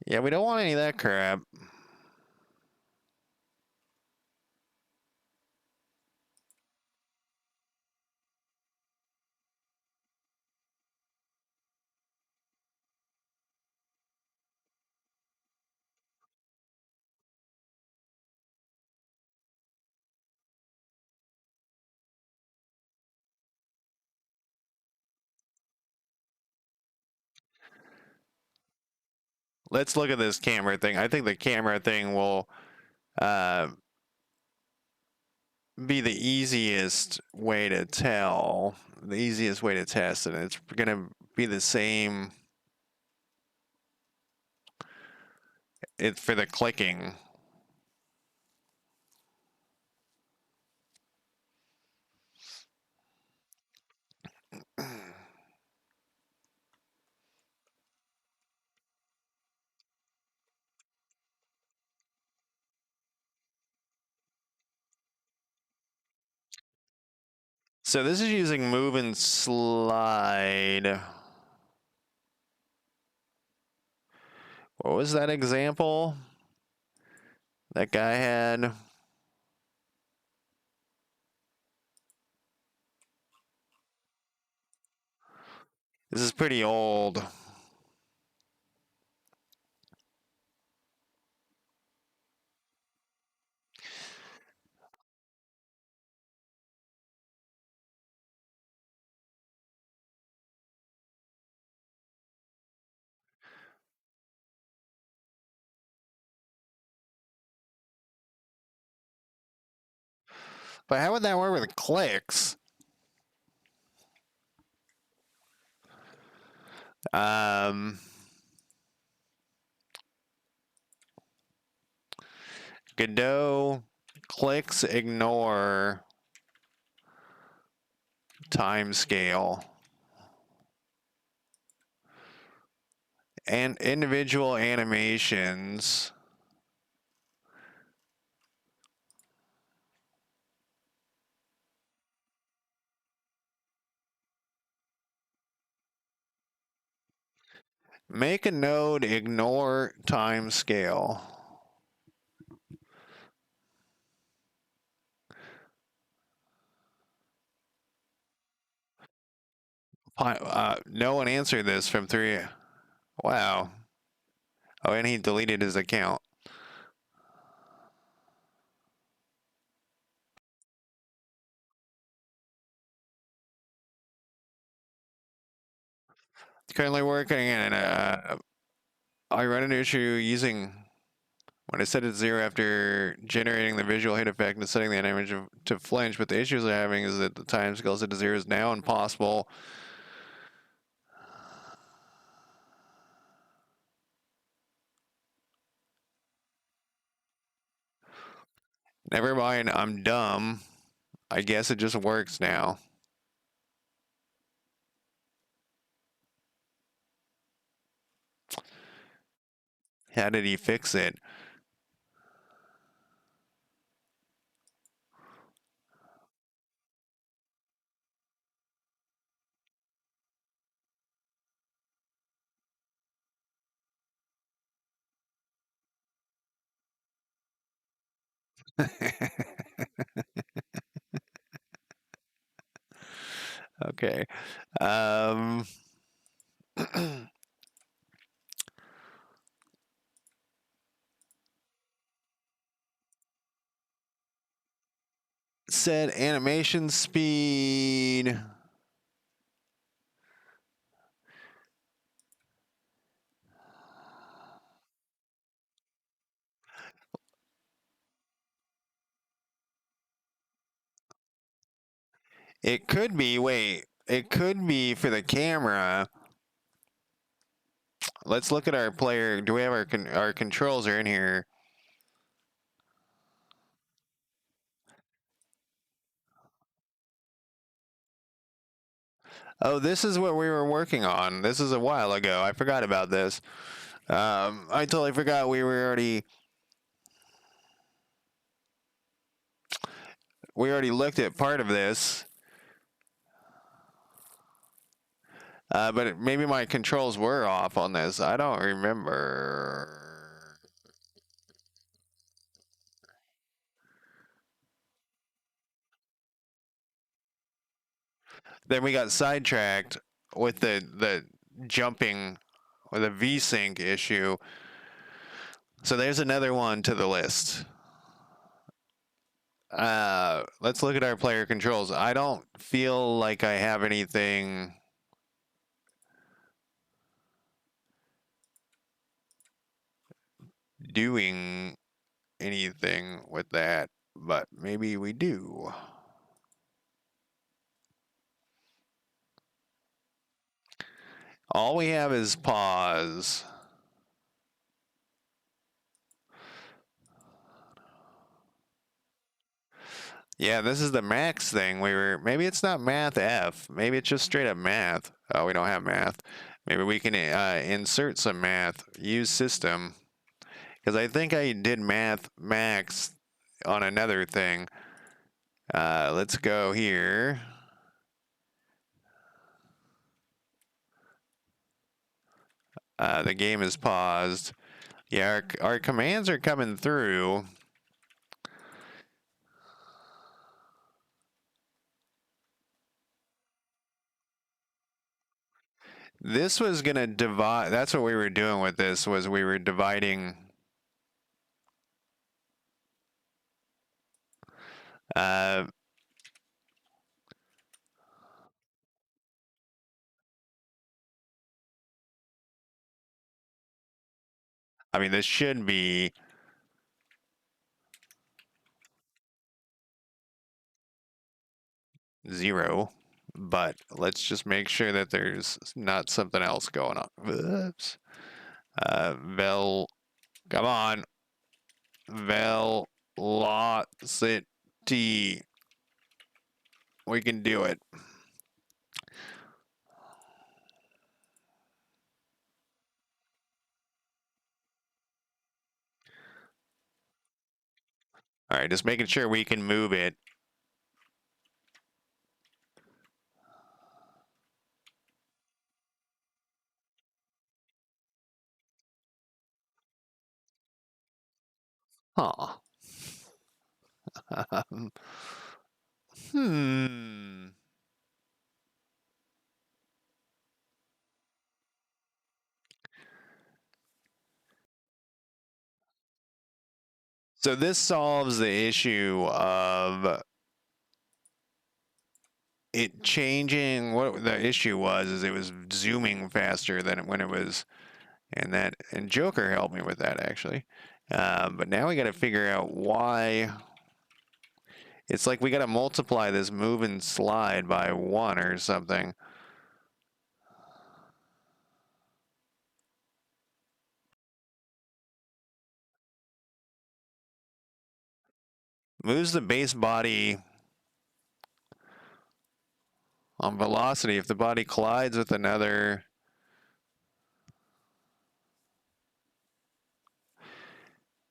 Yeah, we don't want any of that crap. let's look at this camera thing. I think the camera thing will uh, be the easiest way to tell, the easiest way to test, and it's gonna be the same. It's for the clicking. So this is using move and slide. What was that example that guy had? This is pretty old. But how would that work with clicks? Um, Godot clicks ignore time scale and individual animations. Make a node ignore time scale. No one answered this from 3. Wow. Oh, and he deleted his account. Currently working in I run an issue using when I set it to 0 after generating the visual hit effect and setting the image to flinch, but the issues I'm having is that the time scale set to 0 is now impossible. Never mind, I'm dumb. I guess it just works now. How did he fix it? Okay. Um, set animation speed. It could be, wait, it could be for the camera. Let's look at our player. Do we have our controls are in here? Oh, this is what we were working on. This is a while ago. I forgot about this. I totally forgot we already looked at part of this. But maybe my controls were off on this. I don't remember. Then we got sidetracked with the jumping or the VSync issue. So there's another one to the list. Let's look at our player controls. I don't feel like I have anything. doing anything with that, but maybe we do. All we have is pause. Yeah, this is the max thing. Maybe it's not math F. Maybe it's just straight up math. Oh, we don't have math. Maybe we can insert some math. Use system. Because I think I did math max on another thing. Let's go here. The game is paused. Yeah, our commands are coming through. This was going to divide. That's what we were doing with this, was we were dividing. I mean, this should be 0, but let's just make sure that there's not something else going on. Oops. Come on. Velocity. We can do it. All right, just making sure we can move it. Huh. Hmm. So this solves the issue of it changing. What the issue was is it was zooming faster than when it was, and Joker helped me with that actually. But now we got to figure out why. It's like we got to multiply this move and slide by 1 or something. Moves the base body on velocity if the body collides with another.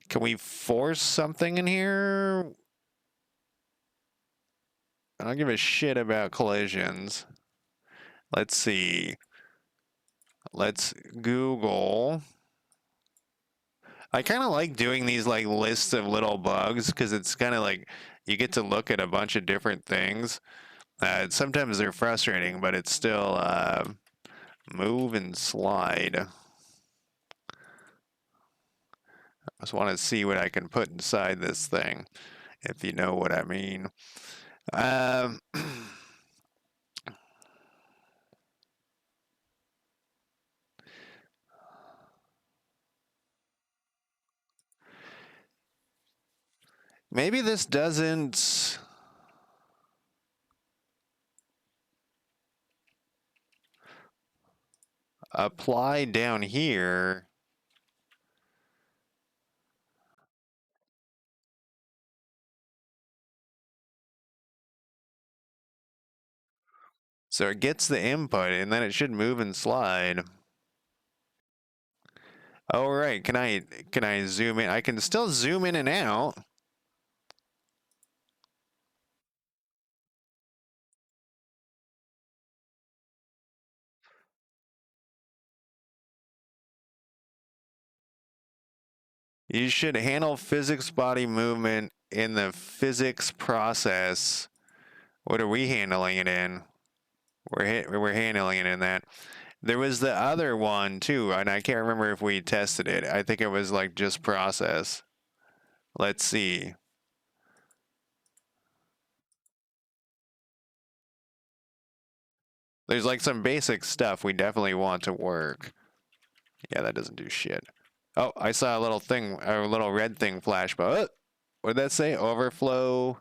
Can we force something in here? I don't give a shit about collisions. Let's see. Let's Google. I kind of like doing these like lists of little bugs because it's kind of like you get to look at a bunch of different things. Sometimes they're frustrating, but it's still move and slide. I just want to see what I can put inside this thing, if you know what I mean. Um, maybe this doesn't apply down here. So it gets the input and then it should move and slide. Oh right, can I zoom in? I can still zoom in and out. You should handle physics body movement in the physics process. What are we handling it in? We're handling it in that. There was the other one too, and I can't remember if we tested it. I think it was like just process. Let's see. There's like some basic stuff we definitely want to work. Yeah, that doesn't do shit. Oh, I saw a little thing, a little red thing flash. But what did that say? Overflow.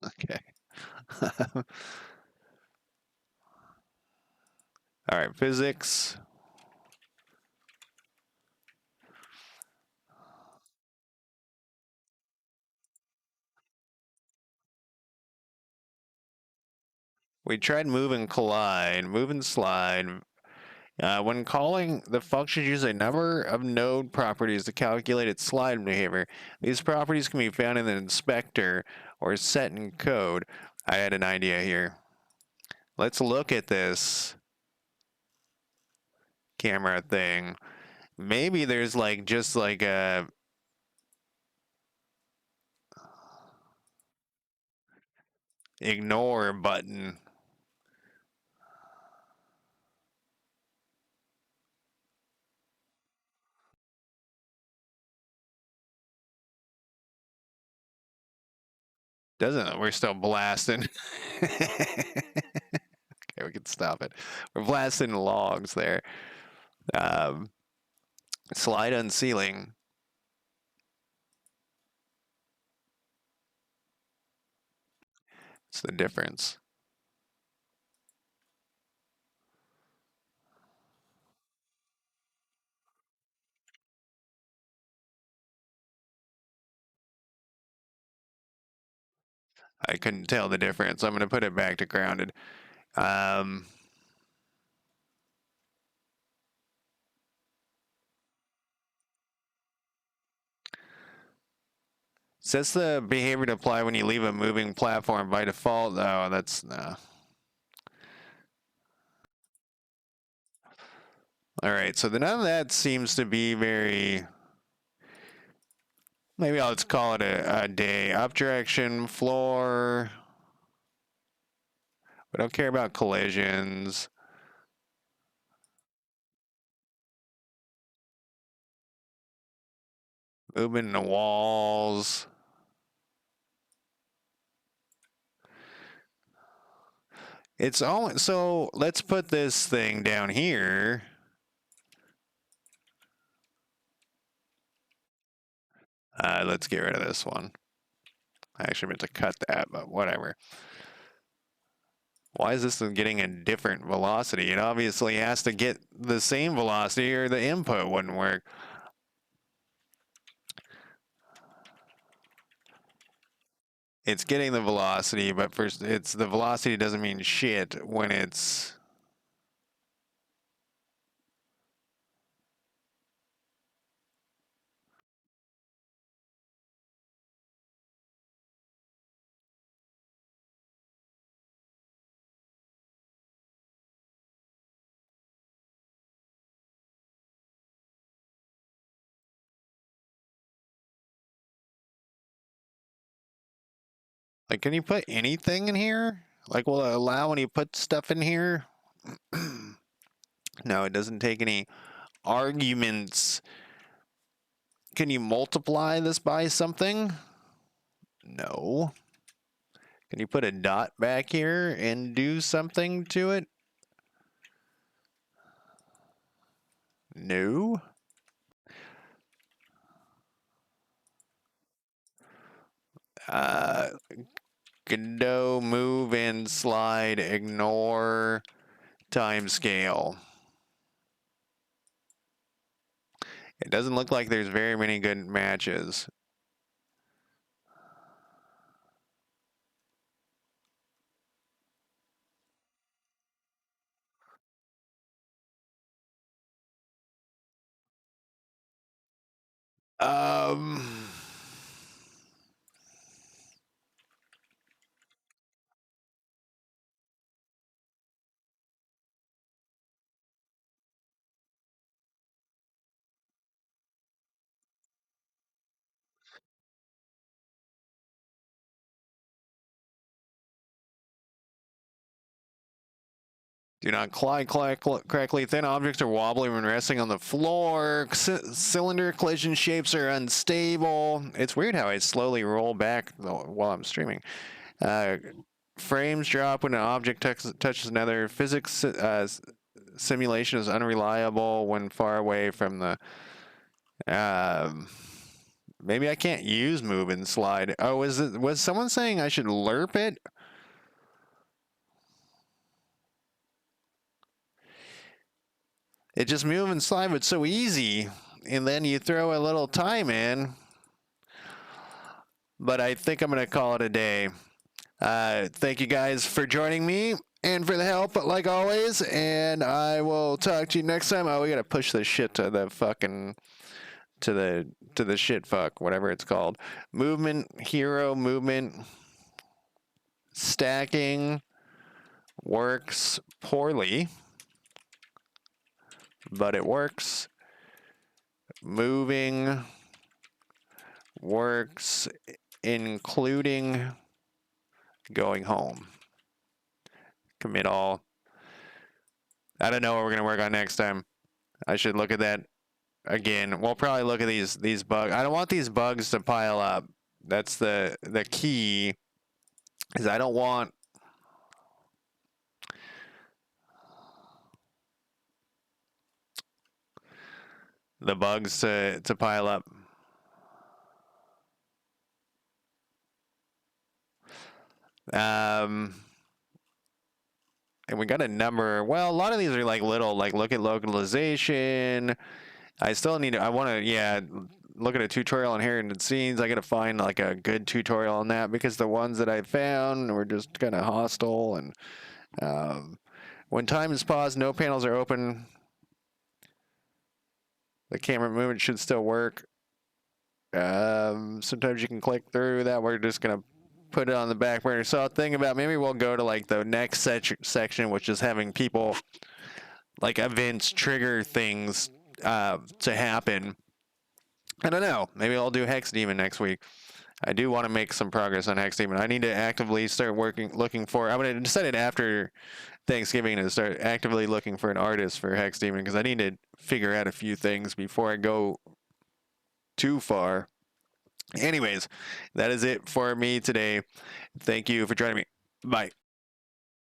Okay. All right, physics. We tried move and collide, move and slide. When calling, the function uses a number of node properties to calculate its slide behavior. These properties can be found in the inspector or set in code. I had an idea here. Let's look at this camera thing. Maybe there's like just like a ignore button. Doesn't it? We're still blasting. Okay, we can stop it. We're blasting logs there. Um, slide unsealing. It's the difference. I couldn't tell the difference. I'm going to put it back to grounded. Um, Sets the behavior to apply when you leave a moving platform by default. Oh, that's no. All right, so none of that seems to be very. Maybe I'll just call it a day. Up direction, floor. We don't care about collisions. Movement in the walls. It's all so. Let's put this thing down here. Let's get rid of this one. I actually meant to cut that, but whatever. Why is this getting a different velocity? It obviously has to get the same velocity or the input wouldn't work. It's getting the velocity, but first, it's the velocity doesn't mean shit when it's. Like, can you put anything in here? Like, will it allow when you put stuff in here? No, it doesn't take any arguments. Can you multiply this by something? No. Can you put a dot back here and do something to it? No. Uh, Godot, move and slide, ignore time scale. It doesn't look like there's very many good matches. Um, Do not collide correctly. Thin objects are wobbly when resting on the floor. Cylinder collision shapes are unstable. It's weird how I slowly roll back while I'm streaming. Frames drop when an object touches another. Physics simulation is unreliable when far away from the... maybe I can't use move and slide. Oh, was someone saying I should lerp it? It just move and slide, but it's so easy. And then you throw a little time in. But I think I'm going to call it a day. Thank you guys for joining me and for the help, like always. And I will talk to you next time. Oh, we got to push this shit to the fucking... to the shit fuck, whatever it's called. Movement, hero, movement. Stacking works poorly. But it works. Moving works, including going home. Commit all. I don't know what we're going to work on next time. I should look at that again. We'll probably look at these bugs. I don't want these bugs to pile up. That's the key. Is I don't want... the bugs to pile up. And we got a number. Well, a lot of these are like little, like look at localization. I still need to, I want to, yeah, look at a tutorial on inherited scenes. I got to find like a good tutorial on that because the ones that I found were just kind of hostile. And when time is paused, no panels are open. The camera movement should still work. Sometimes you can click through that. We're just going to put it on the back burner. So I'll think about, maybe we'll go to like the next section, which is having people, like events, trigger things to happen. I don't know. Maybe I'll do Hex Demon next week. I do want to make some progress on Hex Demon. I need to actively start looking for... I'm going to decide after Thanksgiving to start actively looking for an artist for Hex Demon because I need to figure out a few things before I go too far. Anyways, that is it for me today. Thank you for joining me. Bye.